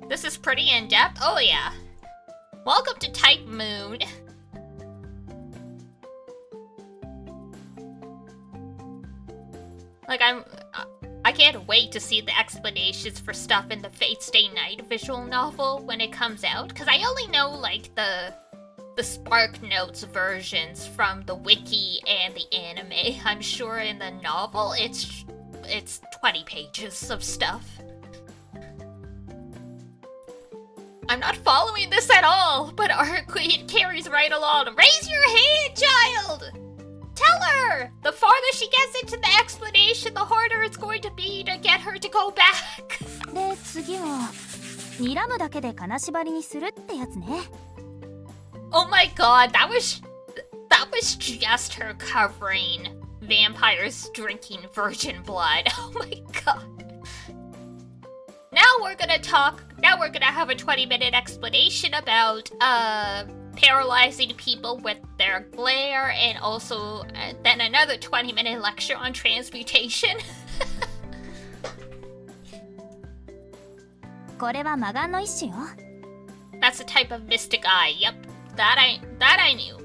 This is pretty in-depth. Oh yeah. Welcome to Type Moon. Like I can't wait to see the explanations for stuff in the Fate Stay Night visual novel when it comes out, because I only know like the Spark Notes versions from the wiki and the anime. I'm sure in the novel it's 20 pages of stuff. I'm not following this at all, but our queen carries right along. Raise your hand, child! Tell her! The farther she gets into the explanation, the harder it's going to be to get her to go back. で次は睨むだけで金縛りにするってやつね。 Oh my god, that was just her covering vampires drinking virgin blood. Oh my god. Now we're gonna have a 20-minute explanation about paralyzing people with their glare, and also then another 20-minute lecture on transmutation. これは魔眼の一種よ。 That's a type of mystic eye. Yep, that I knew.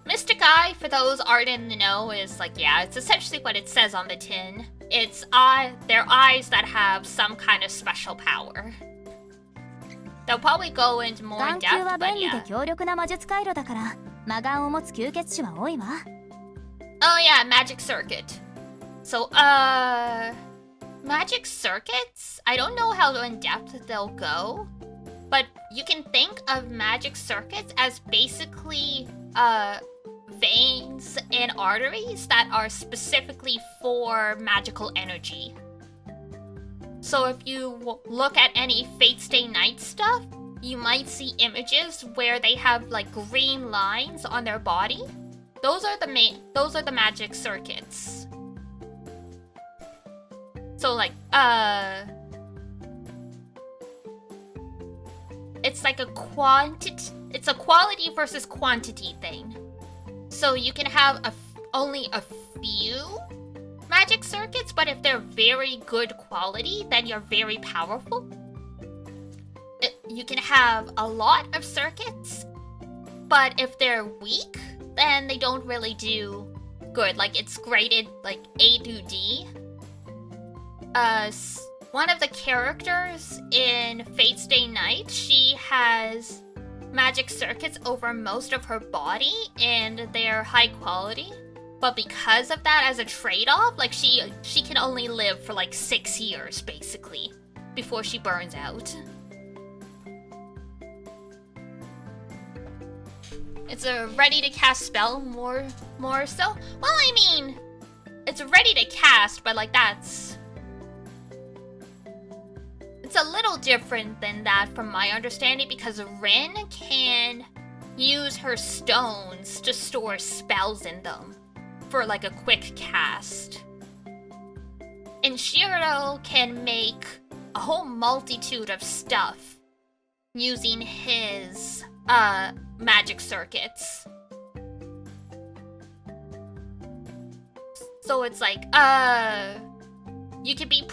Mystic eye, for those aren't in the know, is like, yeah, it's essentially what it says on the tin. It's they're eyes that have some kind of special power. They'll probably go into more in 眼球は depth, but 便利で yeah. 強力な魔術回路だから魔眼を持つ吸血種は多いわ。 Oh yeah, magic circuit. So, magic circuits? I don't know how in depth they'll go, but you can think of magic circuits as basically, veins and arteries that are specifically for magical energy. So if you look at any Fate Stay Night stuff, you might see images where they have like green lines on their body. Those are the magic circuits. So like it's like it's a quality versus quantity thing. So you can have only a few magic circuits, but if they're very good quality, then you're very powerful. You can have a lot of circuits, but if they're weak, then they don't really do good. Like it's graded like A through D. One of the characters in Fate Stay Night, she has magic circuits over most of her body, and they're high quality. But because of that, as a trade-off, like she can only live for like 6 years basically before she burns out. It's a ready to cast spell more so. Well, I mean, it's ready to cast, but like it's a little different than that from my understanding, because Rin can use her stones to store spells in them for like a quick cast. And Shiro can make a whole multitude of stuff using his magic circuits. So it's like you can be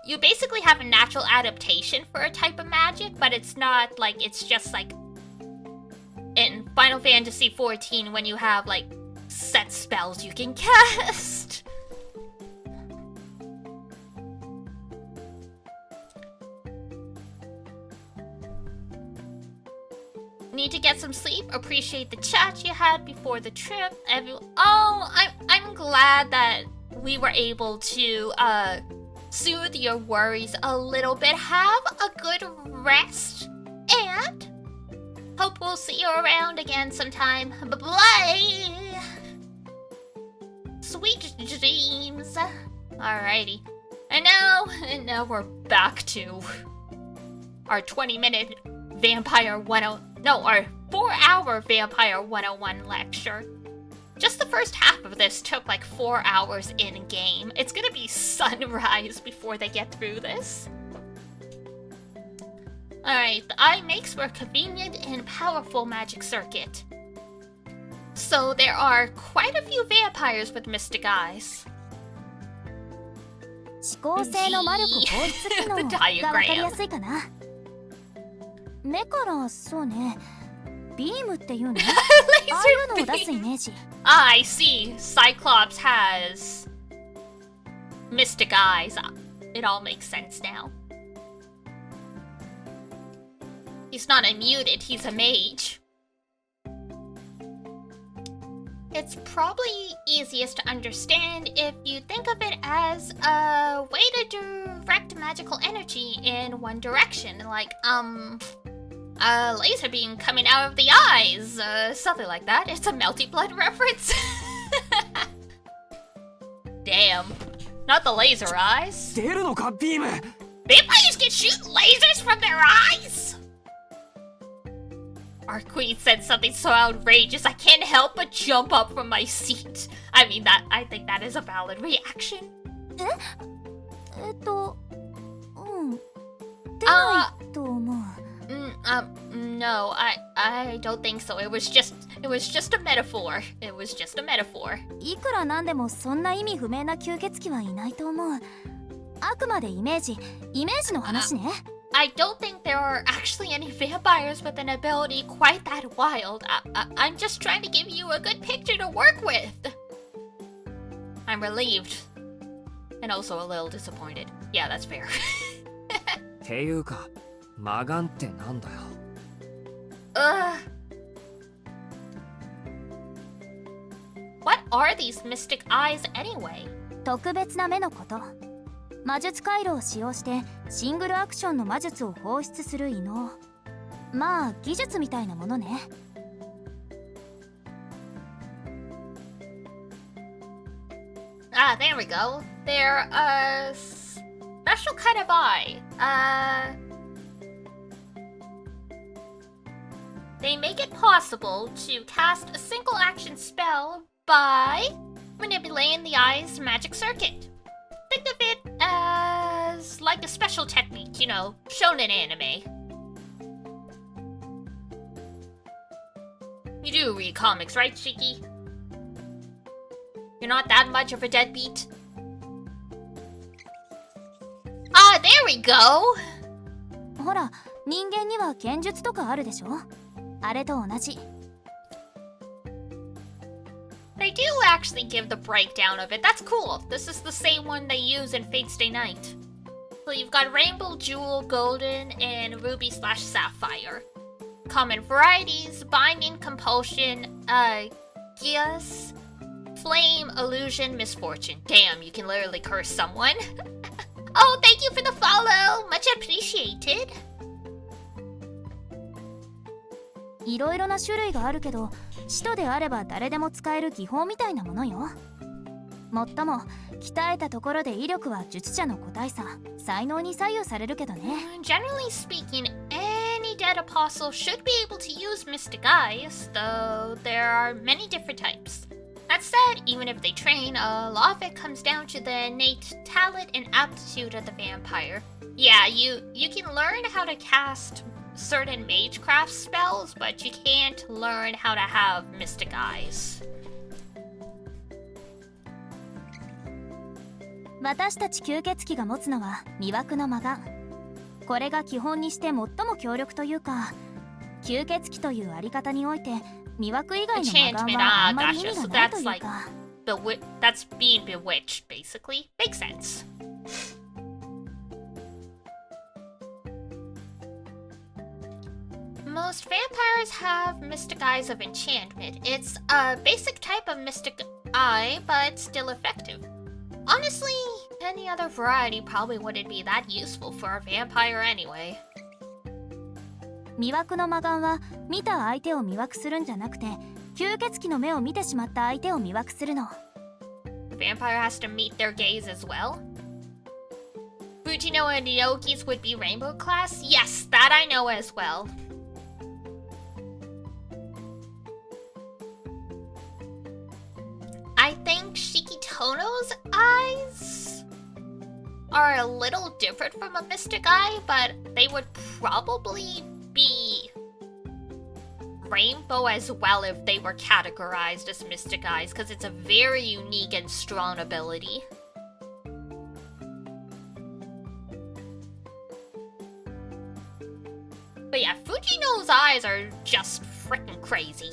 you basically have a natural adaptation for a type of magic, but it's not like it's just like in Final Fantasy XIV when you have like set spells you can cast. Need to get some sleep. Appreciate the chat you had before the trip. I'm glad that we were able to soothe your worries a little bit. Have a good rest, and hope we'll see you around again sometime. Bye-bye! Sweet dreams. Alrighty. And now we're back to our 20-minute Vampire 101... No, our 4-hour Vampire 101 lecture. Just the first half of this took like 4 hours in game. It's gonna be sunrise before they get through this. Alright, the eye makes for a convenient and powerful magic circuit. So there are quite a few vampires with mystic eyes. 指向性の魔力放出機能が分かりやすいかな。目からそうね、ビームっていうの？ああいうのを出すイメージ。I see. Cyclops has mystic eyes. It all makes sense now. He's not a mutant, he's a mage. It's probably easiest to understand if you think of it as a way to direct magical energy in one direction, like, a laser beam coming out of the eyes, something like that. It's a Melty Blood reference. Damn. Not the laser eyes. 出るのか、ビーム。 Vampires can shoot lasers from their eyes? Our queen said something so outrageous I can't help but jump up from my seat. I mean, I think that is a valid reaction. 出ないと思う。No, I don't think so. It was just a metaphor. It was just a metaphor. いくらなんでもそんな意味不明な吸血鬼はいないと思う。あくまでイメージの話ね。I don't think there are actually any vampires with an ability quite that wild. I'm just trying to give you a good picture to work with. I'm relieved. And also a little disappointed. Yeah, that's fair. っていうか、魔眼ってなんだよ。What are these mystic eyes anyway? 特別な目のこと。魔術回路を使用してシングルアクションの魔術を放出する異能。まあ技術みたいなものね。Ah, there we go. They're a special kind of eye. They make it possible to cast a single action spell by manipulating the eye's magic circuit. Think of it as like a special technique, you know, shown in anime. You do read comics, right, Shiki? You're not that much of a deadbeat. Ah, there we go! ほら、人間には剣術とかあるでしょ？あれと同じ。They do actually give the breakdown of it. That's cool. This is the same one they use in Fate Stay Night. So you've got Rainbow, Jewel, Golden, and Ruby/Sapphire. Common varieties: Binding, Compulsion, Geas, Flame, Illusion, Misfortune. Damn, you can literally curse someone. Oh, thank you for the follow! Much appreciated. いろいろな種類があるけど、使徒であれば誰でも使える技法みたいなものよ。もっとも鍛えたところで威力は術者の個体差、才能に左右されるけどね。Generally speaking, any dead apostle should be able to use mystic eyes, though there are many different types. That said, even if they train, a lot of it comes down to the innate talent and aptitude of the vampire. Yeah, you can learn how to cast certain magecraft spells, but you can't learn how to have mystic eyes. 私たち吸血鬼が持つのは魅惑の魔眼。これが基本にして最も強力というか、吸血鬼というあり方において魅惑以外の魔眼はあんまり意味がないというか。That's being bewitched, basically. Makes sense. Most vampires have mystic eyes of enchantment. It's a basic type of mystic eye, but still effective. Honestly, any other variety probably wouldn't be that useful for a vampire anyway. 魅惑の魔眼は見た相手を魅惑するんじゃなくて、吸血鬼の目を見てしまった相手を魅惑するの。The vampire has to meet their gaze as well. Fujino and Ryoki's would be rainbow class? Yes, that I know as well. little different from a mystic eye, but they would probably be rainbow as well if they were categorized as mystic eyes, because it's a very unique and strong ability. But yeah, Fujino's eyes are just freaking crazy.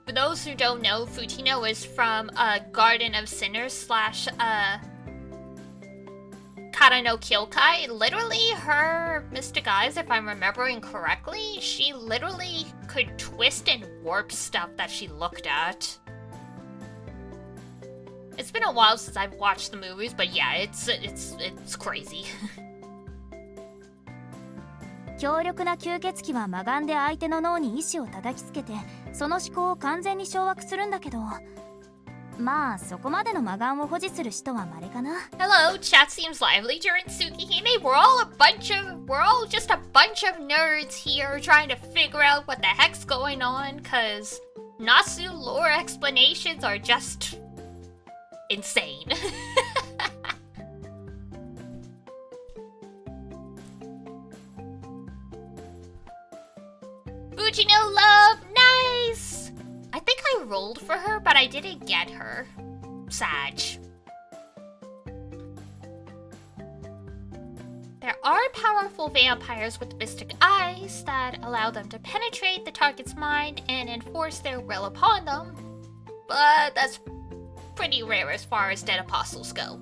For those who don't know, Fujino is from Garden of Sinners slash Kara no Kyokai. Literally, her mystic eyes, if I'm remembering correctly, she literally could twist and warp stuff that she looked at. It's been a while since I've watched the movies, but yeah, it's crazy. 強力な吸血鬼は魔眼で相手の脳に意志を叩きつけてその思考を完全に掌握するんだけどまあそこまでの魔眼を保持する人は稀かな Hello, chat seems lively during Tsukihime. We're all just a bunch of nerds here trying to figure out what the heck's going on, cause Nasu lore explanations are just insane. Fujino love, nice! I think I rolled for her, but I didn't get her. Sag. There are powerful vampires with mystic eyes that allow them to penetrate the target's mind and enforce their will upon them, but that's pretty rare as far as dead apostles go.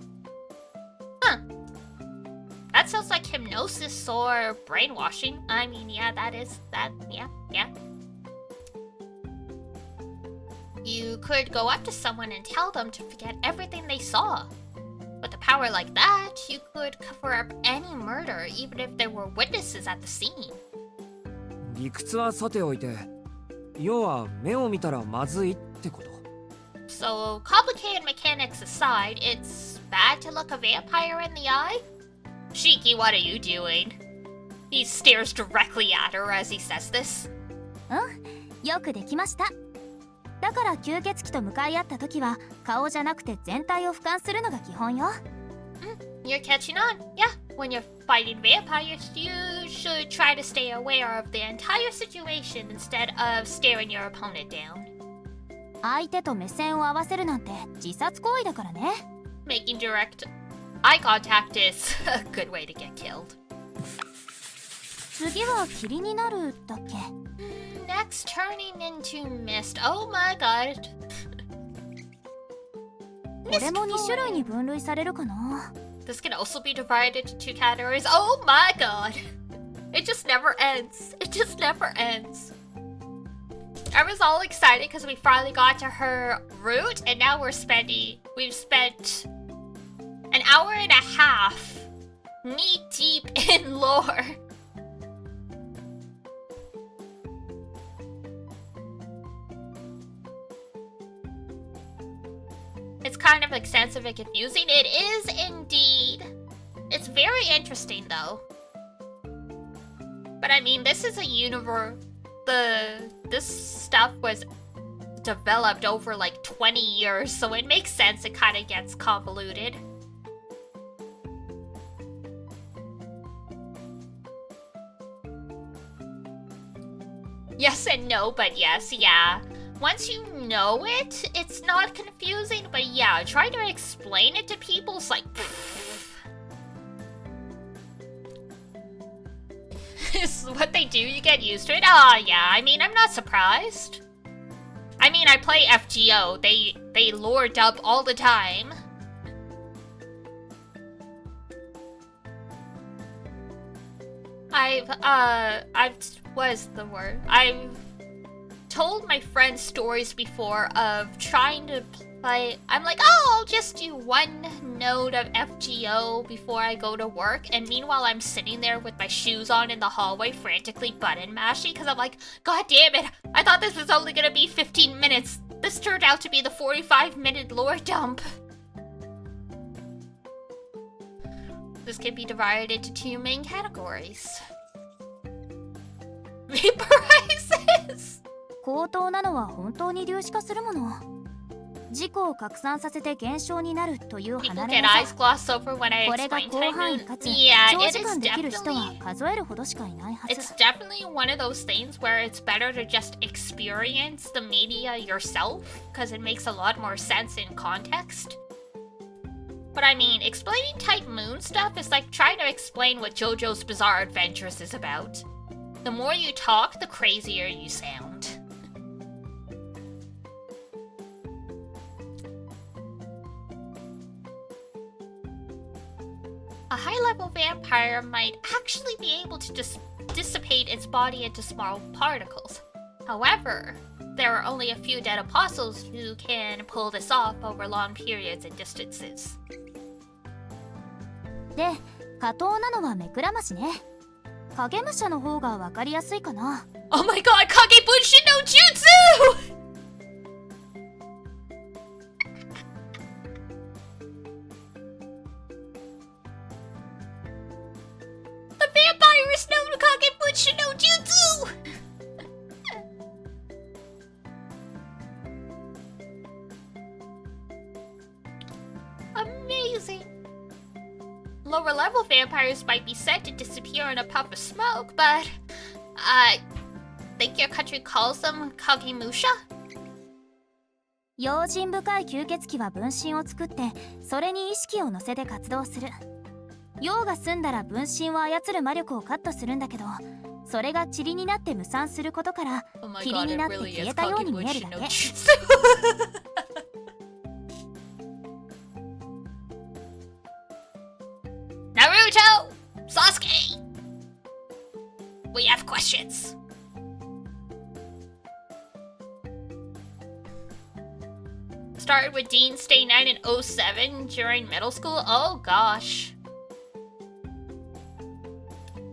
Huh. That sounds like hypnosis or brainwashing. I mean, yeah, yeah. You could go up to someone and tell them to forget everything they saw. With a power like that, you could cover up any murder, even if there were witnesses at the scene. 理屈はさておいて、要は目を見たらまずいってこと。So, complicated mechanics aside, it's bad to look a vampire in the eye? Shiki, what are you doing? He stares directly at her as he says this. よくできましただから吸血鬼と向かい合った時は顔じゃなくて全体を俯瞰するのが基本よ You're catching on. Yeah, when you're fighting vampires, you should try to stay aware of the entire situation instead of staring your opponent down. 相手と目線を合わせるなんて自殺行為だからね Making direct eye contact is a good way to get killed. 次は霧になるだっけ Next, turning into mist. Oh my god. これも2種類に分類されるかな This can also be divided into two categories. Oh my god. It just never ends. It just never ends. I was all excited because we finally got to her route, and now we've spent an hour and a half knee deep in lore. It's kind of extensive and confusing. It is indeed. It's very interesting though. But I mean, this is a universe. This stuff was developed over like 20 years, so it makes sense it kind of gets convoluted. Yes and no, but yes, yeah. Once you know it, it's not confusing, but yeah, trying to explain it to people is like... This is what they do, you get used to it. Yeah, I mean, I'm not surprised. I mean, I play FGO, they lore dump all the time. I've told my friends stories before of trying to play. I'm like, oh, I'll just do one node of FGO before I go to work, and meanwhile I'm sitting there with my shoes on in the hallway frantically button mashing because I'm like, god damn it, I thought this was only gonna be 15 minutes. This turned out to be the 45-minute lore dump. This can be divided into two main categories. Vaporizes! 高等なのは本当に粒子化するもの自己を拡散させて減少になるという People 離 get れ eyes 技。 glossed over when I これが explain 広範囲 Typhoon. かつ Yeah, 長 it 時 is 間できる人は definitely... 数えるほどしかいないはず。 It's definitely one of those things where it's better to just experience the media yourself, because it makes a lot more sense in context. But I mean, explaining Type Moon stuff is like trying to explain what JoJo's Bizarre Adventures is about. The more you talk, the crazier you sound. A high-level vampire might actually be able to just dissipate its body into small particles. However, there are only a few dead apostles who can pull this off over long periods and distances. で、下等なのは目くらましね。影武者の方がわかりやすいかな。 Oh my god, Kagebunshin no Jutsu! The vampire is known Kagebunshin no Jutsu! Amazing. Lower level vampires might be said to disappear in a puff of smoke, but I think your country calls them Kagemusha? 用心深い吸血鬼は分身を作って、それに意識を乗せて活動する。用が済んだら分身を操る魔力をカットするんだけど、それが塵になって無産することから、霧になって消えたように見えるだけ。Naruto! Sasuke! We have questions. Started with Dean Stay Night in 07 during middle school? Oh gosh.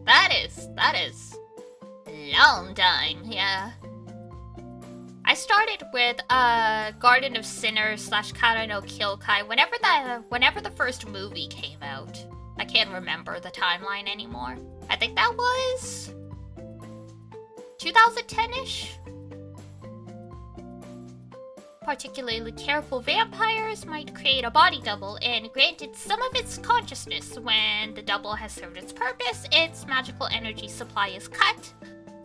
That is long time, yeah. I started with Garden of Sinners / Kara no Kyokai whenever the first movie came out. I can't remember the timeline anymore. I think that was 2010-ish? Particularly careful vampires might create a body double and grant it some of its consciousness. When the double has served its purpose, its magical energy supply is cut,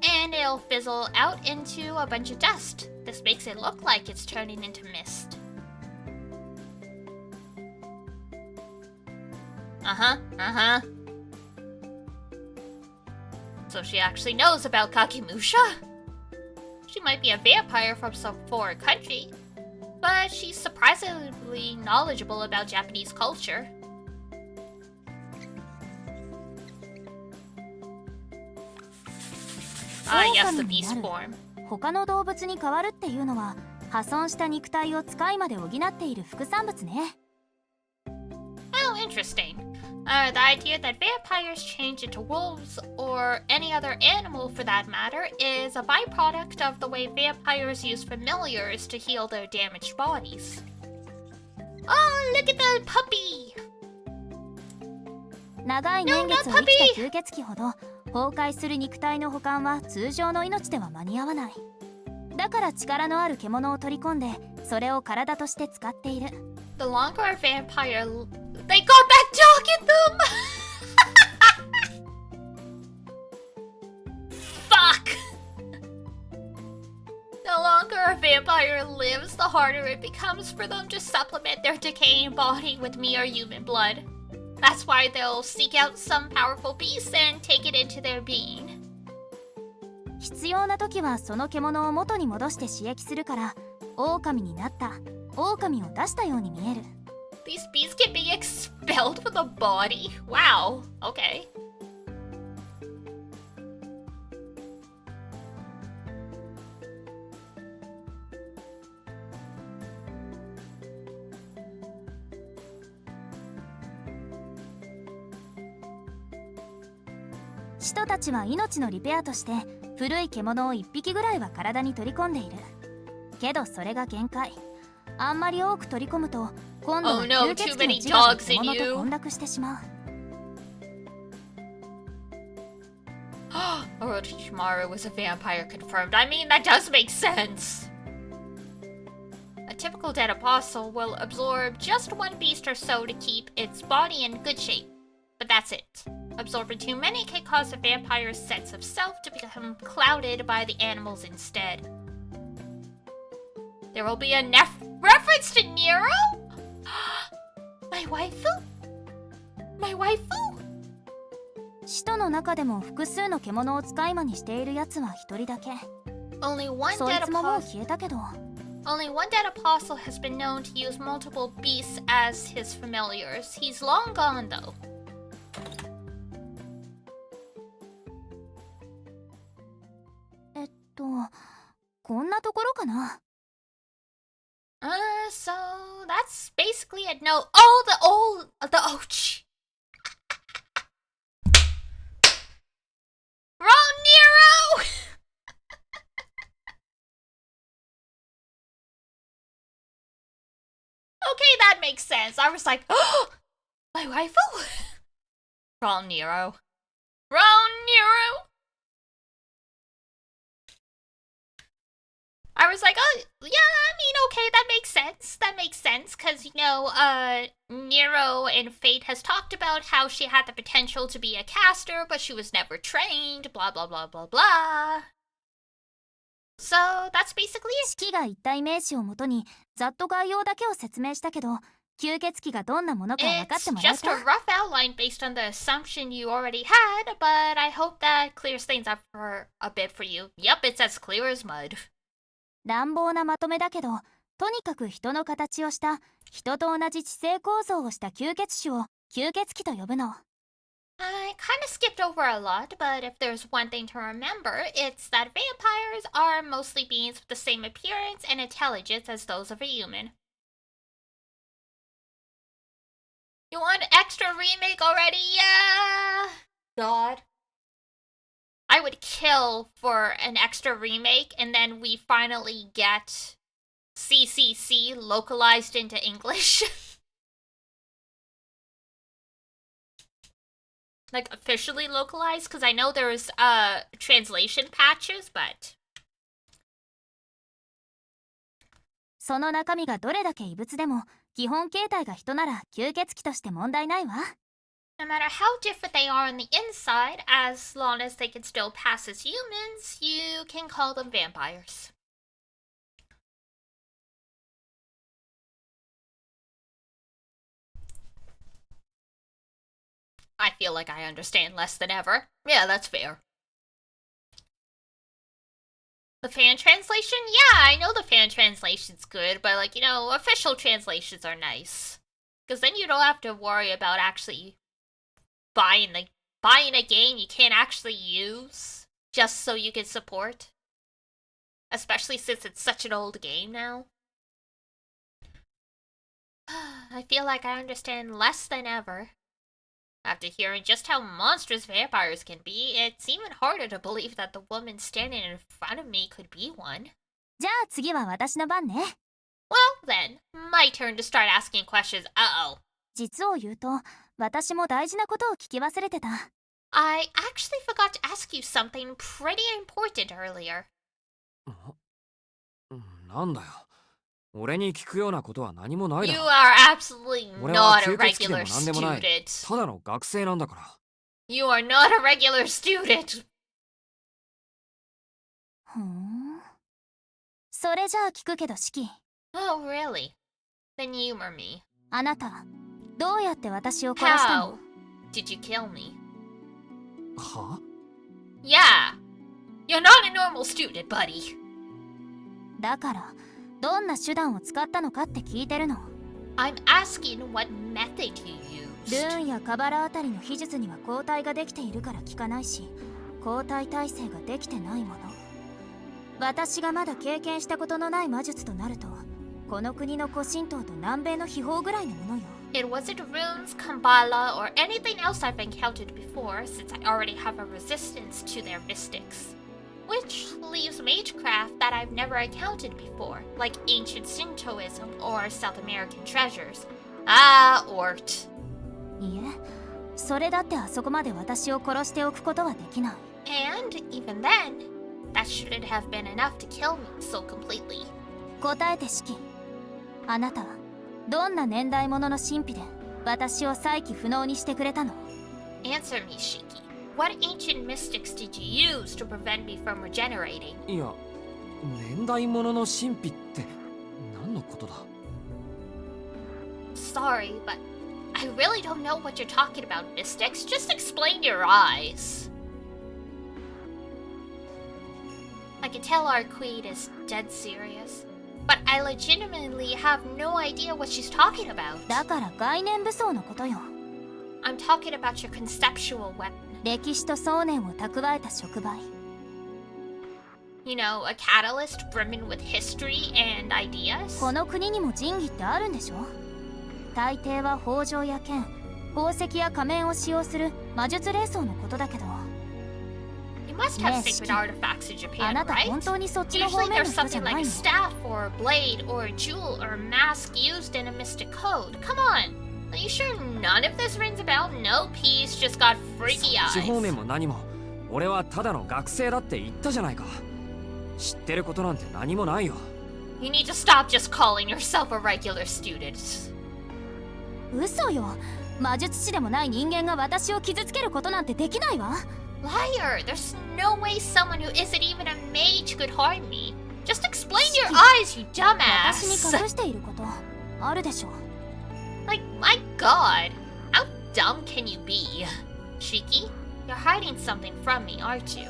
and it'll fizzle out into a bunch of dust. This makes it look like it's turning into mist. So she actually knows about Kagemusha? She might be a vampire from some foreign country, but she's surprisingly knowledgeable about Japanese culture. Ah, yes, the beast form. 他の動物に変わるっていうのは、破損した肉体を使いまで補っている副産物ね。Oh, interesting. The idea that vampires change into wolves, or any other animal for that matter, is a byproduct of the way vampires use familiars to heal their damaged bodies. Oh, look at the puppy! 長い年月を生きた吸血鬼ほど崩壊する肉体の保管は通常の命では間に合わない。だから力のある獣を取り込んで、それを体として使っている。 The longer a vampire... They got that dog in them! Fuck! The longer a vampire lives, the harder it becomes for them to supplement their decaying body with mere human blood. That's why they'll seek out some powerful beast and take it into their being. 必要な時はその獣を元に戻して刺激するから、狼になった、狼を出したように見える。 These beasts can be expelled from the body? Wow, okay.「人たちは命のリペアとして古い獣を1匹ぐらいは体に取り込んでいる。けどそれが限界。あんまり多く取り込むと今度は吸血鬼の自我が獣と混濁してしまう。Orochimaru was a vampire confirmed. I mean, that does make sense. A typical dead apostle will absorb just one beast or so to keep its body in good shape. But that's it. Absorbing too many can cause a vampire's sense of self to become clouded by the animals instead. There will be a reference to Nero? My waifu? My waifu? 使徒の中でも複数の獣を使い魔にしているやつは一人だけ。 Only one そい dead つももう apostle. 消えたけど。 Only one dead apostle has been known to use multiple beasts as his familiars. He's long gone, though. こんなところかな。So that's basically it. No, oh, Wrong Nero! Okay, that makes sense. I was like, oh, my waifu? Wrong Nero. Wrong Nero! I was like, oh, yeah, I mean, okay, that makes sense. That makes sense, because, you know, Nero in Fate has talked about how she had the potential to be a caster, but she was never trained, blah, blah, blah, blah, blah. So, that's basically it. 式が一体名詞をもとにざっと概要だけを説明したけど、吸血鬼がどんなものか分かっ It's てもらえ just a た？ rough outline based on the assumption you already had, but I hope that clears things up for a bit for you. Yep, it's as clear as mud. 乱暴なまとめだけど、とにかく人の形をした人と同じ地勢構造をした吸血種を吸血鬼と呼ぶの。I kind of skipped over a lot, but if there's one thing to remember, it's that vampires are mostly beings with the same appearance and intelligence as those of a human. You want extra remake already? Yeah! God. I would kill for an extra remake, and then we finally get CCC localized into English. Like, officially localized, because I know there's translation patches, but... その中身がどれだけ異物でも、基本形態が人なら吸血鬼として問題ないわ。No matter how different they are on the inside, as long as they can still pass as humans, you can call them vampires. I feel like I understand less than ever. Yeah, that's fair. The fan translation? Yeah, I know the fan translation's good, but like, you know, official translations are nice. Because then you don't have to worry about actually buying a game you can't actually use just so you can support. Especially since it's such an old game now. I feel like I understand less than ever. After hearing just how monstrous vampires can be, it's even harder to believe that the woman standing in front of me could be one. じゃあ次は私の番ね。Well then, my turn to start asking questions. Uh-oh. 実を言うと、私も大事なことを聞き忘れてた。I actually forgot to ask you something pretty important earlier. なんだよ。俺に聞くようなことは何もないだ You ろ。 are absolutely 俺は not a 吸血鬼 regular でも何でもない。 student. ただの学生なんだから。You are not a regular student. ふん。それじゃあ聞くけどシキ。Oh, really? Then humor me. あなた、どうやって私を殺したの？ How did you kill me? は？ Yeah. You're not a normal student, buddy. だから、どんな手段を使ったのかって聞いてるの。I'm asking what method you ル used. ーンやカバラあたりの秘術には交代ができているから聞かないし、交代体制ができてないもの。私がまだ経験したことのない魔術となると、この国の古神道と南米の秘宝ぐらいのものよ。It wasn't runes, Kambala, or anything else I've encountered before, since I already have a resistance to their mystics. Which leaves magecraft that I've never encountered before, like ancient Shintoism or South American treasures. Ah, Ort. いえ、それだってあそこまで私を殺しておくことはできない。And even then, that shouldn't have been enough to kill me so completely. 答えてシキ。あなたはどんな年代物の神秘で私を再起不能にしてくれたの？ Answer me, Shiki. What ancient mystics did you use to prevent me from regenerating? いや、年代物の神秘って何のことだ？ Sorry, but I really don't know what you're talking about, mystics. Just explain your eyes. I can tell our queen is dead serious, but I legitimately have no idea what she's talking about. だから概念武装のことよ。 I'm talking about your conceptual weapon. 歴史と想念を蓄えた触媒。 You know, a catalyst brimming with history and ideas. この国にも神器ってあるんでしょ？大抵は宝条や剣、宝石や仮面を使用する魔術霊装のことだけど。 You must have sacred artifacts in Japan, あなた right? 本当にそっちの Usually 方面の there's 人じゃ something な like い a の？ staff or a blade or a jewel or a mask used in a mystic code. Come on! Are you sure none of this rings a bell? No, Peace just got freaky そっち方 eyes. 面も何も、俺はただの学生だって言ったじゃないか。知ってることなんて何もないよ。You need to stop just calling yourself a regular student. 嘘よ。魔術師でもない人間が私を傷つけることなんてできないわ。 Liar! There's no way someone who isn't even a mage could harm me. Just explain your eyes, you 私に dumbass! 隠していることあるでしょ。 Like, my god! How dumb can you be? Shiki, you're hiding something from me, aren't you?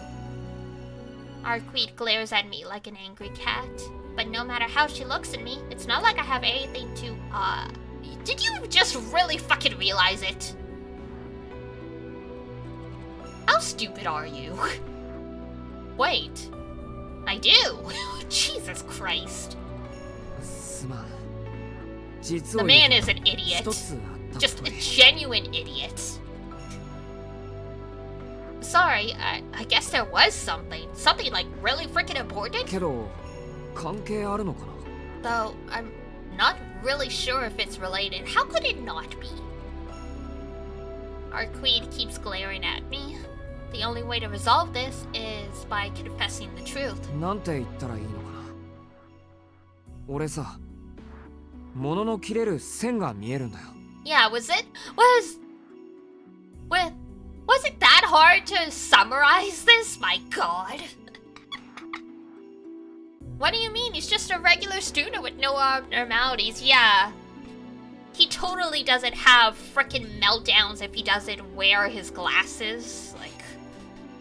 Arquette glares at me like an angry cat. But no matter how she looks at me, it's not like I have anything to, Did you just really fucking realize it? How stupid are you? Wait. I do. Jesus Christ. すまん。実 The を言う man と is an idiot. 一つあった Just と a い genuine idiot. Sorry, I guess there was something. Something like really freaking important? けど関係あるのかな？ Though I'm not really sure if it's related. How could it not be? Arquette keeps glaring at me. The only way to resolve this is by confessing the truth. なんて言ったらいいのかな。俺さ、物の切れる線が見えるんだよ。Yeah, was it that hard to summarize this? My god. What do you mean? He's just a regular student with no abnormalities. Yeah. He totally doesn't have frickin' meltdowns if he doesn't wear his glasses. Like,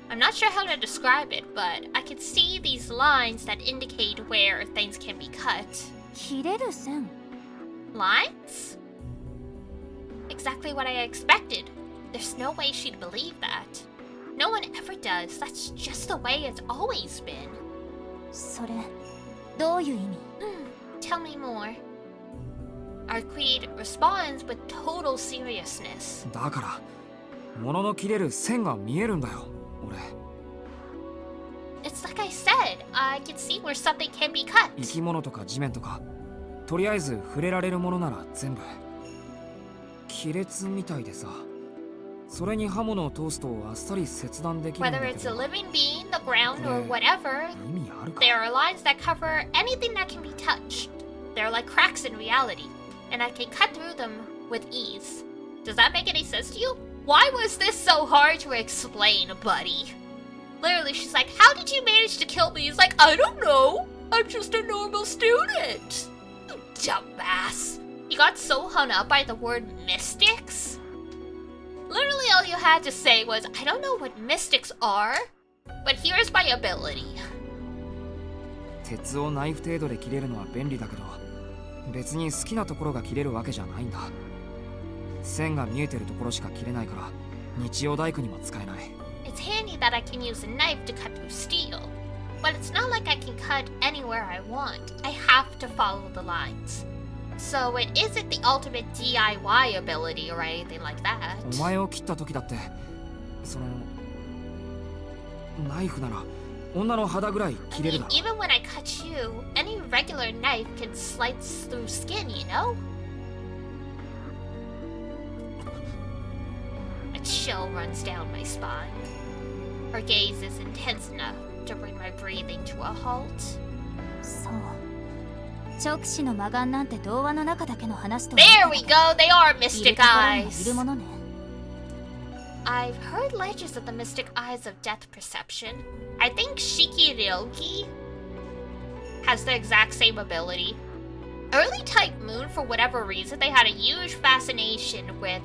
I'm not sure how to describe it, but I can see these lines that indicate where things can be cut. 切れる線。 Lines? Exactly what I expected. There's no way she'd believe that. No one ever does. That's just the way it's always been. それどういう意味？ Tell me more. Arquette responds with total seriousness. だから物の切れる線が見えるんだよ。俺。 It's like I said, I can see where something can be cut. 生き物とか地面とか、とりあえず触れられるものなら全部。亀裂みたいでさ。それに刃物を通すとあっさり切断できるんだ Whether け it's a ど。 living being, the ground, or whatever, 意味あるか？ there are lines that cover anything that can be touched. They're like cracks in reality, and I can cut through them with ease. Does that make any sense to you? Why was this so hard to explain, buddy? Literally, she's like, how did you manage to kill me? He's like, I don't know. I'm just a normal student. You dumbass. You got so hung up by the word mystics? Literally all you had to say was, I don't know what mystics are, but here's my ability. 鉄をナイフ程度で切れるのは便利だけど、別に好きなところが切れるわけじゃないんだ。線が見えてるところしか切れないから、日曜大工にも使えない。It's handy that I can use a knife to cut through steel, but it's not like I can cut anywhere I want. I have to follow the lines. So it isn't the ultimate DIY ability or anything like that. お前を切った時だって、そのナイフなら女の肌ぐらい切れるだろ。 Even when I cut you, any regular knife can slice through skin, you know? A chill runs down my spine. Her gaze is intense enough to bring my breathing to a halt. そう。直視の魔眼なんて童話の中だけの話と There we go! They are いる mystic ところにはい eyes! るものね。 I've heard legends of the mystic eyes of death perception. I think Shikiryoki has the exact same ability. Early type moon, for whatever reason, they had a huge fascination with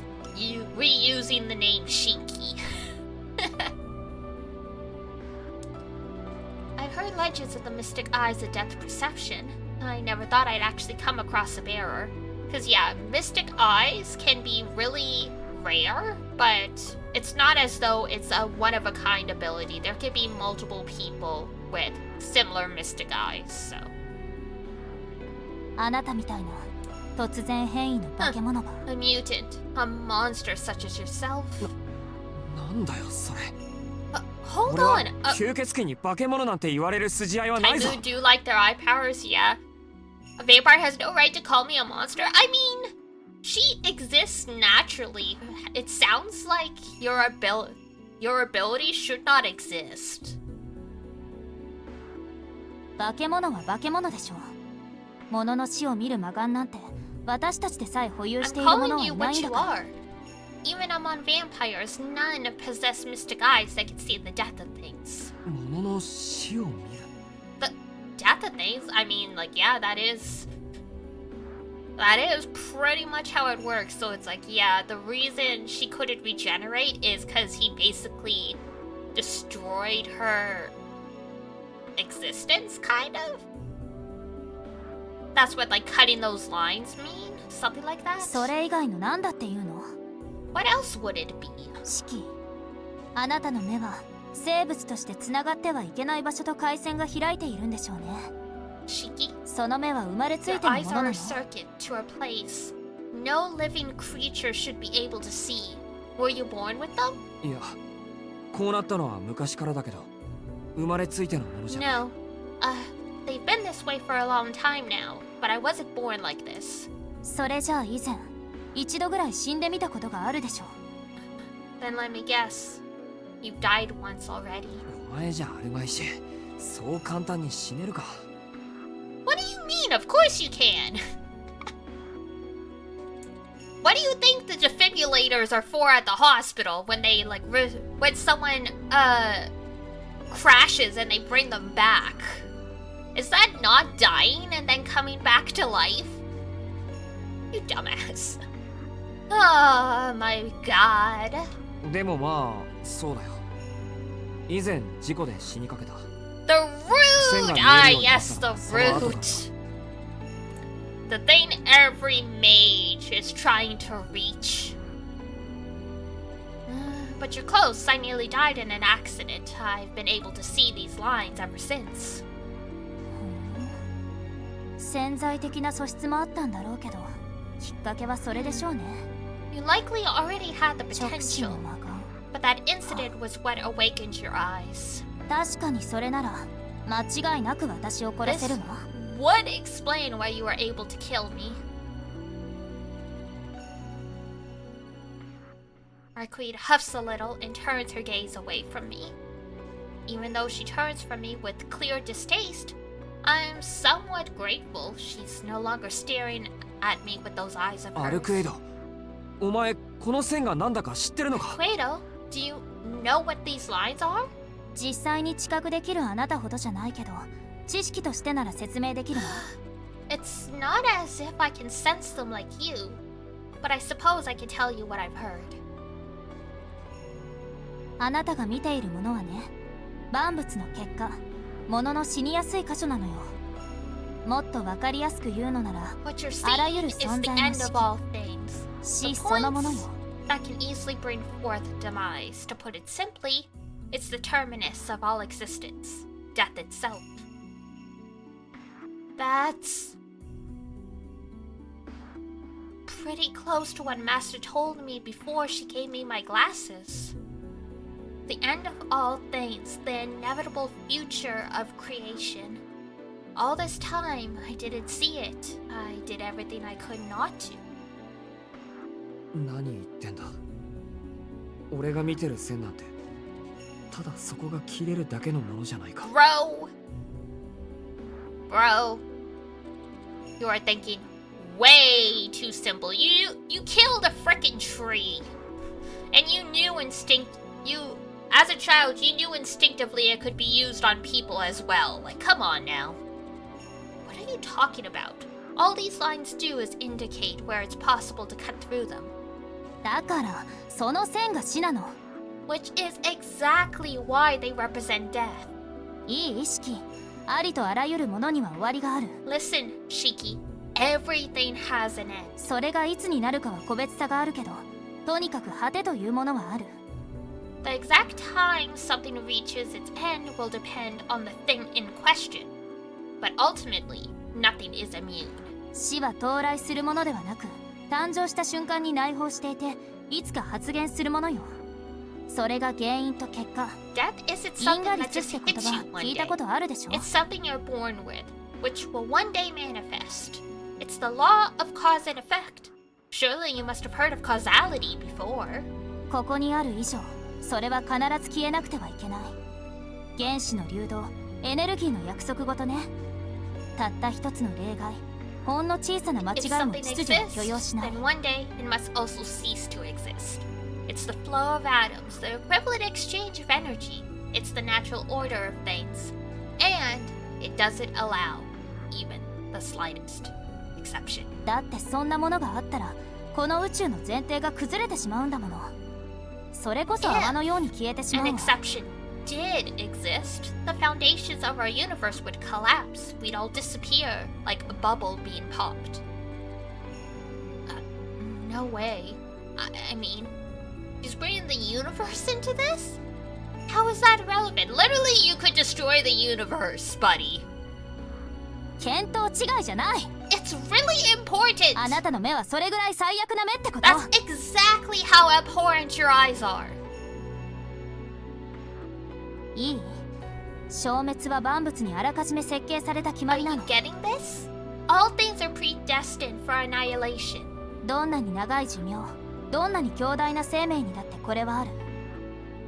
reusing the name Shiki. I've heard legends of the mystic eyes of death perception. I never thought I'd actually come across a bearer. Because yeah, mystic eyes can be really rare, but it's not as though it's a one-of-a-kind ability. There could be multiple people with similar mystic eyes, so... あなたみたいな突然変異の化け物が。 A mutant, a monster such as yourself. なんだよそれ。 Hold 俺は on! 吸血鬼に化け物なんて言われる筋合いはないぞ。 I do like their eye powers, yeah. A vampire has no right to call me a monster. I mean, she exists naturally. It sounds like your ability should not exist. 化け物は化け物でしょう。物の死を見る魔眼なんて私たちでさえ保有し I'm ているも calling のはい you ない what ん you だから。 are. Even among vampires, none possess mystic eyes that can see the death of things. 物の死を見る。 The death of things? I mean, like, yeah, that is pretty much how it works. So it's like, yeah, the reason she couldn't regenerate is because he basically destroyed her existence, kind of. That's what, like, cutting those lines mean? Something like that? それ以外の何だっていうの？ What else would it be? シキ、あなたの目は生物としてつながってはいけない場所と回線が開いているんでしょうね。 Shiki? その目は生まれつい Your ての eyes もの are な a の。 circuit to a place no living creature should be able to see. Were you born with them? いや、こうなったのは昔からだけど、生まれついてのものじゃない。 No. They've been this way for a long time now, but I wasn't born like this. それじゃあ以前一度ぐらい死んでみたことがあるでしょう。 Then let me guess. You died once already. お前じゃあるまいし、そう簡単に死ねるか。 What do you mean? Of course you can! What do you think the defibrillators are for at the hospital when they, like, when someone, crashes and they bring them back? Is that not dying and then coming back to life? You dumbass. Oh my god. でもまあ、そうだよ。以前事故で死にかけた。 The root! Ah, yes, the root. The thing every mage is trying to reach. But you're close. I nearly died in an accident. I've been able to see these lines ever since. 潜在的な素質もあったんだろうけど、きっかけはそれでしょうね。 You likely already had the 直視の potential, 魔眼。 but that incident was what awakened your eyes. 確かにそれなら間違いなく私を殺せるわ。 Would explain why you were able to kill me. Our queen huffs a little and turns her gaze away from me. Even though she turns from me with clear distaste, I'm somewhat grateful she's no longer staring at me with those eyes of アル hers. クエイド、お前この線が何だか知ってるのか？ Quato, do you know what these lines are? 実際に知覚できるあなたほどじゃないけど、知識としてなら説明できるわ。 It's not as if I can sense them like you, but I suppose I can tell you what I've heard. あなたが見ているものはね、万物の結果、物の死にやすい箇所なのよ。もっとわかりやすく言うのなら、 What you're あら seeing ゆる is 存 the 在の end of all things. 死そのものよ。 That can easily bring forth demise. To put it simply, it's the terminus of all existence, death itself. That's pretty close to what Master told me before she gave me my glasses. The end of all things, the inevitable future of creation. All this time, I didn't see it. I did everything I could not to. 何言ってんだ。俺が見てる線なんて、ただそこが切れるだけのものじゃないか。Bro! you are thinking way too simple. You killed a frickin' tree. And you knew as a child, you knew instinctively it could be used on people as well. Like, come on now. What are you talking about? All these lines do is indicate where it's possible to cut through them. だからその線が死なの。 Which is exactly why they represent death. いい意識。ありとあらゆるものには終わりがある。 Listen, Shiki. Everything has an end. それがいつになるかは個別差があるけど、とにかく果てというものはある。 The exact time something reaches its end will depend on the thing in question. But ultimately, nothing is immune. 死は到来するものではなく、誕生した瞬間に内包していて、いつか発現するものよ。それが原因と結果。 Death isn't 因 something 果 that 律っ just て言 hits 葉 you one 聞いた day. ことあるでしょ？ It's something you're born with, which will one day manifest. It's the law of cause and effect. Surely you must have heard of causality before. ここにある以上、それは必ず消えなくてはいけない。原子の流動、エネルギーの約束ごとね。たった一つの例外、ほんの小さな間 If 違いも something 秩序を許容 exists, しない。 then one day it must also cease to exist. It's the flow of atoms, the equivalent exchange of energy. It's the natural order of things. And it doesn't allow even the slightest exception. だってそんなものがあったら、この宇宙の前提が崩れてしまうんだもの。それこそ泡のように消えてしま An うわ。 exception did exist, the foundations of our universe would collapse. We'd all disappear like a bubble being popped. No way. I mean, he's bringing the universe into this? How is that relevant? Literally, you could destroy the universe, buddy. 見当違いじゃない。 It's really important. あなたの目はそれぐらい最悪な目ってこと。 That's exactly how abhorrent your eyes are. いい？消滅は万物にあらかじめ設計された決ま Are り you なの。 getting this? All things are predestined for annihilation. どんなに長い寿命、どんなに強大な生命にだってこれはある。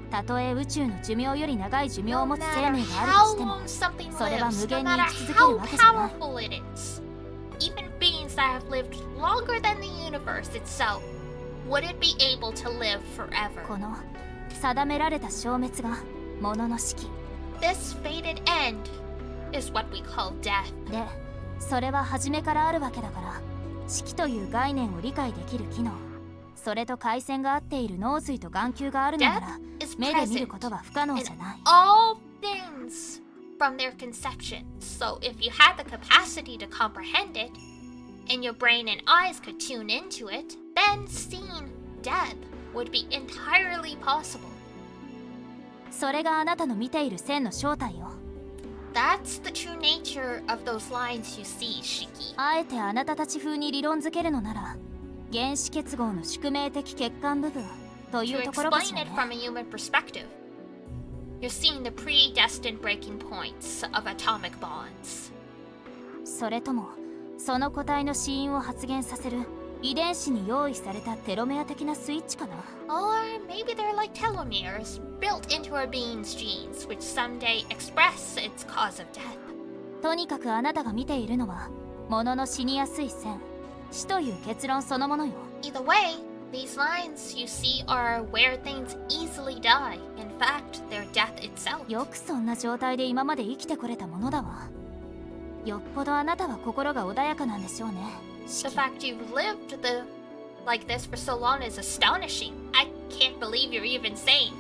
たとえ宇宙の寿命より長い寿命を No 持つ生 matter 命があると how しても、 long something それは lives, 無 no 限に matter 生き続け how るわけじゃない。 powerful it is, even beings that have lived longer than the universe itself wouldn't be able to live forever. この定められた消滅がものの式 This fated end is what we call death. で、それは初めからあるわけだから、式という概念を理解できる機能、それと回線が合っている脳髄と眼球があるのな Death ら、 is 目で見る present ことは不可能 in じゃない。 all things from their conception. So if you had the capacity to comprehend it, and your brain and eyes could tune into it, then seeing death would be entirely possible. それがあなたの見ている線の正体よ。 That's the true nature of those lines you see, Shiki. あえてあなたたち風に理論づけるのなら、原子結合の宿命的欠陥部分とい To うところかし explain ら it ね。 from a human perspective, you're seeing the predestined breaking points of atomic bonds. それとも、その個体の死因を発現させる遺伝子に用意されたテロメア的なスイッチかな。 Or maybe they're like telomeres built into our being's genes, which someday express its cause of death. とにかくあなたが見ているのは、ものの死にやすい線、死という結論そのものよ。 Either way, these lines you see are where things easily die. In fact, they're death itself. よくそんな状態で今まで生きてこれたものだわ。よっぽどあなたは心が穏やかなんでしょうね。 The fact you've lived like this for so long is astonishing. I can't believe you're even sane.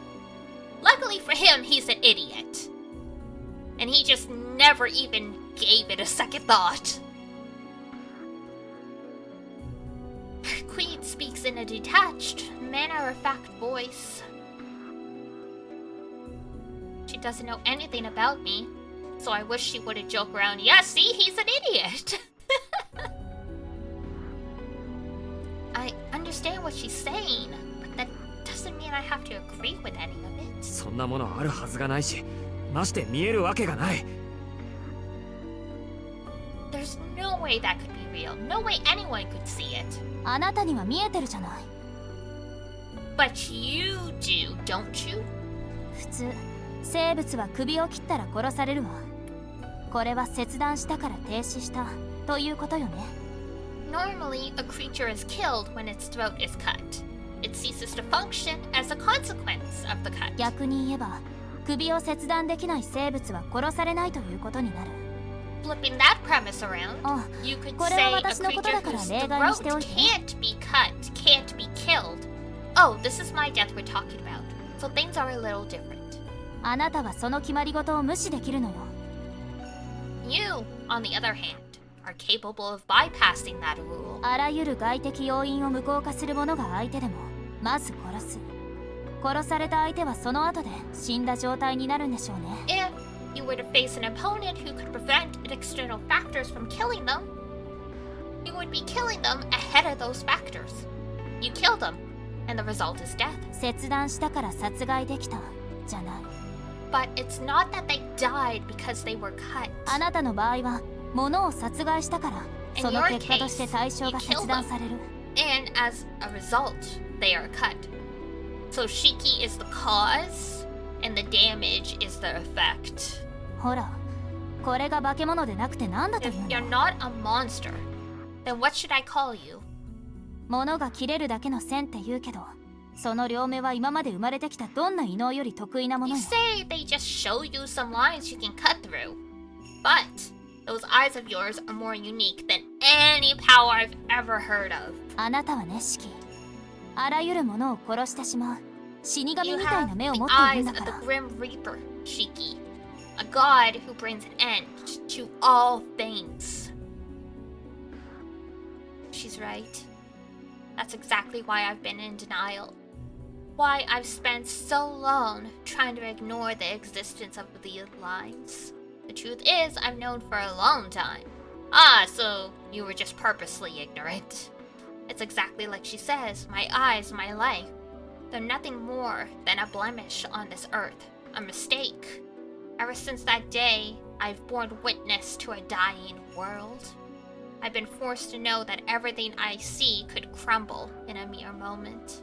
Luckily for him, he's an idiot. And he just never even gave it a second thought. Queen speaks in a detached, matter-of-fact voice. She doesn't know anything about me, so I wish she wouldn't joke around. Yeah, see, he's an idiot. I understand what she's saying, but that doesn't mean I have to agree with any of it. そんなものあるはずがないし、まして見えるわけがない。 There's no way that could be real. No way anyone could see it. あなたには見えてるじゃない。 But you do, don't you? 普通、生物は首を切ったら殺されるわ。これは切断したから停止した。ということよね。 Normally, a creature is killed when its throat is cut. It ceases to function as a consequence of the cut. 逆に言えば首を切断できない生物は殺されないということになる。 Flipping that premise around, あ、 you could これ say は a 私のこと creature だから whose 例外にしておい throat て。 can't be cut, can't be killed. Oh, this is my death we're talking about. So things are a little different. あなたはその決まり事を無視できるのよ。 You, on the other hand, are capable of bypassing that rule. あらゆる外的要因を無効化する者が相手でもまず殺す。殺された相手はその後で死んだ状態になるんでしょうね。 If you were to face an opponent who could prevent external factors from killing them, you would be killing them ahead of those factors. You kill them, and the result is death. 切断したから殺害できたじゃない。 But it's not that they died because they were cut. あなたの場合は物を殺害したからその結果として対象が切断される。 And as a result, they are cut. So Shiki is the cause, and the damage is the effect. ほら、これが化け物でなくて何だとい If う you're の。 not a monster, then what should I call you? 物が切れるだけの線って言うけど、その両目は今まで生まれてきたどんな異能より得意なもの You よ。 say they just show you some lines you can cut through. But those eyes of yours are more unique than any power I've ever heard of. あなたはね、シキ。あらゆるものを殺してしまう死神 You みたい have な目を the 持っている eyes んだ of か the ら。 Grim Reaper, Shiki. A god who brings an end to all things. She's right. That's exactly why I've been in denial. Why I've spent so long trying to ignore the existence of these lines. The truth is, I've known for a long time. Ah, so you were just purposely ignorant. It's exactly like she says, my eyes, my life. They're nothing more than a blemish on this earth, a mistake. Ever since that day, I've borne witness to a dying world. I've been forced to know that everything I see could crumble in a mere moment.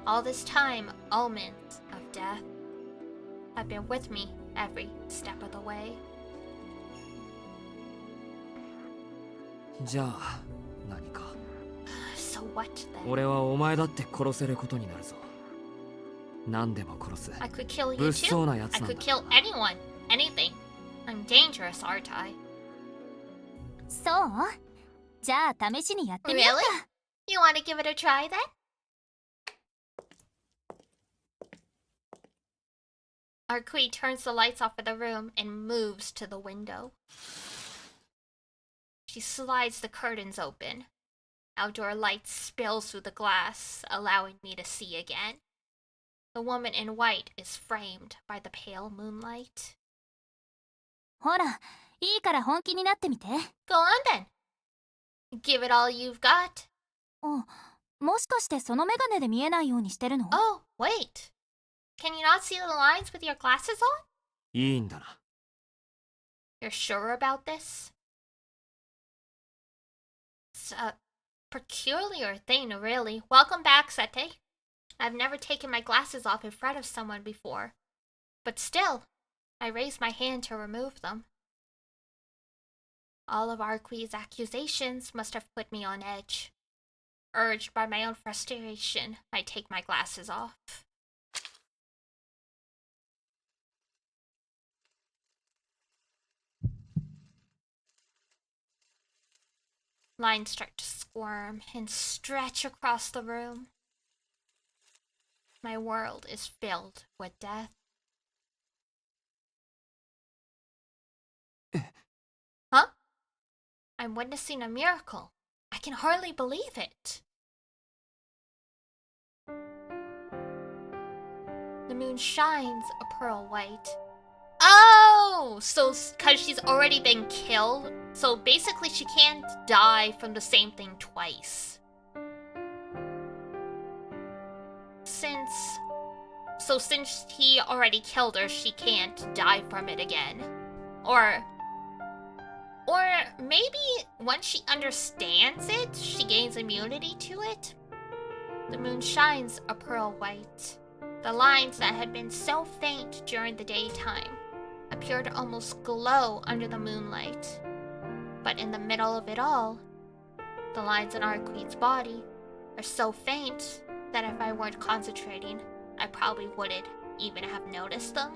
All this time, omens of death have been with me every step of the way. じゃあ何か。 So what then? 俺はお前だって殺せることになるぞ。何でも殺す。 I could kill you 物騒 too. なやつ I なんだ could kill anyone, anything. I'm dangerous, aren't I? そう？じゃあ試しにやってみよう Really? か。 You want to give it a try then? Arqui turns the lights off of the room and moves to the window. She slides the curtains open. Outdoor light spills through the glass, allowing me to see again. The woman in white is framed by the pale moonlight. ほら、いいから本気になってみて。 Go on then. Give it all you've got. あ、もしかしてそのメガネで見えないようにしてるの？ Oh, wait. Can you not see the lines with your glasses on? いいんだな。 You're sure about this? It's a peculiar thing, really. Welcome back, Sete. I've never taken my glasses off in front of someone before. But still, I raised my hand to remove them. All of Arqui's accusations must have put me on edge. Urged by my own frustration, I take my glasses off. Lines start to squirm and stretch across the room. My world is filled with death. Huh? I'm witnessing a miracle. I can hardly believe it. The moon shines a pearl white. Oh! So, because she's already been killed, so basically she can't die from the same thing twice. Since he already killed her, she can't die from it again. Or maybe once she understands it, she gains immunity to it? The moon shines a pearl white. The lines that had been so faint during the daytime appear to almost glow under the moonlight. But in the middle of it all, the lines on our queen's body are so faint that if I weren't concentrating, I probably wouldn't even have noticed them.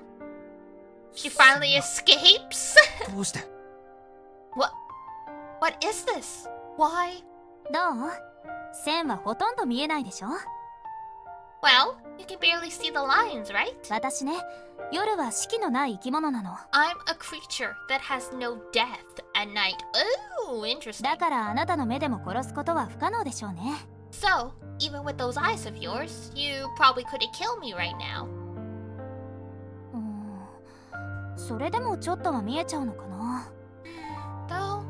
She finally escapes. どうして？ What is this? Why? どう？線はほとんど見えないでしょ？ Well, you can barely see the lines, right? 私ね、夜は四季のない生き物なの。 I'm a creature that has no death at night. Ooh, interesting. だからあなたの目でも殺すことは不可能でしょうね。 So, even with those eyes of yours, you probably couldn't kill me right now. それでもちょっとは見えちゃうのかな。 Though,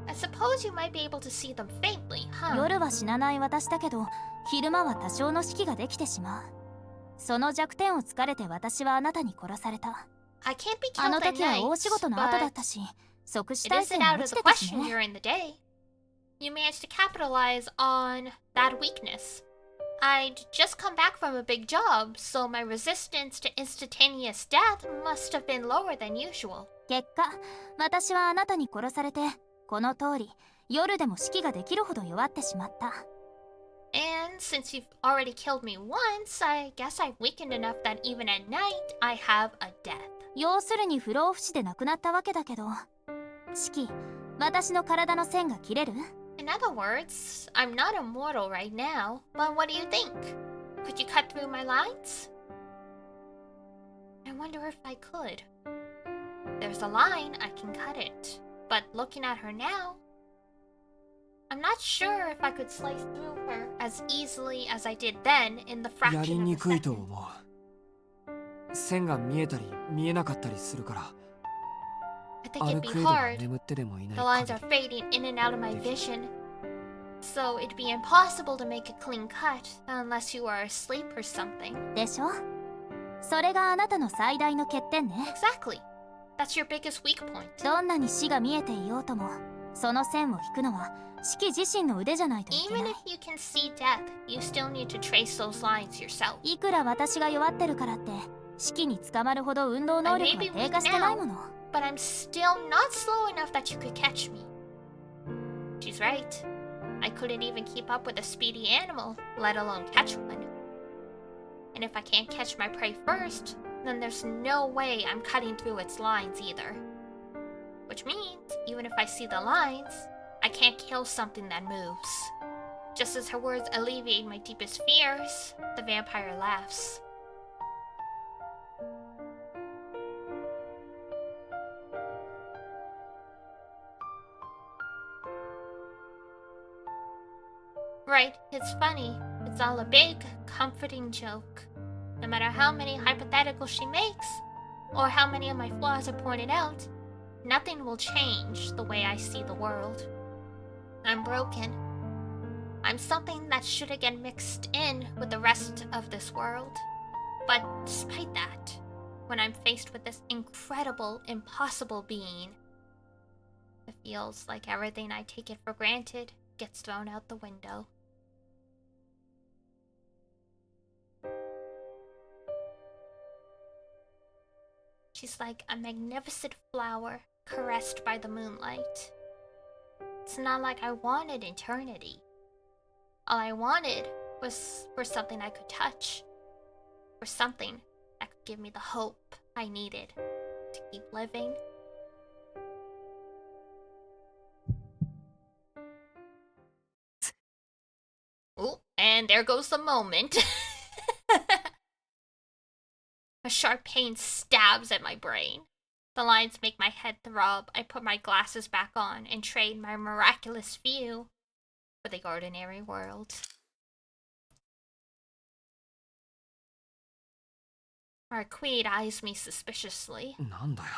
I suppose you might be able to see them faintly, huh? 夜は死なない私だけど、昼間は多少の四季ができてしまう。その弱点を突かれて私はあなたに殺された。 I can't be あ killed の at 時は大仕 night, 事の後だっ but たし、即死 it 体 isn't 制も out 落 of ち the てたし question ね。 during the day. You managed to capitalize on that weakness. I'd just come back from a big job, so my resistance to instantaneous death must have been lower than usual. 結果、私はあなたに殺されて、この通り、夜でも四季ができるほど弱ってしまった。 And since you've already killed me once, I guess I've weakened enough that even at night, I have a death. 要するに不老不死で亡くなったわけだけど、四季、私の体の線が切れる？ In other words, I'm not immortal right now, but what do you think? Could you cut through my lines? I wonder if I could. There's a line, I can cut it. But looking at her now, I'm not sure if I could slice through her as easily as I did then in the やり fraction に of a くいと second. 思う。線が見えたり見えなかったりするから。 I think あ it'd る be 程度は hard. 眠ってでもいない The lines are 限り。 fading in and out of my vision. So it'd be impossible to make a clean cut unless you are asleep or something. でしょ？それがあなたの最大の欠点ね。 Exactly. That's your biggest weak point. どんなに死が見えていようとも、その線を引くのは四季自身の腕じゃないといけ Even ない。 if you can see death, you still need to trace those lines yourself. いくら私が弱ってるからって、四季に捕まるほど運動能力は低下してないもの。 But I'm still not slow enough that you could catch me. She's right. I couldn't even keep up with a speedy animal, let alone catch one. And if I can't catch my prey first, then there's no way I'm cutting through its lines either. Which means, even if I see the lines, I can't kill something that moves. Just as her words alleviate my deepest fears, the vampire laughs. Right, it's funny. It's all a big, comforting joke. No matter how many hypotheticals she makes, or how many of my flaws are pointed out, nothing will change the way I see the world. I'm broken. I'm something that shouldn't get mixed in with the rest of this world. But despite that, when I'm faced with this incredible, impossible being, it feels like everything I take it for granted gets thrown out the window. She's like a magnificent flower caressed by the moonlight. It's not like I wanted eternity. All I wanted was for something I could touch. For something that could give me the hope I needed to keep living. Oh, and there goes the moment. A sharp pain stabs at my brain. The lines make my head throb. I put my glasses back on and trade my miraculous view for the ordinary world. Marquise eyes me suspiciously. なんだよ。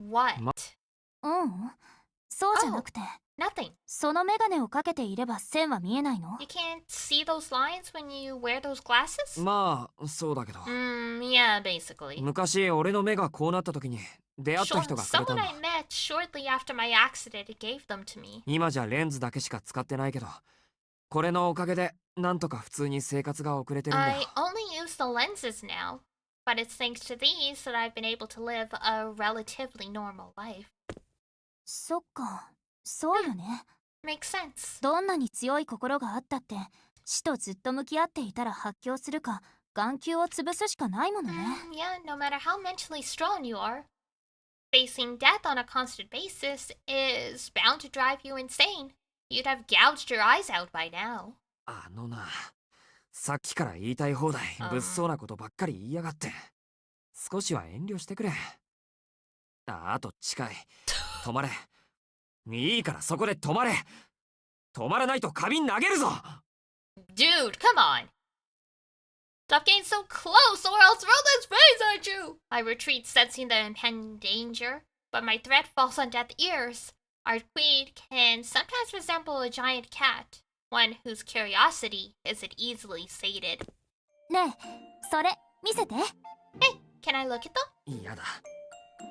What? うん、そうじゃなくて、 Nothing. そのメガネをかけていれば線は見えないの？ You can't see those lines when you wear those glasses? まあそうだけど。 Yeah, basically. 昔俺の目がこうなった時に出会った人がくれたん Someone だ。 I met shortly after my accident gave them to me. 今じゃレンズだけしか使ってないけど、これのおかげでなんとか普通に生活が送れてるんだ I よ。 only use the lenses now, but it's thanks to these that I've been able to live a relatively normal life. そっか、そうよね。 Makes sense. どんなに強い心があったって死とずっと向き合っていたら発狂するか眼球を潰すしかないものね。 Yeah, no matter how mentally strong you are, facing death on a constant basis is bound to drive you insane. You'd have gouged your eyes out by now. あのな、さっきから言いたい放題物騒なことばっかり言いやがって。少しは遠慮してくれ。あと近い。止まれ。いいからそこで止まれ。止まらないと花瓶投げるぞ。 Dude, come on. Stop getting so close or I'll throw this vase at you. I retreat, sensing the impending danger, but my threat falls on deaf ears. Our queen can sometimes resemble a giant cat, one whose curiosity isn't easily sated. ねえ、それ見せて。 Hey, can I look at them? 嫌だ。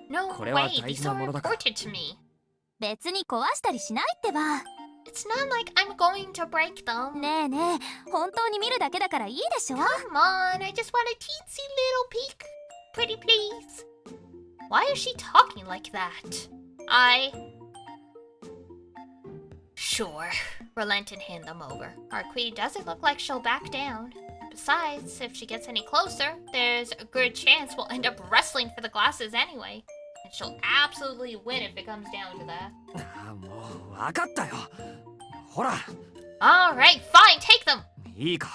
No これは way, 大 these 事な are ものだから。 important to me. 別に壊したりしないってば。 It's not like I'm going to break them. ねえねえ、本当に見るだけだからいいでしょ。 Come on, I just want a teensy little peek. Pretty please. Why is she talking like that? Sure. Relent and hand them over. Our queen doesn't look like she'll back down. Besides, if she gets any closer, there's a good chance we'll end up wrestling for the glasses anyway. And she'll absolutely win if it comes down to that. ああ、もう分かったよ。ほら。 Alright, fine, take them! いいか。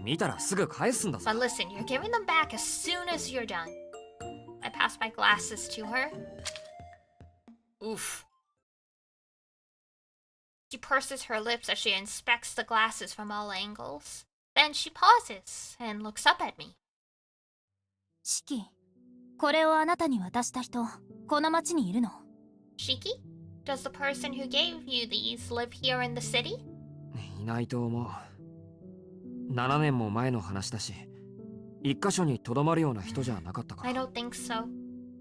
見たらすぐ返すんだぞ。 But listen, you're giving them back as soon as you're done. I pass my glasses to her. Oof. She purses her lips as she inspects the glasses from all angles. Then she pauses and looks up at me. シキ、これをあなたに渡した人、この町にいるの？ Shiki? Does the person who gave you these live here in the city? いないと思う。7年も前の話だし、一箇所にとどまるような人じゃなかったか I ら。 don't think so.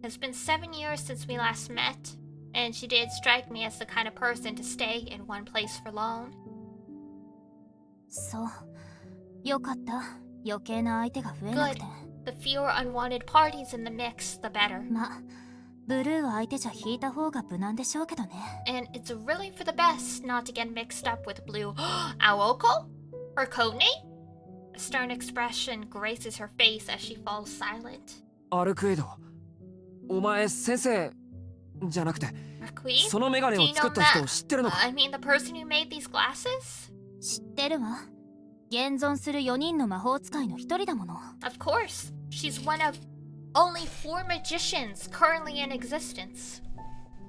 It's been 7 years since we last met, and she did strike me as the kind of person to stay in one place for long. そう。よかった。余計な相手が増えなくて。 The fewer unwanted parties in the mix, the better. ま、ブルーを相手じゃ引いた方が無難でしょうけどね。 And it's really for the best not to get mixed up with blue Aoko? Her code name? A stern expression graces her face as she falls silent. アルクエド、お前先生じゃなくて、 Queen? そのメガネを作った人を知ってるのか？ I mean the person who made these glasses? 知ってるわ。現存する4人の魔法使いの一人だもの。 Of course. She's one of only 4 magicians currently in existence.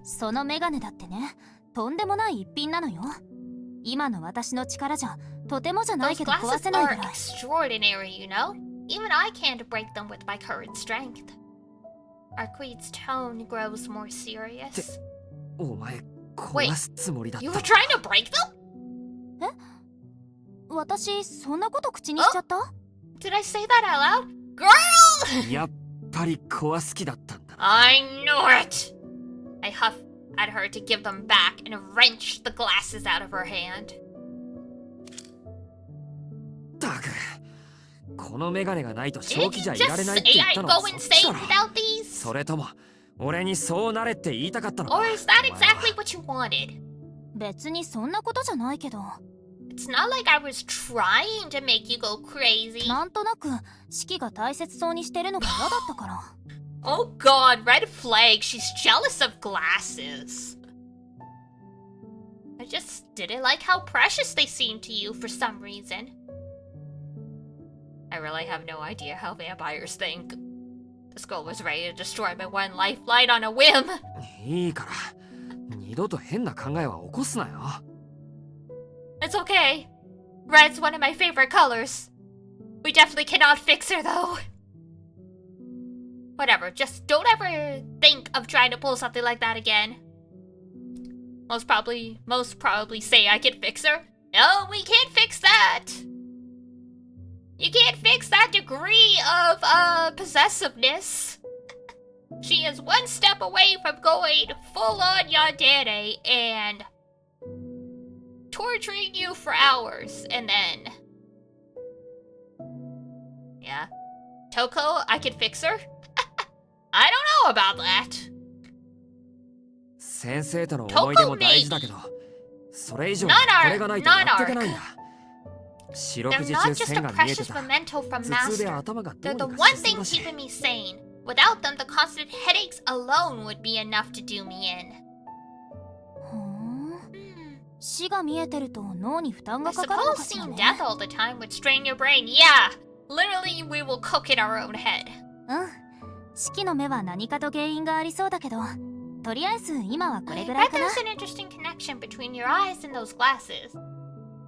そのメガネだってね、とんでもない一品なのよ。今の私の力じゃとてもじゃない Those けど壊 glasses せないぐ are らい。 extraordinary, you know? Even I can't break them with my current strength. Our queen's tone grows more serious. お前壊すつもりだった You の were trying to break them? 私そんなこと口にしちゃった？ Did I say that out loud? Girl! やっぱり壊す気だったんだ。 I knew it! I huff at her to give them back and wrench the glasses out of her hand. ったく、このメガネがないと正 Did 気 you じゃい just られないって say 言った I'd のは go そっち insane だろ。 without these? それとも俺にそうなれって言いたかったのか？ Or is that お前は exactly what you wanted? 別にそんなことじゃないけど。 It's not like I was trying to make you go crazy. なんとなくシキが大切そうにしてるのが嫌だったから。 Oh god, red flag. She's jealous of glasses. I just didn't like how precious they seemed to you for some reason. I really have no idea how vampires think. This girl was ready to destroy my one lifeline on a whim. いいから二度と変な考えは起こすなよ。 It's okay. Red's one of my favorite colors. We definitely cannot fix her though. Whatever, just don't ever think of trying to pull something like that again. Most probably say I can fix her. No, we can't fix that. You can't fix that degree of possessiveness. She is one step away from going full on yandere and torturing you for hours, and then yeah, Toko, I can fix her. I don't know about that. 先生との思い出も大事だけど、それ以上に Not こ our- れがないと not やっていけないんだ。 They're 四六時 not 中 just 線 a が見えて precious た。 memento from 頭痛で Master. 頭がど They're う the に one かしそう thing だし。 keeping me sane. Without them, the constant headaches alone would be enough to do me in. ふん Hmm. 死が見えてると脳に負担 I がかかるの suppose かしら seeing ね。 death all the time would strain your brain. Yeah! Literally, we will cook in our own head. うん。式の目は何かと原因がありそうだけど、とりあえず今はこ I れぐらい bet かな。 there's an interesting connection between your eyes and those glasses.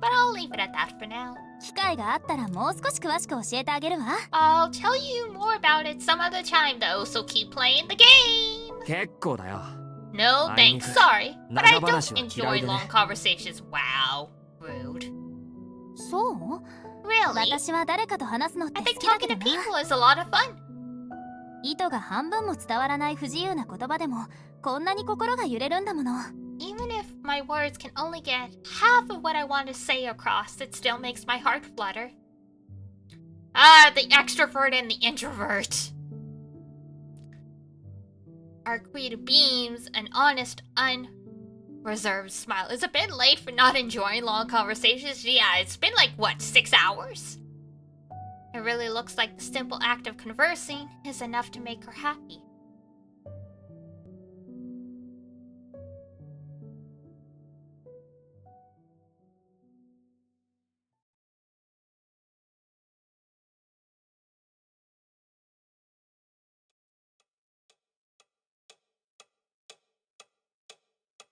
But I'll leave it at that for now. 機会があったらもう少し詳しく教えてあげるわ。 I'll tell you more about it some other time though, so keep playing the game! 結構だよ。 No I thanks, need- sorry. But I 長話 don't は enjoy 嫌いでね。 long conversations. Wow. Rude. そう Really? 私は誰かと話すのって I 好 think きだけ talking ど to な。 people is a lot of fun. 意図が半分も伝わらない不自由な言葉でもこんなに心が揺れるんだもの。 Even if my words can only get half of what I want to say across, it still makes my heart flutter. Ah, the extrovert and the introvert. Arquita beams an honest, unreserved smile. It's a bit late for not enjoying long conversations. Yeah, it's been like, what, 6 hours? It really looks like the simple act of conversing is enough to make her happy.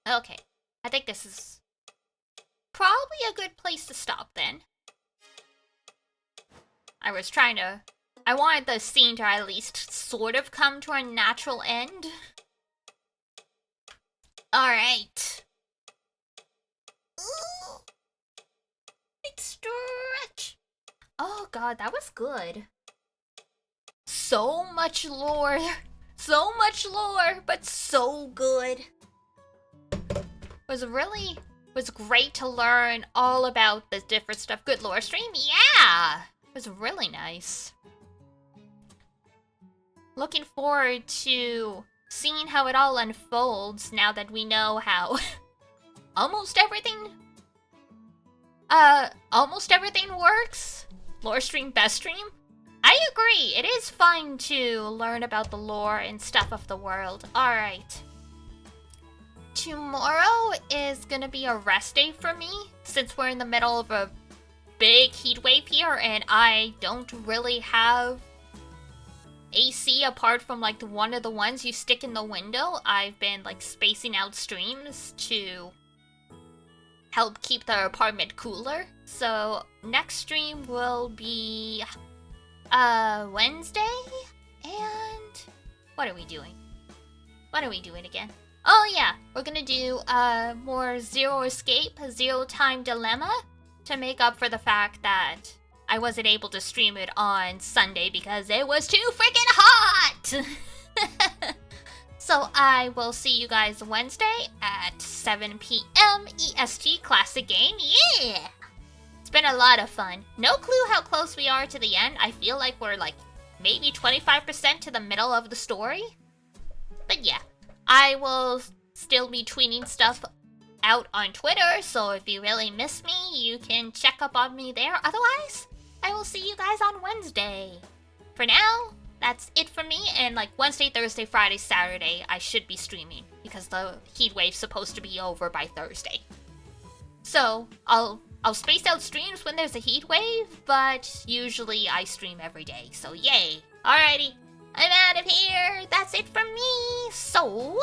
Okay, I think this is probably a good place to stop then. I wanted the scene to at least sort of come to a natural end. Alright. Stretch. Oh god, that was good. So much lore. So much lore, but so good. Was great to learn all about the different stuff. Good lore stream, yeah! It was really nice. Looking forward to seeing how it all unfolds now that we know how almost everything works. Lore stream, best stream. I agree, it is fun to learn about the lore and stuff of the world. Alright. Tomorrow is gonna be a rest day for me, since we're in the middle of a big heat wave here, and I don't really have AC apart from like one of the ones you stick in the window. I've been like spacing out streams to help keep the apartment cooler. So next stream will be Wednesday, and what are we doing? What are we doing again? Oh yeah, we're gonna do more Zero Escape, Zero Time Dilemma to make up for the fact that I wasn't able to stream it on Sunday because it was too freaking hot! So I will see you guys Wednesday at 7 p.m. EST Classic Game, yeah! It's been a lot of fun. No clue how close we are to the end. I feel like we're like maybe 25% to the middle of the story. But yeah. I will still be tweeting stuff out on Twitter, so if you really miss me, you can check up on me there. Otherwise, I will see you guys on Wednesday. For now, that's it for me, and like Wednesday, Thursday, Friday, Saturday, I should be streaming because the heat wave's supposed to be over by Thursday. So, I'll space out streams when there's a heat wave, but usually I stream every day, so yay. Alrighty. I'm out of here. That's it from me. So,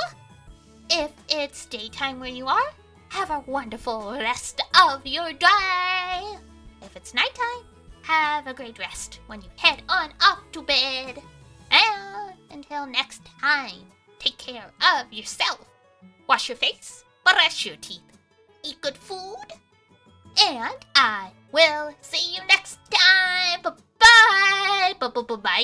if it's daytime where you are, have a wonderful rest of your day. If it's nighttime, have a great rest when you head on off to bed. And until next time, take care of yourself. Wash your face, brush your teeth, eat good food, and I will see you next time. Bye-bye. Bye-bye-bye.